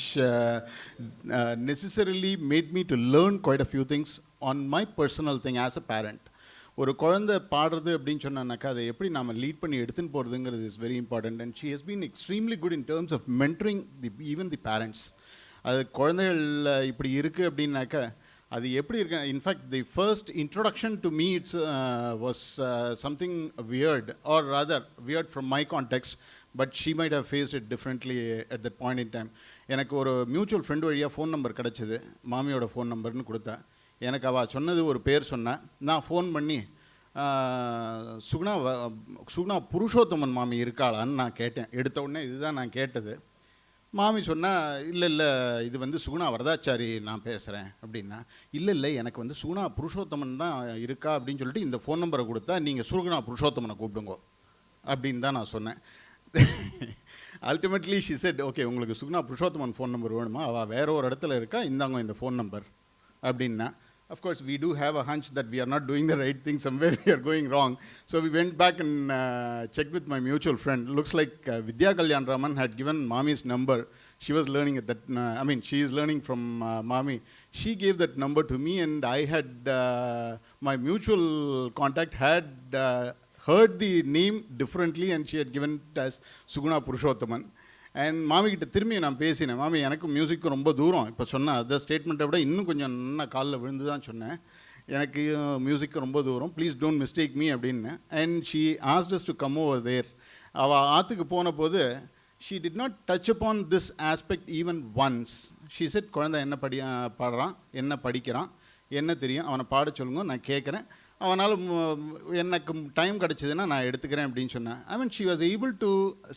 necessarily made me to learn quite a few things on my personal thing as a parent. ஒரு குழந்தை பாடுறது அப்படின்னு சொன்னாக்கா அதை எப்படி நாம் லீட் பண்ணி எடுத்துன்னு போகிறதுங்கிறது is very important. And she has been extremely good in terms of mentoring even the parents. அது குழந்தைகள் இப்படி இருக்குது அப்படின்னாக்கா அது எப்படி இருக்கு. In fact the first introduction to me it's was something weird, or rather weird from my context, but she might have faced it differently at that point in time. எனக்கு ஒரு மியூச்சுவல் ஃப்ரெண்டு வழியாக ஃபோன் நம்பர் கிடச்சிது, மாமியோட ஃபோன் நம்பர்னு கொடுத்தா. எனக்கு அவள் சொன்னது ஒரு பேர் சொன்னேன். நான் ஃபோன் பண்ணி சுகுணா புருஷோத்தமன் மாமி இருக்காளான்னு நான் கேட்டேன். எடுத்த உடனே இதுதான் நான் கேட்டது. மாமி சொன்னால் இல்லை இது வந்து சுகுணா வரதாச்சாரி நான் பேசுகிறேன் அப்படின்னா, இல்லை எனக்கு வந்து சுகுணா புருஷோத்தமன் தான் இருக்கா அப்படின்னு சொல்லிட்டு இந்த ஃபோன் நம்பரை கொடுத்தா நீங்கள் சுகுணா புருஷோத்தமனை கூப்பிடுங்கோ அப்படின்னு தான் நான் சொன்னேன். அல்டிமேட்லி ஷி செட், ஓகே உங்களுக்கு சுகுணா புருஷோத்தமன் ஃபோன் நம்பர் வேணுமா, அவள் வேற ஒரு இடத்துல இருக்கா, இந்தாங்க இந்த ஃபோன் நம்பர் அப்படின்னா. Of course, we do have a hunch that we are not doing the right thing, somewhere we are going wrong. So we went back and checked with my mutual friend. Looks like Vidya Kalyan Raman had given Mami's number. She was learning at that, she is learning from Mami. She gave that number to me, and I had, my mutual contact had heard the name differently, and she had given it as Suguna Purushothaman. And மாமிக்கிட்ட திரும்பி நான் பேசினேன், மாமி எனக்கும் மியூசிக்கும் ரொம்ப தூரம், இப்போ சொன்னேன் அந்த ஸ்டேட்மெண்ட்டை விட இன்னும் கொஞ்சம் நல்லா காலில் விழுந்து தான் சொன்னேன், எனக்கு மியூசிக்கு ரொம்ப தூரம், ப்ளீஸ் டோன்ட் மிஸ்டேக் மீ அப்படின்னு. And she asked us to come over there. அவள் ஆற்றுக்கு போன போது she did not touch upon this aspect even once. She said, குழந்தை என்ன பாடுறான், என்ன படிக்கிறான், என்ன தெரியும், அவனை பாட சொல்லுங்க, நான் கேட்குறேன், அவனால் எனக்கு டைம் கிடச்சிதுன்னா நான் எடுத்துக்கிறேன் அப்படின்னு சொன்னேன். I mean she was able to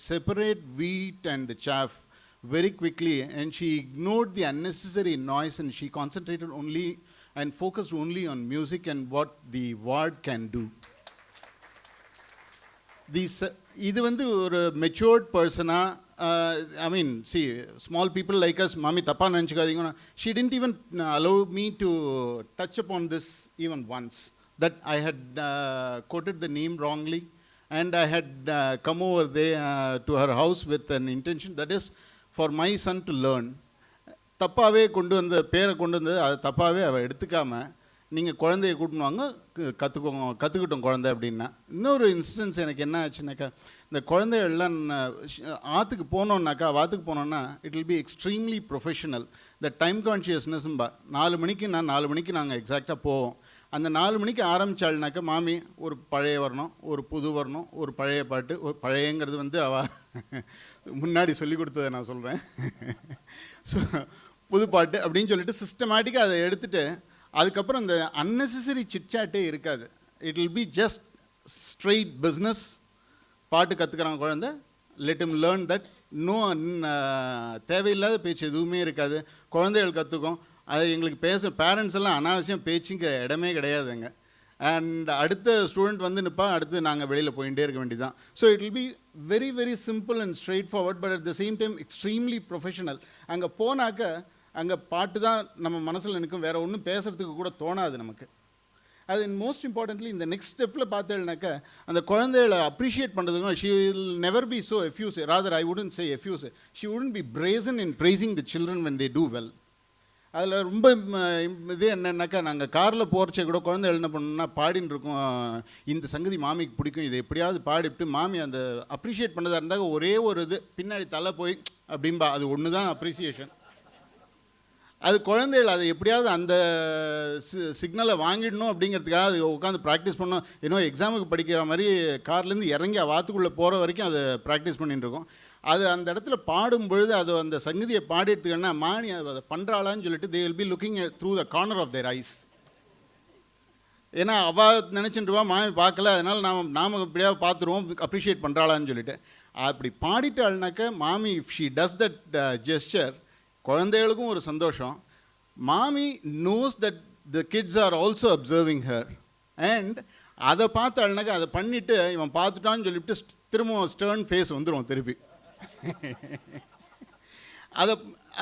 separate wheat and the chaff very quickly, and she ignored the unnecessary noise, and she concentrated only and focused only on music and what the word can do. these இது வந்து ஒரு மெச்சூர்ட் பர்சனாக I mean see small people like us மாமி தப்பாக நினச்சிக்காதீங்கன்னா she didn't even allow me to touch upon this even once that I had quoted the name wrongly and I had come over there to her house with an intention that is for my son to learn. தப்பாகவே கொண்டு வந்த பேரை கொண்டு வந்தது அதை தப்பாகவே அவள் எடுத்துக்காமல் நீங்கள் குழந்தைய கூட்டின்னு வாங்க கற்றுக்கிட்டோம் குழந்தை அப்படின்னா. இன்னொரு இன்ஸ்டன்ஸ் எனக்கு என்ன ஆச்சுனாக்கா, இந்த குழந்தைகள்லாம் ஆற்றுக்கு போனோன்னா it will be extremely professional. இந்த டைம் கான்ஷியஸ்னஸ்ம்பா 4 மணிக்கு நாங்கள் எக்ஸாக்டாக போவோம். அந்த 4 மணிக்கு ஆரம்பித்தாள்னாக்கா மாமி ஒரு பழைய வரணும், ஒரு புது வரணும், ஒரு பழைய பாட்டு, ஒரு பழையங்கிறது வந்து அவள் முன்னாடி சொல்லி கொடுத்ததை நான் சொல்கிறேன். ஸோ புது பாட்டு அப்படின்னு சொல்லிட்டு சிஸ்டமேட்டிக்காக அதை எடுத்துகிட்டு அதுக்கப்புறம் இந்த அன்னெசரி சிட்சாட்டே இருக்காது. It will be just straight business. பாட்டு கற்றுக்கிறாங்க குழந்தை, லெட் him லேர்ன் தட். தேவையில்லாத பேச்சு எதுவுமே இருக்காது. குழந்தைகள் கற்றுக்கும். அது எங்களுக்கு பேரண்ட்ஸ் எல்லாம் அனாவசியம் பேச்சுங்க இடமே கிடையாதுங்க. அண்ட் அடுத்த ஸ்டூடெண்ட் வந்து நிற்பா, அடுத்து நாங்கள் வெளியில் போயிட்டே இருக்க வேண்டியதான். So it will be very very simple and straight forward, but at the same time extremely professional. அங்கே போனாக்க அங்கே பாட்டு தான் நம்ம மனசில் நிற்கும், வேறு ஒன்றும் பேசுகிறதுக்கு கூட தோணாது நமக்கு. அது மோஸ்ட் இம்பார்ட்டன்ட்லி இந்த நெக்ஸ்ட் ஸ்டெப்பில் பார்த்தேன்னாக்கா அந்த குழந்தைகளை அப்ரிஷியேட் பண்ணுறதுக்கும் she will never be so effuse. Rather I wouldn't say effuse, she wouldn't be brazen in praising the children when they do well. அதில் ரொம்ப இது என்னன்னாக்கா, நாங்கள் காரில் போகிறச்சே கூட குழந்தைகள் என்ன பண்ணணும்னா பாடின்னு இருக்கோம், இந்த சங்கதி மாமிக்கு பிடிக்கும், இதை எப்படியாவது பாடிவிட்டு மாமி அந்த அப்ரிஷியேட் பண்ணதாக இருந்தால் ஒரே ஒரு இது பின்னாடி தலை போய் அப்படின்பா, அது ஒன்று தான் அப்ரிசியேஷன். அது குழந்தைகள் அதை எப்படியாவது அந்த சிக்னலை வாங்கிடணும் அப்படிங்கிறதுக்காக அது உட்காந்து ப்ராக்டிஸ் பண்ணோம். ஏன்னோ எக்ஸாமுக்கு படிக்கிற மாதிரி கார்லேருந்து இறங்கி வாத்துக்குள்ளே போகிற வரைக்கும் அதை ப்ராக்டிஸ் பண்ணிட்டு இருக்கோம். அது அந்த இடத்துல பாடும்பொழுது அது அந்த சங்கதியை பாடிட்டுங்கன்னா மாணி அதை பண்ணுறாளான்னு சொல்லிட்டு they will be looking through the corner of their eyes. ஏன்னா அவள் நினச்சிட்டுருவா மாமி பார்க்கல, அதனால் நாம் இப்படியாவது பார்த்துருவோம் அப்ரிஷியேட் பண்ணுறாளான்னு சொல்லிட்டு. அப்படி பாடிட்டாள்னாக்க மாமி if she does that gesture, குழந்தைகளுக்கும் ஒரு சந்தோஷம். மாமி knows that the kids are also observing her. And அதை பார்த்தாள்னாக்கா அதை பண்ணிவிட்டு இவன் பார்த்துட்டான்னு சொல்லிவிட்டு திரும்ப ஸ்டர்ன் ஃபேஸ் வந்துடும் திருப்பி. அதை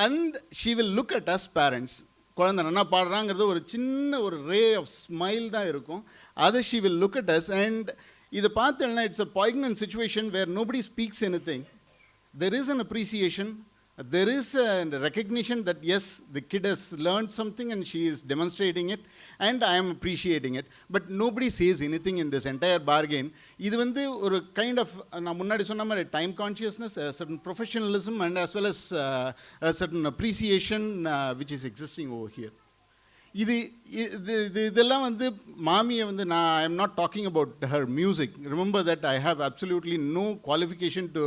and she will look at us parents. குழந்தை நல்லா பாடுறாங்கிறது ஒரு சின்ன ஒரு ரே ஆஃப் ஸ்மைல் தான் இருக்கும். அதை she will look at us. And இதை பார்த்தேன்னா it's a poignant situation where nobody speaks anything. There is an appreciation. There is a recognition that yes, the kid has learned something and she is demonstrating it and I am appreciating it. But nobody says anything in this entire bargain. இது வந்து ஒரு கைண்ட் ஆஃப் நான் முன்னாடி சொன்ன மாதிரி time consciousness, certain professionalism and as well as a certain appreciation which is existing over here. இதெல்லாம் வந்து மாமியை வந்து நான் I am not talking about her music. Remember that I have absolutely no qualification to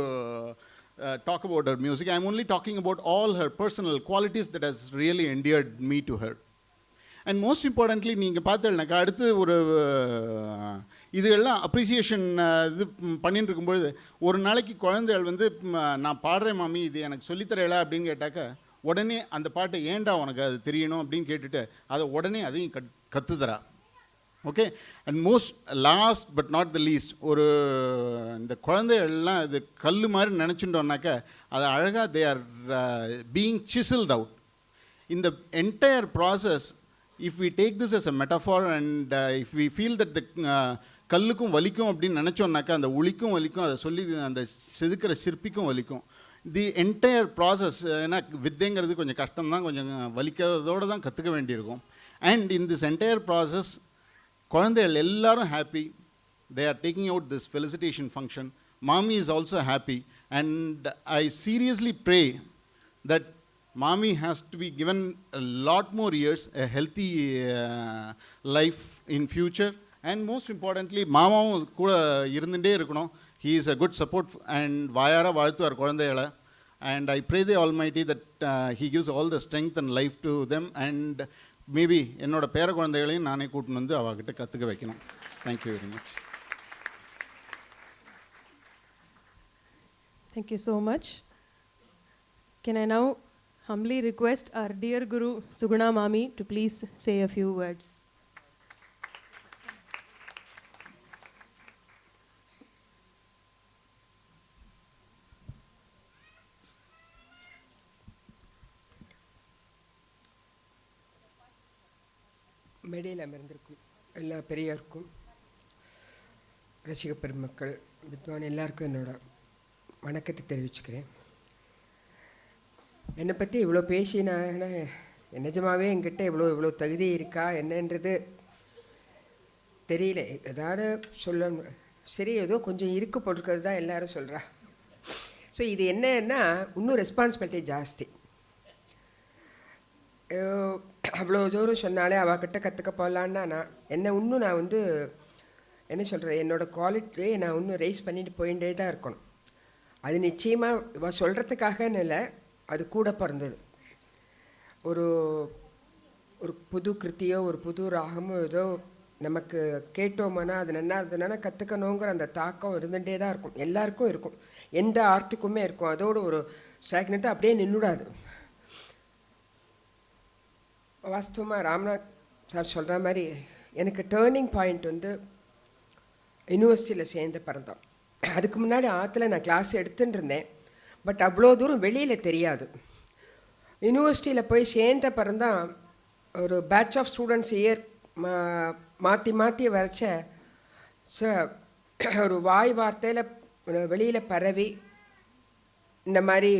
talk about her music. I am only talking about all her personal qualities that has really endeared me to her. And most importantly, நீங்கள் பார்த்தீங்கன்னாக்கா அடுத்து ஒரு இதெல்லாம் அப்ரிசியேஷன் இது பண்ணிட்டு இருக்கும்பொழுது ஒரு நாளைக்கு குழந்தைகள் வந்து நான் பாடுறேன் மாமி இது எனக்கு சொல்லித்தரல அப்படின்னு கேட்டாக்கா உடனே அந்த பாட்டை ஏண்டா உனக்கு அது தெரியணும் அப்படின்னு கேட்டுட்டு அதை உடனே அதையும் கற்றுத்தரா. Okay. And most last but not the least, ஒரு இந்த குழந்தைகள்லாம் இது கல் மாதிரி நினச்சிட்டோம்னாக்கா அது அழகாக they are being chiselled out. இந்த entire process if we take this as a metaphor and if we feel that the கல்லுக்கும் வலிக்கும் அப்படின்னு நினச்சோன்னாக்கா அந்த உளிக்கும் வலிக்கும், அதை சொல்லி அந்த செதுக்கிற சிற்பிக்கும் வலிக்கும். தி என்டையர் ப்ராசஸ், ஏன்னா வித்தைங்கிறது கொஞ்சம் கஷ்டம்தான், கொஞ்சம் வலிக்கிறதோடு தான் கற்றுக்க வேண்டியிருக்கும். And in this entire process குழந்தைகள் எல்லாரும் happy. They are taking out this felicitation function. மாமி is also happy. And I seriously pray that மாமி has to be given a lot more years, a healthy life in future. And most importantly மாமாவும் கூட இருந்துகிட்டே இருக்கணும். He is a good support and வாயார வாழ்த்துவார் குழந்தைகளை. And I pray the Almighty that he gives all the strength and life to them. And maybe என்னோட பேர குழந்தைகளையும் நானே கூட்டின்னு வந்து அவகிட்ட கற்றுக்க வைக்கணும். Thank you very much. Thank you so much. Can I now humbly request our dear Guru Suguna Mami to please say a few words. மேடையில் அமர்ந்திருக்கும் எல்லா பெரியாருக்கும், ரசிக பெருமக்கள், வித்வான் எல்லாருக்கும் என்னோட வணக்கத்தை தெரிவிச்சுக்கிறேன். என்னை பற்றி இவ்வளோ பேசினாங்கன்னா நிஜமாகவே என்கிட்ட இவ்வளோ தகுதி இருக்கா என்னன்றது தெரியல. ஏதாவது சொல்லணும், சரி ஏதோ கொஞ்சம் இருக்கு போட்டுக்கிறது தான் எல்லோரும் சொல்கிறா. ஸோ இது என்னன்னா இன்னும் ரெஸ்பான்சிபிலிட்டி ஜாஸ்தி. அவ்வளோ தூரம் சொன்னாலே அவகிட்ட கற்றுக்க போகலான்னா நான் வந்து என்ன சொல்கிறேன், என்னோடய குவாலிட்டியை நான் இன்னும் ரைஸ் பண்ணிட்டு போயிட்டே தான் இருக்கணும். அது நிச்சயமாக இவ சொல்கிறதுக்காகன்னு இல்லை, அது கூட பிறந்தது. ஒரு ஒரு புது கிருத்தியோ ஒரு புது ராகமோ ஏதோ நமக்கு கேட்டோம்னா அது நல்லா இருந்ததுன்னா கற்றுக்கணுங்கிற அந்த தாக்கம் இருந்துகிட்டே தான் இருக்கும். எல்லாருக்கும் இருக்கும், எந்த ஆர்ட்டுக்குமே இருக்கும். அதோடு ஒரு ஸ்டாக்னெட்டாக அப்படியே நின்றுடாது. வாஸ்தவமாக ராமநாத் சார் சொல்கிற மாதிரி எனக்கு டேர்னிங் பாயிண்ட் வந்து யூனிவர்சிட்டியில் சேர்ந்து பிறந்தோம். அதுக்கு முன்னாடி ஆற்றுல நான் கிளாஸ் எடுத்துட்டு இருந்தேன், பட் அவ்வளோ தூரம் வெளியில் தெரியாது. யூனிவர்சிட்டியில் போய் சேர்ந்த பிறந்தான் ஒரு பேட்ச் ஆஃப் ஸ்டூடெண்ட்ஸ் இயர் மாற்றி வரைச்ச ஒரு வாய் வார்த்தையில் வெளியில் பரவி இந்த மாதிரி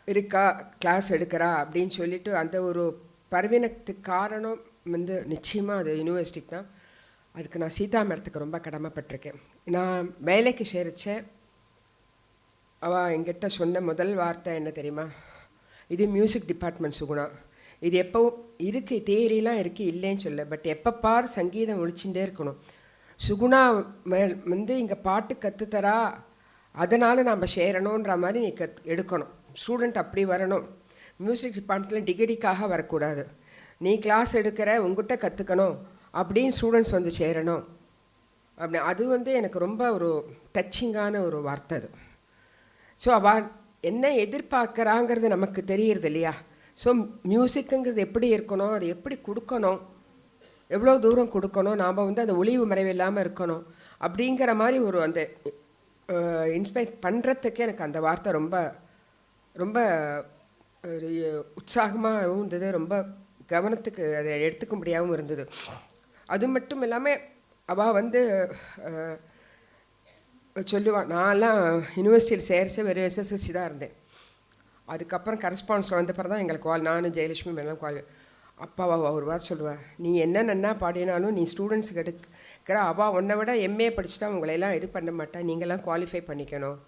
இருக்கா கிளாஸ் எடுக்கிறா அப்படின்னு சொல்லிட்டு அந்த ஒரு பரவினத்துக்கு காரணம் வந்து நிச்சயமாக அது யூனிவர்சிட்டிக்கு தான். அதுக்கு நான் சீதா மேடத்துக்கு ரொம்ப கடமைப்பட்டிருக்கேன். நான் வேலைக்கு சேரித்தேன். அவள் என்கிட்ட சொன்ன முதல் வார்த்தை என்ன தெரியுமா, இது மியூசிக் டிபார்ட்மெண்ட் சுகுணா, இது எப்போ இருக்குது, தேரிலாம் இருக்குது இல்லைன்னு சொல்ல, பட் எப்போ பார் சங்கீதம் ஒழிச்சுட்டே இருக்கணும். சுகுணா வந்து இங்கே பாட்டு கற்றுத்தரா, அதனால் நம்ம சேரணுன்ற மாதிரி நீ எடுக்கணும். ஸ்டூடெண்ட் அப்படி வரணும். மியூசிக் டிபார்ட்மெண்ட்டில் டிகிரிக்காக வரக்கூடாது. நீ கிளாஸ் எடுக்கிற, உங்ககிட்ட கற்றுக்கணும் அப்படின்னு ஸ்டூடெண்ட்ஸ் வந்து சேரணும் அப்படி. அது வந்து எனக்கு ரொம்ப ஒரு டச்சிங்கான ஒரு வார்த்தை அது. ஸோ அவள் என்ன எதிர்பார்க்குறாங்கிறது நமக்கு தெரியுறது இல்லையா. ஸோ மியூசிக்குங்கிறது எப்படி இருக்கணும், அது எப்படி கொடுக்கணும், எவ்வளோ தூரம் கொடுக்கணும், நாம் வந்து அந்த ஒளிவு மறைவு இல்லாமல் இருக்கணும் அப்படிங்கிற மாதிரி ஒரு அந்த இன்ஸ்பைர் பண்ணுறதுக்கு எனக்கு அந்த வார்த்தை ரொம்ப ரொம்ப ஒரு உற்சாகமாகவும் இருந்தது, ரொம்ப கவனத்துக்கு அதை எடுத்துக்க முடியாமல் இருந்தது. அது மட்டும் இல்லாமல் அவள் வந்து சொல்லுவாள், நான்லாம் யூனிவர்சிட்டியில் சேர்த்து வெறும் எஸ்எஸ்எல்சி தான் இருந்தேன். அதுக்கப்புறம் கரஸ்பான்ஸ் வந்த பிறகு தான் எங்களுக்கு நானும் ஜெயலட்சுமி எல்லாம் அப்பாவா ஒரு வாரம் சொல்லுவாள், நீ என்னென்னா பாடினாலும் நீ ஸ்டூடெண்ட்ஸுக்கு எடுக்கிற அவள் உன்னை விட எம்ஏ படிச்சுட்டா உங்களையெல்லாம் இது பண்ண மாட்டா, நீங்களாம் குவாலிஃபை பண்ணிக்கணும்.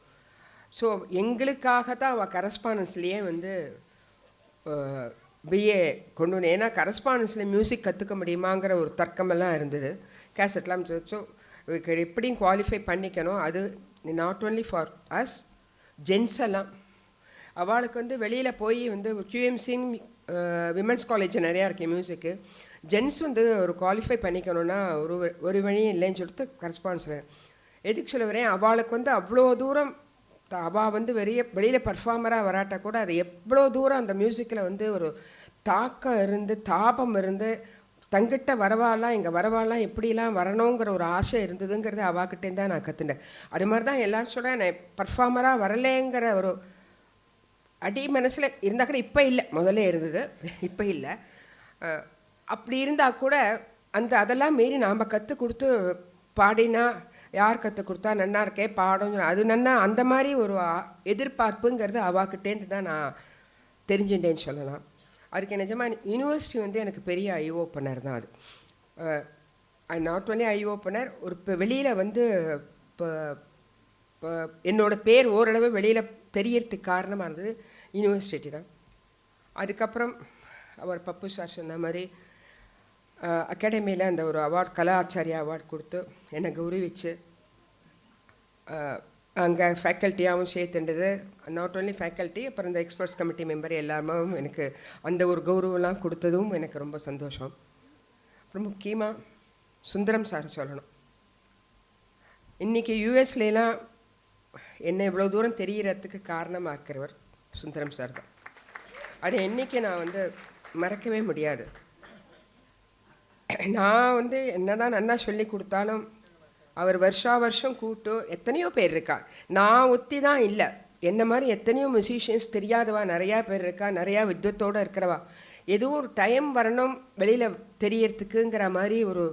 ஸோ எங்களுக்காக தான் அவள் கரஸ்பாண்டன்ஸ்லேயே வந்து பிஏ கொண்டு வந்தேன். ஏன்னா கரஸ்பாண்டன்ஸில் மியூசிக் கற்றுக்க முடியுமாங்கிற ஒரு தர்க்கமெல்லாம் இருந்தது. கேசட்லாம் ஸோ எப்படியும் குவாலிஃபை பண்ணிக்கணும். அது not only for us gents எல்லாம். அவளுக்கு வந்து வெளியில் போய் வந்து QMCன்னு விமென்ஸ் காலேஜ் நிறையா இருக்குது மியூசிக்கு. ஜென்ஸ் வந்து ஒரு குவாலிஃபை பண்ணிக்கணுன்னா ஒரு வழியும் இல்லைன்னு சொல்லிட்டு கரஸ்பாண்டன்ஸில் எதுக்கு சொல்ல வரேன், அவளுக்கு வந்து அவ்வளோ தூரம் அவள் வந்து வெளியில் பர்ஃபார்மராக வராட்டா கூட அது எவ்வளோ தூரம் அந்த மியூசிக்கில் வந்து ஒரு தாக்கம் இருந்து தாபம் இருந்து தங்கிட்ட வரவாலாம் இங்கே வரவாலாம் எப்படிலாம் வரணுங்கிற ஒரு ஆசை இருந்ததுங்கிறது அவாக்கிட்டேருந்து தான் நான் கற்றுனேன். அது மாதிரி தான் எல்லோரும் சொல்கிறேன், நான் பர்ஃபார்மராக வரலேங்கிற ஒரு அடி மனசில் இருந்தால் கூட இப்போ இல்லை, முதல்ல இருந்தது இப்போ இல்லை. அப்படி இருந்தால் கூட அதெல்லாம் மீறி நாம் கற்றுக் கொடுத்து பாடினா யார் கற்றுக் கொடுத்தா நன்னா இருக்கே பாடம் அது நன்னா அந்த மாதிரி ஒரு எதிர்பார்ப்புங்கிறது அவாக்கிட்டேருந்து தான் நான் தெரிஞ்சுட்டேன்னு சொல்லலாம். அதுக்கு நிஜமாக யூனிவர்சிட்டி வந்து எனக்கு பெரிய ஐ ஓப்பனர் தான். அது நாட் ஒன்லி ஐ ஓப்பனர், ஒரு இப்போ வெளியில் வந்து இப்போ என்னோடய பேர் ஓரளவு வெளியில் தெரியறதுக்கு காரணமாக இருந்தது யூனிவர்சிட்டி தான். அதுக்கப்புறம் அவர் பப்பு சார் சொன்ன மாதிரி அகாடமியில் அந்த ஒரு அவார்ட் கலா ஆச்சாரியா அவார்ட் கொடுத்து என்னை கௌரவிச்சு அங்கே ஃபேக்கல்ட்டியாகவும் சேர்த்துண்டது. நாட் ஓன்லி ஃபேக்கல்ட்டி, அப்புறம் இந்த எக்ஸ்பர்ட்ஸ் கமிட்டி மெம்பர் எல்லாமே எனக்கு அந்த ஒரு கௌரவம்லாம் கொடுத்ததும் எனக்கு ரொம்ப சந்தோஷம். அப்புறம் முக்கியமாக சுந்தரம் சார் சொல்லணும். இன்றைக்கி யூஎஸ்லாம் என்னை இவ்வளோ தூரம் தெரிகிறதுக்கு காரணமாக இருக்கிறவர் சுந்தரம் சார் தான். அதை என்றைக்கு நான் வந்து மறக்கவே முடியாது. நான் வந்து என்ன தான் நன்னா சொல்லி கொடுத்தாலும் அவர் வருஷம் கூட்டு எத்தனையோ பேர் இருக்கா, நான் ஒத்தி தான் இல்லை, என்ன மாதிரி எத்தனையோ மியூசிஷியன்ஸ் தெரியாதவா நிறையா பேர் இருக்கா, நிறையா வித்வத்தோடு இருக்கிறவா. எதுவும் ஒரு டைம் வரணும் வெளியில் தெரியறதுக்குங்கிற மாதிரி ஒரு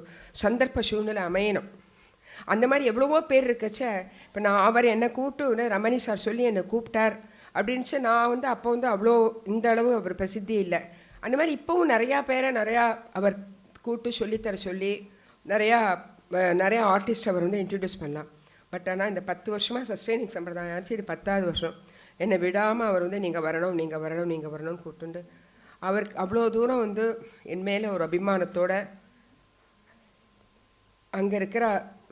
சந்தர்ப்ப சூழ்நிலை அமையணும். அந்த மாதிரி எவ்வளவோ பேர் இருக்கச்ச, இப்போ நான் அவர் என்னை கூப்பிட்டு ரமணி சார் சொல்லி என்னை கூப்பிட்டார் அப்படின்ச்சு. நான் வந்து அப்போ வந்து அவ்வளோ இந்த அளவு அவர் பிரசித்தி இல்லை. அந்த மாதிரி இப்போவும் நிறையா பேரை நிறையா அவர் கூப்பிட்டு சொல்லித்தர சொல்லி நிறையா ஆர்டிஸ்ட் அவர் வந்து இன்ட்ரடியூஸ் பண்ணலாம். பட் ஆனால் இந்த 10 வருஷமாக சஸ்டெய்னிங் சம்பிரதாயம் ஆச்சு, இது 10வது வருஷம். என்னை விடாமல் அவர் வந்து நீங்கள் வரணும் நீங்கள் வரணும் நீங்கள் வரணும்னு கூப்பிட்டுண்டு அவருக்கு அவ்வளோ தூரம் வந்து என் மேலே ஒரு அபிமானத்தோட அங்கே இருக்கிற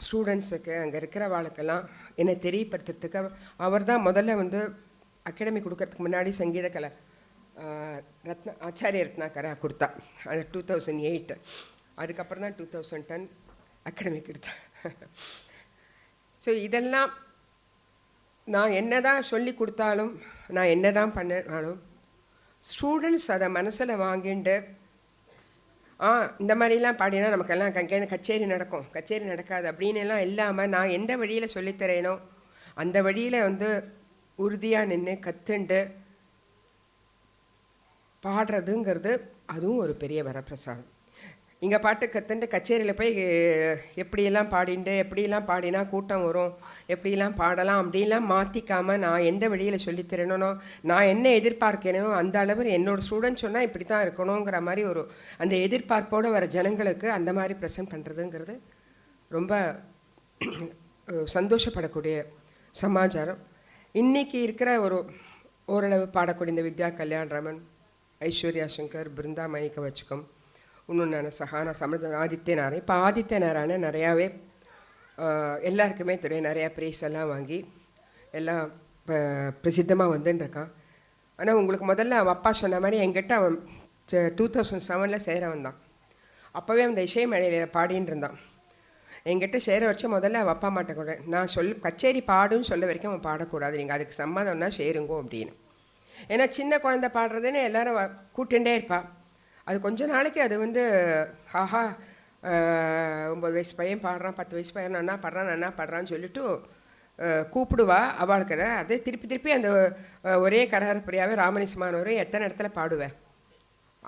ஸ்டூடெண்ட்ஸுக்கு அங்கே இருக்கிற வாழ்க்கெல்லாம் என்னை தெரியப்படுத்துறதுக்கு அவர் தான் முதல்ல வந்து அகாடமி கொடுக்கறதுக்கு முன்னாடி சங்கீத கலை ஆச்சாரிய ரத்னாகரா கொடுத்தா. அது 2008. அதுக்கப்புறம் தான் 2010 அகாடமி கொடுத்தா. ஸோ இதெல்லாம் நான் என்ன தான் சொல்லி கொடுத்தாலும் நான் என்ன தான் பண்ணாலும் ஸ்டூடெண்ட்ஸ் அதை மனசில் வாங்கிண்டு இந்த மாதிரிலாம் பாடினா நமக்கெல்லாம் கச்சேரி நடக்கும், கச்சேரி நடக்காது அப்படின்னு எல்லாம் இல்லாமல் நான் எந்த வழியில் சொல்லித்தரேனோ அந்த வழியில் வந்து உறுதியாக நின்று கற்றுண்டு பாடுறதுங்கிறது அதுவும் ஒரு பெரிய வரப்பிரசாதம். இங்கே பாட்டு கற்றுண்டு கச்சேரியில் போய் எப்படியெல்லாம் பாடிண்டு எப்படியெல்லாம் பாடினா கூட்டம் வரும், எப்படிலாம் பாடலாம் அப்படிலாம் மாற்றிக்காமல் நான் எந்த வழியில் சொல்லித்தரேனோ, நான் என்ன எதிர்பார்க்கிறேனோ அந்த அளவு என்னோடய ஸ்டூடெண்ட் சொன்னால் இப்படி தான் இருக்கணுங்கிற மாதிரி ஒரு அந்த எதிர்பார்ப்போடு வர ஜனங்களுக்கு அந்த மாதிரி ப்ரெசென்ட் பண்ணுறதுங்கிறது ரொம்ப சந்தோஷப்படக்கூடிய சமாச்சாரம். இன்றைக்கி இருக்கிற ஓரளவு பாடக்கூடிய இந்த வித்யா கல்யாண், ரமன், ஐஸ்வர்யா சங்கர், பிருந்தா மணிக்க வச்சுக்கம், இன்னும் நான் சஹானா சமர்த, ஆதித்ய நாராயண். இப்போ ஆதித்ய நாராயணன் நிறையாவே எல்லாருக்குமே தெரியும், நிறையா ப்ரைஸ் எல்லாம் வாங்கி எல்லாம் பிரசித்தமாக வந்துட்டுருக்கான். ஆனால் உங்களுக்கு முதல்ல அவன் அப்பா சொன்ன மாதிரி என்கிட்ட அவன் 2007 சேர வந்தான். அப்போவே அந்த இசை மேடையில் பாடின்னு இருந்தான். என்கிட்ட சேர வச்ச முதல்ல அவன் அப்பா அம்மாட்ட கூட நான் கச்சேரி பாடுன்னு சொல்ல வரைக்கும் அவன் பாடக்கூடாது, நீங்கள் அதுக்கு சம்மதம்னா சேருங்கோ அப்படின்னு. ஏன்னா சின்ன குழந்தை பாடுறதுன்னு எல்லோரும் கூட்டுண்டே இருப்பாள். அது கொஞ்ச நாளைக்கு அது வந்து ஆஹா 9 வயசு பையன் பாடுறான், 10 வயசு பையன் நன்னா பாடுறான்னு சொல்லிட்டு கூப்பிடுவா. அவளுக்கு அதே திருப்பி அந்த ஒரே கரகரப்பிரியாவே ராமனிசமானவரே எத்தனை இடத்துல பாடுவேன்.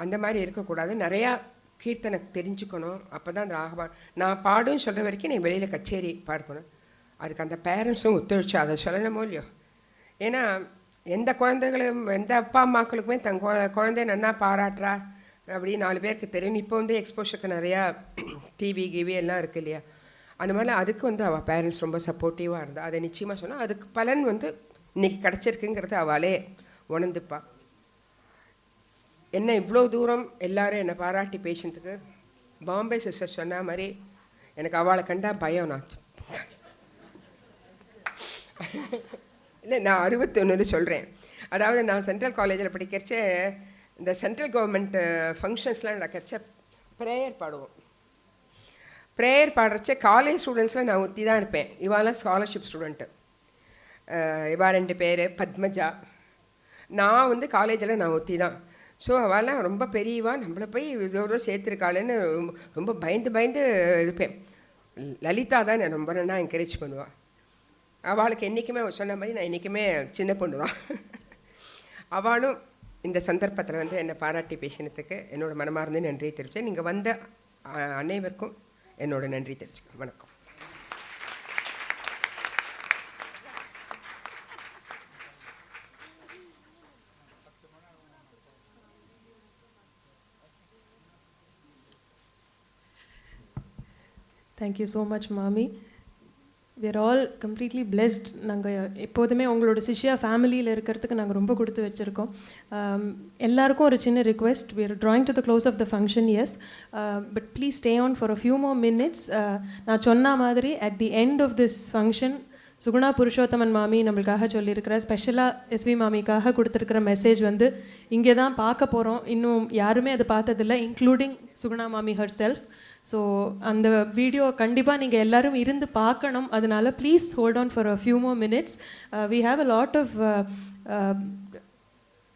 அந்த மாதிரி இருக்கக்கூடாது, நிறையா கீர்த்தனை தெரிஞ்சுக்கணும். அப்போ தான் அந்த ராகவான் நான் பாடுன்னு சொல்கிற வரைக்கும் நீ வெளியில் கச்சேரி பாடுக்கணும். அதுக்கு அந்த பேரண்ட்ஸும் ஒத்துழைச்சு அதை சொல்லணுமோ இல்லையோ. ஏன்னா எந்த குழந்தைகளும் எந்த அப்பா அம்மாக்களுக்குமே தன் குழந்தைய நன்னா பாராட்டுறா அப்படி 4 பேருக்கு தெரியும். இப்போ வந்து எக்ஸ்போஷருக்கு நிறையா டிவி கிவி எல்லாம் இருக்குது இல்லையா, அந்த மாதிரி அதுக்கு வந்து அவள் பேரண்ட்ஸ் ரொம்ப சப்போர்ட்டிவாக இருந்தாள். அதை நிச்சயமாக சொன்னால் அதுக்கு பலன் வந்து இன்றைக்கி கிடச்சிருக்குங்கிறது அவளே உணர்ந்துப்பா. என்ன இவ்வளோ தூரம் எல்லோரும் என்னை பாராட்டி பேசுனதுக்கு பாம்பே சிஸ்டர் சொன்ன மாதிரி எனக்கு அவளை கண்டா பயம். நான் இல்லை, நான் 61 சொல்கிறேன். அதாவது நான் சென்ட்ரல் காலேஜில் படிக்கிறச்ச இந்த சென்ட்ரல் கவர்மெண்ட் ஃபங்க்ஷன்ஸ்லாம் நடக்கிறச்ச ப்ரேயர் பாடுவோம். ப்ரேயர் பாடுறச்ச காலேஜ் ஸ்டூடெண்ட்ஸில் நான் ஒத்தி தான் இருப்பேன். இவாலாம் ஸ்காலர்ஷிப் ஸ்டூடெண்ட்டு. இவா 2 பேர் பத்மஜா. நான் வந்து காலேஜில் நான் ஒத்தி தான். ஸோ அவெல்லாம் ரொம்ப பெரியவா, நம்மளை போய் இதோட சேர்த்துருக்காளேன்னு ரொம்ப பயந்து இருப்பேன். லலிதா தான் நான் ரொம்ப நல்லா என்கரேஜ் பண்ணுவாள். அவளுக்கு என்றைக்குமே சொன்ன மாதிரி நான் என்றைக்குமே சின்ன பொண்ணு தான். அவளும் இந்த சந்தர்ப்பத்தில் வந்து என்னை பாராட்டி பேசினதுக்கு என்னோட மனமார்ந்து நன்றி தெரிவித்தேன். நீங்கள் வந்த அனைவருக்கும் என்னோட நன்றி தெரிவிச்சுக்கேன். வணக்கம். Thank you so much, Mami. We are all completely blessed. நாங்கள் எப்போதுமே உங்களோட சிஷ்யா ஃபேமிலியில் இருக்கிறதுக்கு நாங்கள் ரொம்ப கொடுத்து வச்சுருக்கோம். எல்லாருக்கும் ஒரு சின்ன request. We are drawing to the close of the function, yes. But please stay on for a few more minutes. நான் சொன்ன மாதிரி at the end of this function, Suguna Purushothaman மாமி நம்மளுக்காக சொல்லியிருக்கிற ஸ்பெஷலாக எஸ்வி மாமிக்காக கொடுத்துருக்கிற மெசேஜ் வந்து இங்கே தான் பார்க்க போகிறோம். இன்னும் யாருமே அதை பார்த்ததில்லை, இன்க்ளூடிங் சுகுணா மாமி ஹர் செல்ஃப். ஸோ அந்த வீடியோ கண்டிப்பாக நீங்கள் எல்லோரும் இருந்து பார்க்கணும். அதனால please hold on for a few more minutes. We have a lot of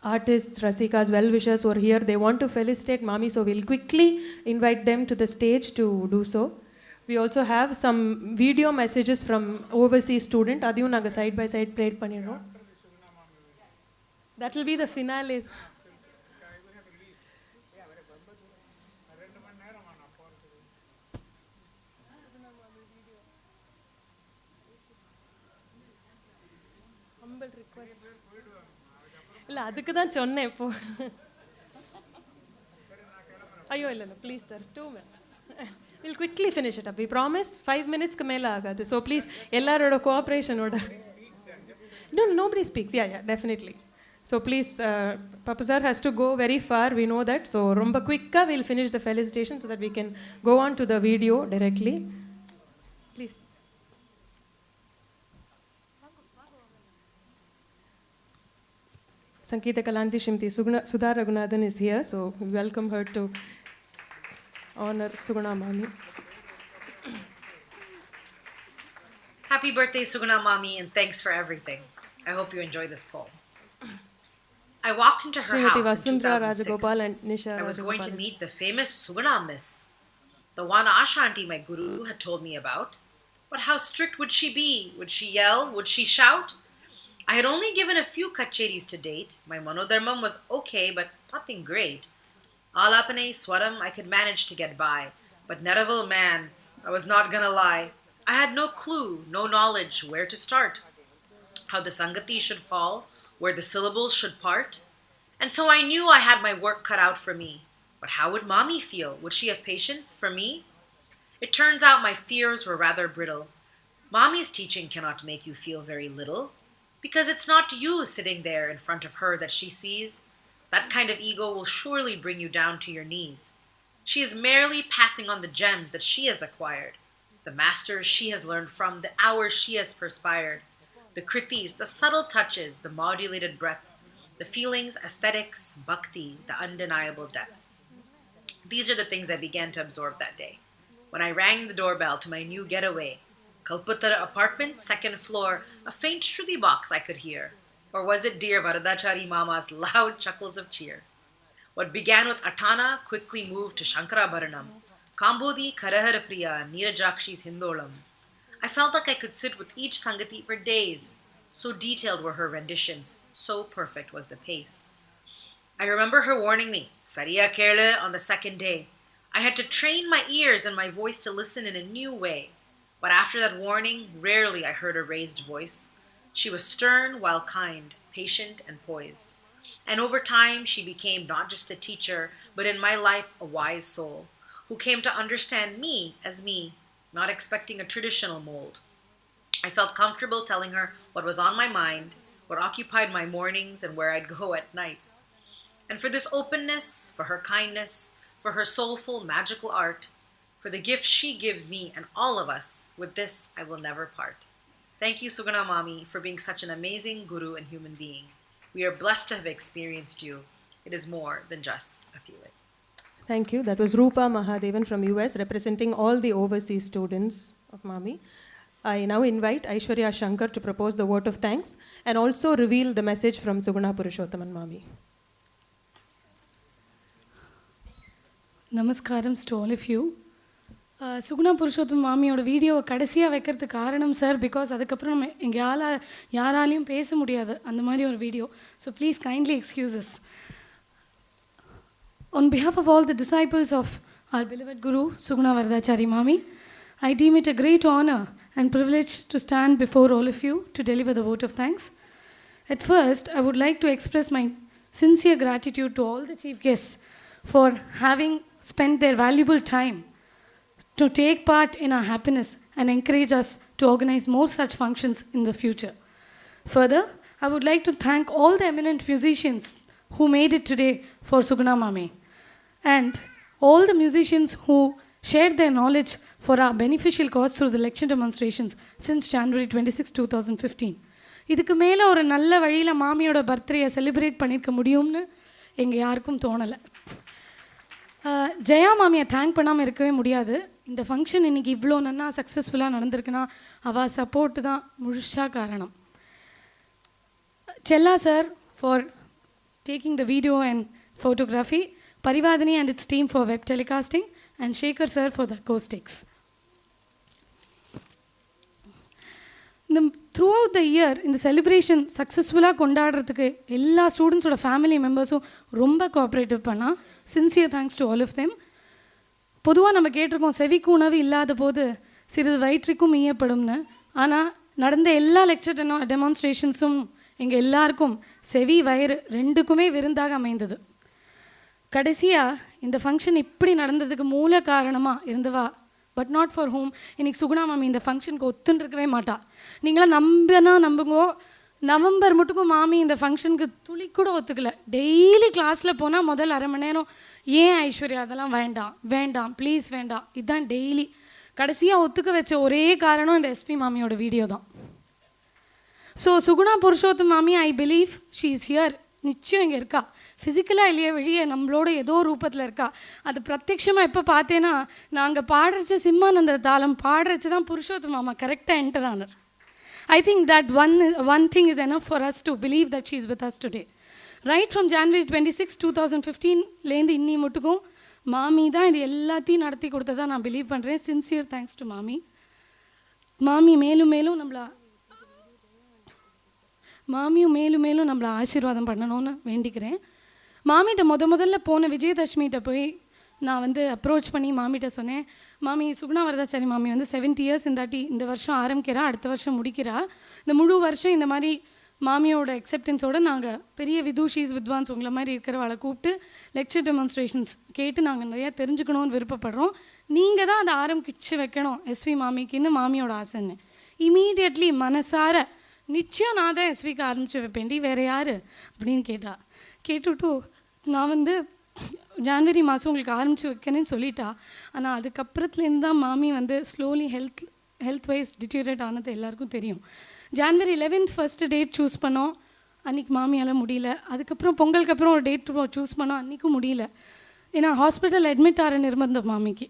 artists, Rasikas, well-wishers who are here. They want to felicitate Mami, so we'll quickly invite them to the stage to do so. We also have some video messages from overseas student. Adiyum naga side by side played பண்ணிரோம். That will be the finale. humble request. இல்லை அதுக்கு தான் சொன்னேன் இப்போ. ஐயோ இல்லை இல்லை please sir 2 minutes. We'll quickly finish it up. We promise 5 minutes க்கு மேலே ஆகாது. So please எல்லாரோட கோஆப்ரேஷனோட. No, nobody speaks. Yeah, definitely. So please, Pappu sir has to go very far. We know that. So romba quick we'll finish the felicitation so that we can go on to the video directly. Please. Sangeeta Kalanti Shrimati Sudha Raghunathan is here, so we welcome her to honor Suguna Mami. Happy birthday, Suguna Mami, and thanks for everything. I hope you enjoy this poem. I walked into her house in 2006. I was going to meet the famous Suguna Miss, the one Asha auntie my guru had told me about. But how strict would she be? Would she yell? Would she shout? I had only given a few kacheris to date. My manodharmam was okay, but nothing great. Alapane, swaram, I could manage to get by. But Neraval, man, I was not gonna lie. I had no clue, no knowledge where to start. How the sangati should fall, where the syllables should part. And so I knew I had my work cut out for me. But how would Mommy feel? Would she have patience for me? It turns out my fears were rather brittle. Mommy's teaching cannot make you feel very little, because it's not you sitting there in front of her that she sees. That kind of ego will surely bring you down to your knees. She is merely passing on the gems that she has acquired, the masters she has learned from, the hours she has perspired, the kritis, the subtle touches, the modulated breath, the feelings, aesthetics, bhakti, the undeniable depth. These are the things I began to absorb that day, when I rang the doorbell to my new getaway. Kalpatara apartment, 2nd floor, a faint shruti box I could hear. Or was it dear Varadachari Mama's loud chuckles of cheer? What began with Atana quickly moved to Shankara Bharanam, Kambodi Karahara Priya, Neerajakshi's Hindolam. I felt like I could sit with each sangati for days. So detailed were her renditions, so perfect was the pace. I remember her warning me, Sariya Kerala, on the 2nd day. I had to train my ears and my voice to listen in a new way. But after that warning, rarely I heard a raised voice. She was stern while kind, patient and poised. And over time, she became not just a teacher, but in my life, a wise soul, who came to understand me as me, not expecting a traditional mold. I felt comfortable telling her what was on my mind, what occupied my mornings, and where I'd go at night. And for this openness, for her kindness, for her soulful, magical art, for the gift she gives me and all of us, with this I will never part. Thank you, Suguna Mami, for being such an amazing guru and human being. We are blessed to have experienced you. It is more than just a feeling. Thank you. That was Rupa Mahadevan from US, representing all the overseas students of Mami. I now invite Aishwarya Shankar to propose the vote of thanks and also reveal the message from Suguna Purushottaman Mami. Namaskaram to all of you. Suguna Purushottam மாமியோட வீடியோவை கடைசியாக வைக்கிறதுக்கு காரணம் சார், பிகாஸ் அதுக்கப்புறம் நம்ம எங்கே யாராலையும் பேச முடியாது அந்த மாதிரி ஒரு video. So please kindly excuses. On behalf of all the disciples of our beloved Guru, Suguna Varadachari Mami, I deem it a great honor and privilege to stand before all of you to deliver the vote of thanks. At first, I would like to express my sincere gratitude to all the chief guests for having spent their valuable time to take part in our happiness and encourage us to organize more such functions in the future. Further, I would like to thank all the eminent musicians who made it today for Suguna Mami, and all the musicians who shared their knowledge for our beneficial cause through the lecture demonstrations since January 26, 2015. இதுக்கு மேலே ஒரு நல்ல வழியில் மாமியோட பர்த்டேயை செலிப்ரேட் பண்ணியிருக்க முடியும்னு எங்கள் யாருக்கும் தோணலை. ஜெயா மாமியை தேங்க் பண்ணாமல் இருக்கவே முடியாது. இந்த ஃபங்க்ஷன் இன்றைக்கி இவ்வளோ நன்னா சக்ஸஸ்ஃபுல்லாக நடந்திருக்குன்னா அவள் சப்போர்ட்டு தான் முழுசாக காரணம். செல்லா sir for taking the video and photography, Parivadini and its team for web telecasting, and Shekhar sir for the acoustics. Throughout the year, in the celebration, successfully கொண்டாடுறதுக்கு எல்லா ஸ்டூடெண்ட்ஸோட ஃபேமிலி மெம்பர்ஸும் ரொம்ப கோஆப்ரேட்டிவ் பண்ணா. Sincere thanks to all of them. பொதுவாக நம்ம கேட்டிருக்கோம் செவிக்கு உணவு இல்லாத போது சிறிது வயிற்றுக்கும் ஈயப்படும்னு. ஆனால் நடந்த எல்லா லெக்சர் டெமான்ஸ்ட்ரேஷன்ஸும் எங்கள் எல்லாருக்கும் செவி வயிறு ரெண்டுக்குமே விருந்தாக அமைந்தது. கடைசியாக இந்த ஃபங்க்ஷன் இப்படி நடந்ததுக்கு மூல காரணமாக இருந்தவா, பட் நாட் ஃபார் ஹோம். இன்றைக்கி சுகுணா மாமி இந்த ஃபங்க்ஷனுக்கு ஒத்துன்னு இருக்கவே மாட்டா. நீங்களாம் நம்புங்கோ, நவம்பர் மட்டுக்கும் மாமி இந்த ஃபங்க்ஷனுக்கு துளி கூட ஒத்துக்கல. டெய்லி கிளாஸில் போனால் முதல் அரை மணி நேரம் ஏன் ஐஸ்வர்யா அதெல்லாம் வேண்டாம் வேண்டாம் ப்ளீஸ் வேண்டாம், இதுதான் டெய்லி. கடைசியாக ஒத்துக்க வச்ச ஒரே காரணம் இந்த எஸ்பி மாமியோட வீடியோ தான். ஸோ சுகுணா புருஷோத்தம் மாமி, I believe she is here. நிச்சயம் இங்கே இருக்கா, ஃபிசிக்கலாக இல்லையே வெளியே நம்மளோட ஏதோ ரூபத்தில் இருக்கா. அது பிரத்யட்சமாக எப்போ பார்த்தேன்னா, நாங்கள் பாடுறச்ச சிம்மானந்த தாளம் பாடுறச்சு தான் புருஷோத்தம் மாமா கரெக்டாக என்டர் ஆனார். I think that one thing is enough for us to believe that she is with us today. Right from January 26, 2015 இன்னி மட்டுக்கும் மாமி தான் இது எல்லாத்தையும் நடத்தி கொடுத்ததா நான் பிலீவ் பண்ணுறேன். சின்சியர் தேங்க்ஸ் டு மாமி. மாமியும் மேலும் மேலும் நம்மளை ஆசீர்வாதம் பண்ணணும்னு வேண்டிக்கிறேன். மாமிகிட்ட முதல்ல போன விஜயதசமிகிட்ட போய் நான் வந்து அப்ரோச் பண்ணி மாமிகிட்ட சொன்னேன், மாமி சுகுணா வரதாச்சாரி மாமி வந்து 70 years இந்த வருஷம் ஆரம்பிக்கிறா, அடுத்த வருஷம் முடிக்கிறா. இந்த முழு வருஷம் இந்த மாதிரி மாமியோட எக்ஸப்டன்ஸோடு நாங்கள் பெரிய விதுஷீஸ் வித்வான்ஸ் உங்களை மாதிரி இருக்கிறவளை கூப்பிட்டு லெக்சர் டெமான்ஸ்ட்ரேஷன்ஸ் கேட்டு நாங்கள் நிறையா தெரிஞ்சுக்கணும்னு விருப்பப்படுறோம். நீங்கள் தான் அதை ஆரம்பிச்சு வைக்கணும் எஸ்வி மாமிக்குன்னு மாமியோட ஆசைன்னு. இமீடியட்லி மனசார நிச்சயம் நான் தான் எஸ்விக்கு ஆரம்பித்து வைப்பேன்டி, வேறு யார் அப்படின்னு கேட்டுட்டு நான் வந்து ஜான்வரி மாதம் உங்களுக்கு ஆரம்பித்து வைக்கிறேன்னு சொல்லிட்டா. ஆனால் அதுக்கப்புறத்துலேருந்து தான் மாமி வந்து ஸ்லோலி ஹெல்த் வைஸ் டிட்டீரியரேட் ஆனது எல்லாருக்கும் தெரியும். January 11th first date choose பண்ணோம், அன்றைக்கி மாமியால் முடியல. அதுக்கப்புறம் பொங்கலுக்கு அப்புறம் ஒரு டேட் சூஸ் பண்ணோம், அன்றைக்கும் முடியல. ஏன்னா ஹாஸ்பிட்டல் அட்மிட் ஆகிற நிர்பந்தம் மாமிக்கு.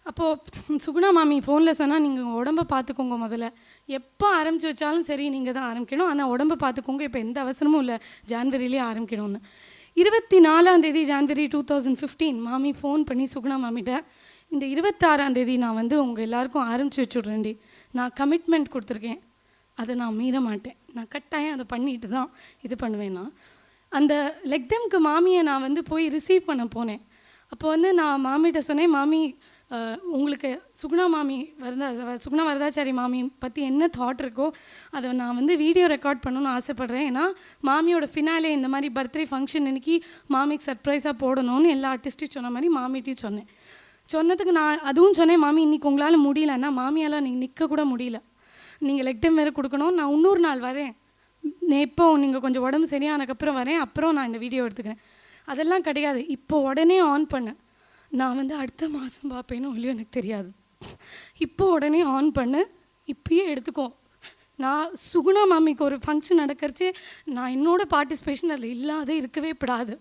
அப்போது சுகுணா மாமி ஃபோனில் சொன்னால், நீங்கள் உடம்பை பார்த்துக்கோங்க, முதல்ல எப்போ ஆரம்பித்து வச்சாலும் சரி நீங்கள் தான் ஆரம்பிக்கணும், ஆனால் உடம்பை பார்த்துக்கோங்க, இப்போ எந்த அவசரமும் இல்லை, ஜான்வரியிலே ஆரம்பிக்கணும்னு. 24 ஜான்வரி 2015 மாமி ஃபோன் பண்ணி சுகுணா மாமிகிட்ட, இந்த 26 நான் வந்து உங்கள் எல்லாருக்கும் ஆரம்பித்து வச்சுட்றேன்டி, நான் கமிட்மெண்ட் கொடுத்துருக்கேன், அதை நான் மீற மாட்டேன், நான் கட்டாயம் அதை பண்ணிட்டு தான் இது பண்ணுவேன்னா. அந்த லெக்டம்க்கு மாமியை நான் வந்து போய் ரிசீவ் பண்ண போனேன். அப்போ வந்து நான் மாமிகிட்ட சொன்னேன், மாமி உங்களுக்கு சுகுணா வரதாச்சாரி மாமி பற்றி என்ன தாட் இருக்கோ அதை நான் வந்து வீடியோ ரெக்கார்ட் பண்ணணும்னு ஆசைப்பட்றேன். ஏன்னா மாமியோட ஃபினாலே இந்த மாதிரி பர்த்டே ஃபங்க்ஷன் அன்றைக்கி மாமிக்கு சர்ப்ரைஸாக போடணும்னு எல்லா ஆர்டிஸ்ட்டையும் சொன்ன மாதிரி மாமிகிட்டையும் சொன்னதுக்கு நான் அதுவும் சொன்னேன், மாமி இன்றைக்கி உங்களால் முடியலன்னா மாமியால் நீங்கள் நிற்க கூட முடியல, நீங்கள் லெக் டைம் வேறு கொடுக்கணும், நான் இன்னொரு நாள் வரேன், இப்போ நீங்கள் கொஞ்சம் உடம்பு சரியானதுக்கப்புறம் வரேன், அப்புறம் நான் இந்த வீடியோ எடுத்துக்கிறேன். அதெல்லாம் கிடையாது, இப்போ உடனே ஆன் பண்ணேன், நான் வந்து அடுத்த மாதம் பார்ப்பேன்னு இல்லையோ எனக்கு தெரியாது, இப்போ உடனே ஆன் பண்ணு, இப்பயே எடுத்துக்கோ. நான் சுகுணா மாமிக்கு ஒரு ஃபங்க்ஷன் நடக்கிறச்சே நான் என்னோடய பார்ட்டிசிபேஷன் அதில் இல்லாத இருக்கவே படாது,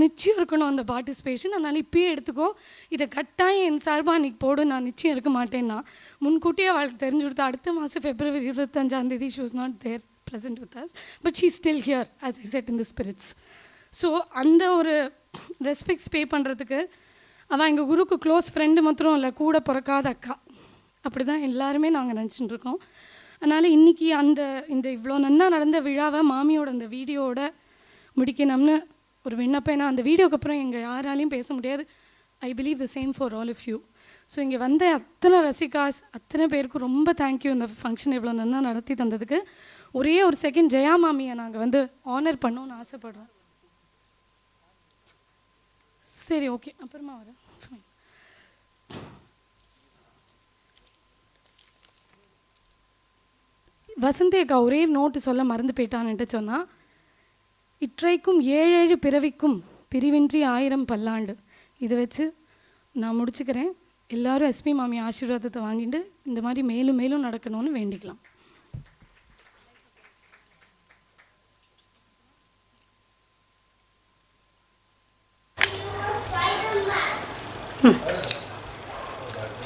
நிச்சயம் இருக்கணும் அந்த பார்ட்டிசிபேஷன். அதனால் இப்பயே எடுத்துக்கோ, இதை கட்டாயம் என் சார்பாக அன்றைக்கி போடும், நான் நிச்சயம் இருக்க மாட்டேன்னா முன்கூட்டியே அவளுக்கு தெரிஞ்சு கொடுத்தா. அடுத்த மாதம் February 25 she was not there present with us, but she's still here as I said in the spirits. So அந்த ஒரு ரெஸ்பெக்ட்ஸ் பே பண்ணுறதுக்கு அவள் எங்கள் குருக்கு க்ளோஸ் ஃப்ரெண்டு மாத்திரம் இல்லை, கூட பிறக்காத அக்கா, அப்படி தான் எல்லாருமே நாங்கள் நினச்சிட்டு இருக்கோம். அதனால் இன்றைக்கி இந்த இவ்வளோ நன்னா நடந்த விழாவை மாமியோட அந்த வீடியோவோட முடிக்கணும்னு ஒரு விண்ணப்பம். ஏன்னா அந்த வீடியோக்கு அப்புறம் எங்கள் யாராலையும் பேச முடியாது. I believe the same for all of you. So இங்கே வந்த அத்தனை ரசிகாஸ் அத்தனை பேருக்கும் ரொம்ப தேங்க்யூ, இந்த ஃபங்க்ஷன் இவ்வளோ நன்னா நடத்தி தந்ததுக்கு. ஒரே ஒரு செகண்ட் ஜெயா மாமியை நாங்கள் வந்து ஆனர் பண்ணோன்னு ஆசைப்படுறோம். சரி, ஓகே, அப்புறமா வரேன். வசந்தி அக்கா ஒரே நோட்டு சொல்ல மறந்து போயிட்டான்ட்டு சொன்னால், இற்றைக்கும் 7 பிறவிக்கும் பிரிவின்றி 1000 பல்லாண்டு. இதை வச்சு நான் முடிச்சுக்கிறேன். எல்லோரும் எஸ்பி மாமி ஆசீர்வாதத்தை வாங்கிட்டு இந்த மாதிரி மேலும் மேலும் நடக்கணும்னு வேண்டிக்கலாம்.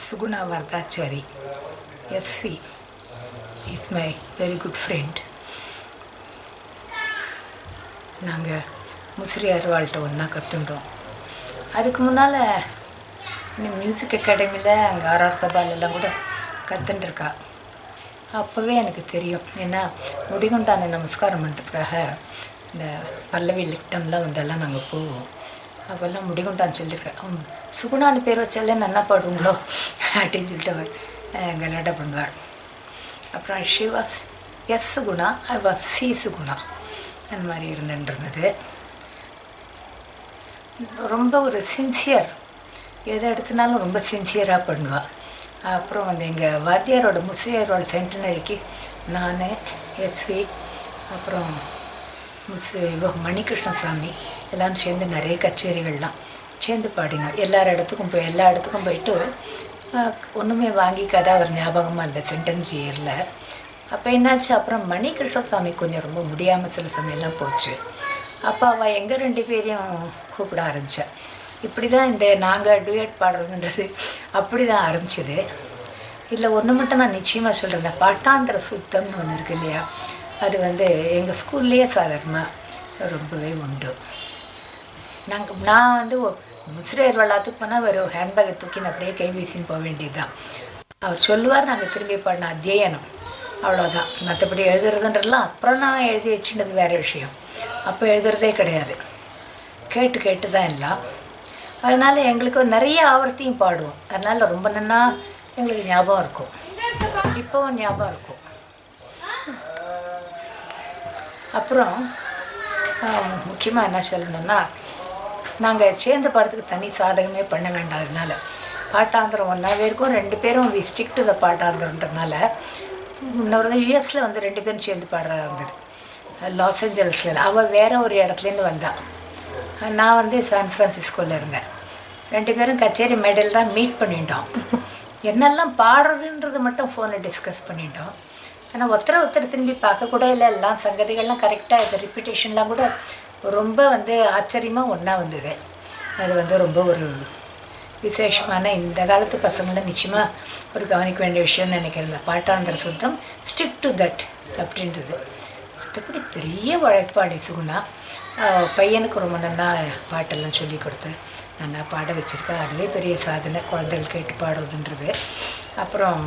Suguna Varadachari, SV, is my very good friend. நாங்கள் முசிறியார் வாழ்கிட்ட ஒன்றா கற்றுண்டோம். அதுக்கு முன்னால் மியூசிக் அகாடமியில் அங்கே ஆர்ஆர் சபாலெல்லாம் கூட கற்றுட்டுருக்கா. அப்போவே எனக்கு தெரியும், ஏன்னா முடிகொண்டான நமஸ்காரம் பண்ணுறதுக்காக இந்த பல்லவி லிக்டம்லாம் வந்தெல்லாம் நாங்கள் போவோம். அப்போல்லாம் முடிகொண்டான்னு சொல்லியிருக்கேன். சுகுணான்னு பேர் வச்சாலே நல்லா பாடுங்களோ அப்படின்னு சொல்லிட்டு அவர் கலாட்டா பண்ணுவார். அப்புறம் she was S Suguna, I was C Suguna அந்த மாதிரி இருந்துருந்தது. ரொம்ப ஒரு சின்சியர், எதை எடுத்தினாலும் ரொம்ப சின்சியராக பண்ணுவாள். அப்புறம் வந்து எங்கள் வாத்தியாரோட முசையரோட சென்டினரிக்கு நான், எஸ்வி, அப்புறம் மணிகிருஷ்ணசாமி எல்லாம் சேர்ந்து நிறைய கச்சேரிகள்லாம் சேர்ந்து பாடினோம். எல்லா இடத்துக்கும் போயிட்டு ஒன்றுமே வாங்கிக்காத அவர் ஞாபகமாக அந்த சென்டெனரி இயரில். அப்போ என்னாச்சு, அப்புறம் மணிகிருஷ்ணசாமி கொஞ்சம் ரொம்ப முடியாமல் சில சமயம்லாம் போச்சு. அப்போ அவள் எங்கள் 2 பேரையும் கூப்பிட ஆரம்பித்தேன். இப்படி தான் இந்த நாங்கள் டூயட் பாடுறதுன்றது அப்படி தான் ஆரம்பிச்சிது. இதில் ஒன்று மட்டும் நான் நிச்சயமாக சொல்கிறேன், பாட்டாந்திர சுத்தம்னு ஒன்று இருக்கு இல்லையா, அது வந்து எங்கள் ஸ்கூல்லேயே சாதாரணமாக ரொம்பவே உண்டு. நான் வந்து முசிறியார் வளாத்துக்கு போனால் ஒரு ஹேண்ட்பேக்கை தூக்கின்னு அப்படியே கை வீசின்னு போக வேண்டியது தான். அவர் சொல்லுவார், நாங்கள் திரும்பி பாடின அத்தியனம் அவ்வளோதான். மற்றபடி எழுதுறதுன்றலாம் அப்புறம் நான் எழுதி வச்சுனது வேறு விஷயம். அப்போ எழுதுறதே கிடையாது, கேட்டு தான் எல்லாம். அதனால் எங்களுக்கு நிறைய ஆவர்த்தியும் பாடுவோம். அதனால் ரொம்ப நன்னா எங்களுக்கு ஞாபகம் இருக்கும், இப்போவும் ஞாபகம் இருக்கும். அப்புறம் முக்கியமாக என்ன சொல்லணுன்னா, நாங்கள் சேர்ந்து பாடுறதுக்கு தனி சாதகமே பண்ண வேண்டாததுனால பாட்டாந்திரம் ஒன்றாவே இருக்கும். 2 பேரும் வி ஸ்டிக் டு த பாட்டாந்திரன்றதுனால இன்னொரு யூஎஸில் வந்து 2 பேரும் சேர்ந்து பாடுறதா இருந்தது. லாஸ் ஏஞ்சல்ஸில் அவள் வேறு ஒரு இடத்துலேருந்து வந்தாள், நான் வந்து சான் ஃப்ரான்சிஸ்கோவில் இருந்தேன். 2 பேரும் கச்சேரி மேடையில் தான் மீட் பண்ணிட்டோம். என்னெல்லாம் பாடுறதுன்றது மட்டும் ஃபோனில் டிஸ்கஸ் பண்ணிட்டோம். ஆனால் ஒருத்தர் திரும்பி பார்க்கக்கூட இல்லை. எல்லாம் சங்கதிகள்லாம் கரெக்டாக, இது ரிப்பீட்டேஷன்லாம் கூட ரொம்ப வந்து ஆச்சரியமாக ஒன்றா வந்தது. அது வந்து ரொம்ப ஒரு விசேஷமான, இந்த காலத்து பசங்களை நிச்சயமாக ஒரு கவனிக்க வேண்டிய விஷயம்னு நினைக்கிறேன். இந்த பாட்டாந்திர சுத்தம், ஸ்டிக் டு தட் அப்படின்றது. மற்றபடி பெரிய உழைப்பாளி சுகுணா. பையனுக்கு ரொம்ப நல்லா பாட்டெல்லாம் சொல்லி கொடுத்து நல்லா பாட வச்சுருக்கா. அதுவே பெரிய சாதனை, குழந்தைகள் கேட்டு பாடுறதுன்றது. அப்புறம்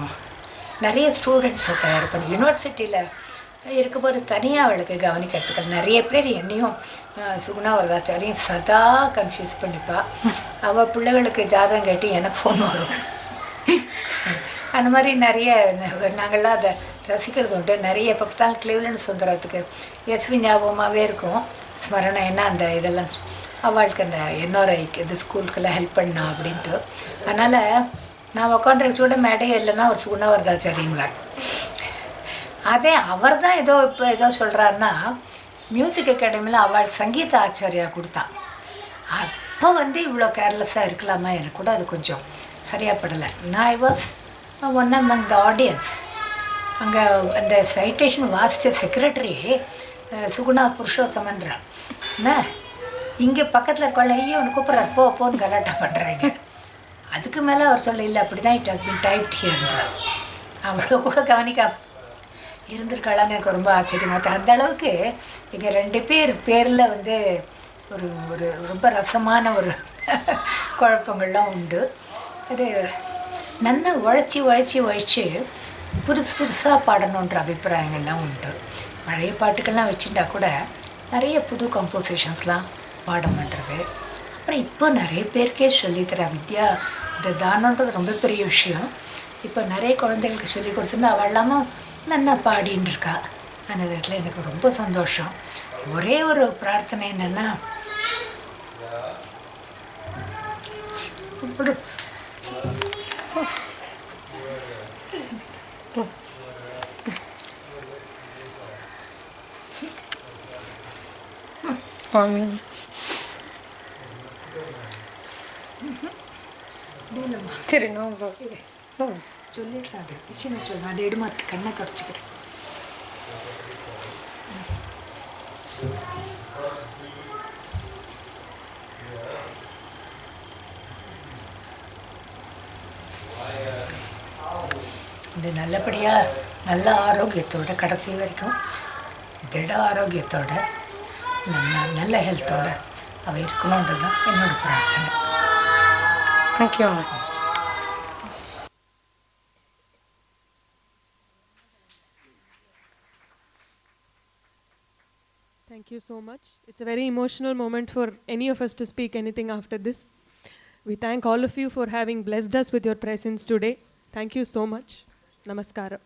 நிறைய ஸ்டூடெண்ட்ஸை தயார் பண்ணி யூனிவர்சிட்டியில் இருக்கும்போது தனியாக அவளுக்கு கவனிக்கிறதுக்கு நிறைய பேர் என்னையும் சுகுணா வரதாச்சாரியும் சதா கன்ஃபியூஸ் பண்ணிப்பா. அவள் பிள்ளைகளுக்கு ஜாதகம் கேட்டு எனக்கு ஃபோன் வரும். அந்த மாதிரி நிறைய நாங்கள்லாம் அதை ரசிக்கிறது உண்டு. நிறைய இப்போ பார்த்தாலும் கிளீவ்லேண்ட் சுந்தரத்துக்கு எஸ்வி ஞாபகமாகவே இருக்கும் ஸ்மரணை. ஏன்னா அந்த இதெல்லாம் அவளுக்கு அந்த என்ஆர்ஐக்கு இது ஸ்கூலுக்கெல்லாம் ஹெல்ப் பண்ணா அப்படின்ட்டு. அதனால் நான் உட்காந்துருக்க கூட மேடையே இல்லைன்னா ஒரு சுகுணா வரதாச்சாரின்வார். அதே அவர் தான் ஏதோ சொல்கிறாருன்னா, மியூசிக் அகாடமியில் அவள் சங்கீத ஆச்சாரியா கொடுத்தான். அப்போ வந்து இவ்வளோ கேர்லெஸ்ஸாக இருக்கலாமா, எனக்கு கூட அது கொஞ்சம் சரியாக படலை. நான் I was one among the audience. அங்கே அந்த சைட்டேஷன் வாசித்த செக்ரட்டரி சுகுணா புருஷோத்தமன்றான். என்ன இங்கே பக்கத்தில் இருக்கவள ஐயோ ஒன்று கூப்பிட்றாரு, போன்னு கலாட்டா பண்ணுறாங்க. அதுக்கு மேலே அவர் சொல்ல இல்லை, அப்படி தான் இட் ஹஸ் பின் டைப்ட் ஹியர்ன்றார். அவ்வளோ கூட கவனிக்காம இருந்திருக்காளான்னு எனக்கு ரொம்ப ஆச்சரியமாக. அந்த அளவுக்கு எங்கள் 2 பேரில் வந்து ஒரு ஒரு ரொம்ப ரசமான ஒரு குழப்பங்கள்லாம் உண்டு. அது நல்லா உழைச்சி புதுசாக பாடணுன்ற அபிப்பிராயங்கள்லாம் உண்டு. பழைய பாட்டுக்கெல்லாம் வச்சுட்டா கூட நிறைய புது கம்போசிஷன்ஸ்லாம் பாடம் பண்ணுறது. அப்புறம் இப்போ நிறைய பேருக்கே சொல்லித்தர வித்யா இந்த தானன்றது ரொம்ப பெரிய விஷயம். இப்போ நிறைய குழந்தைகளுக்கு சொல்லி கொடுத்துட்டு அவள் இல்லாமல் நல்லா பாடின்னு இருக்கா. அந்த விதத்தில் எனக்கு ரொம்ப சந்தோஷம். ஒரே ஒரு பிரார்த்தனை என்னென்னா, சரி நான் சொல்லிடலாம். அது சின்ன சொல்லணும், அது எடுமா கண்ணை தொடச்சிக்கிறேன். இது நல்லபடியாக நல்ல ஆரோக்கியத்தோட கடைசி வரைக்கும் திட ஆரோக்கியத்தோட நல்ல ஹெல்த்தோட அவள் இருக்கணுன்றது தான் என்னோடய பிரார்த்தனை. Thank you. Thank you so much. It's a very emotional moment for any of us to speak anything after this. We thank all of you for having blessed us with your presence today. Thank you so much. Namaskara.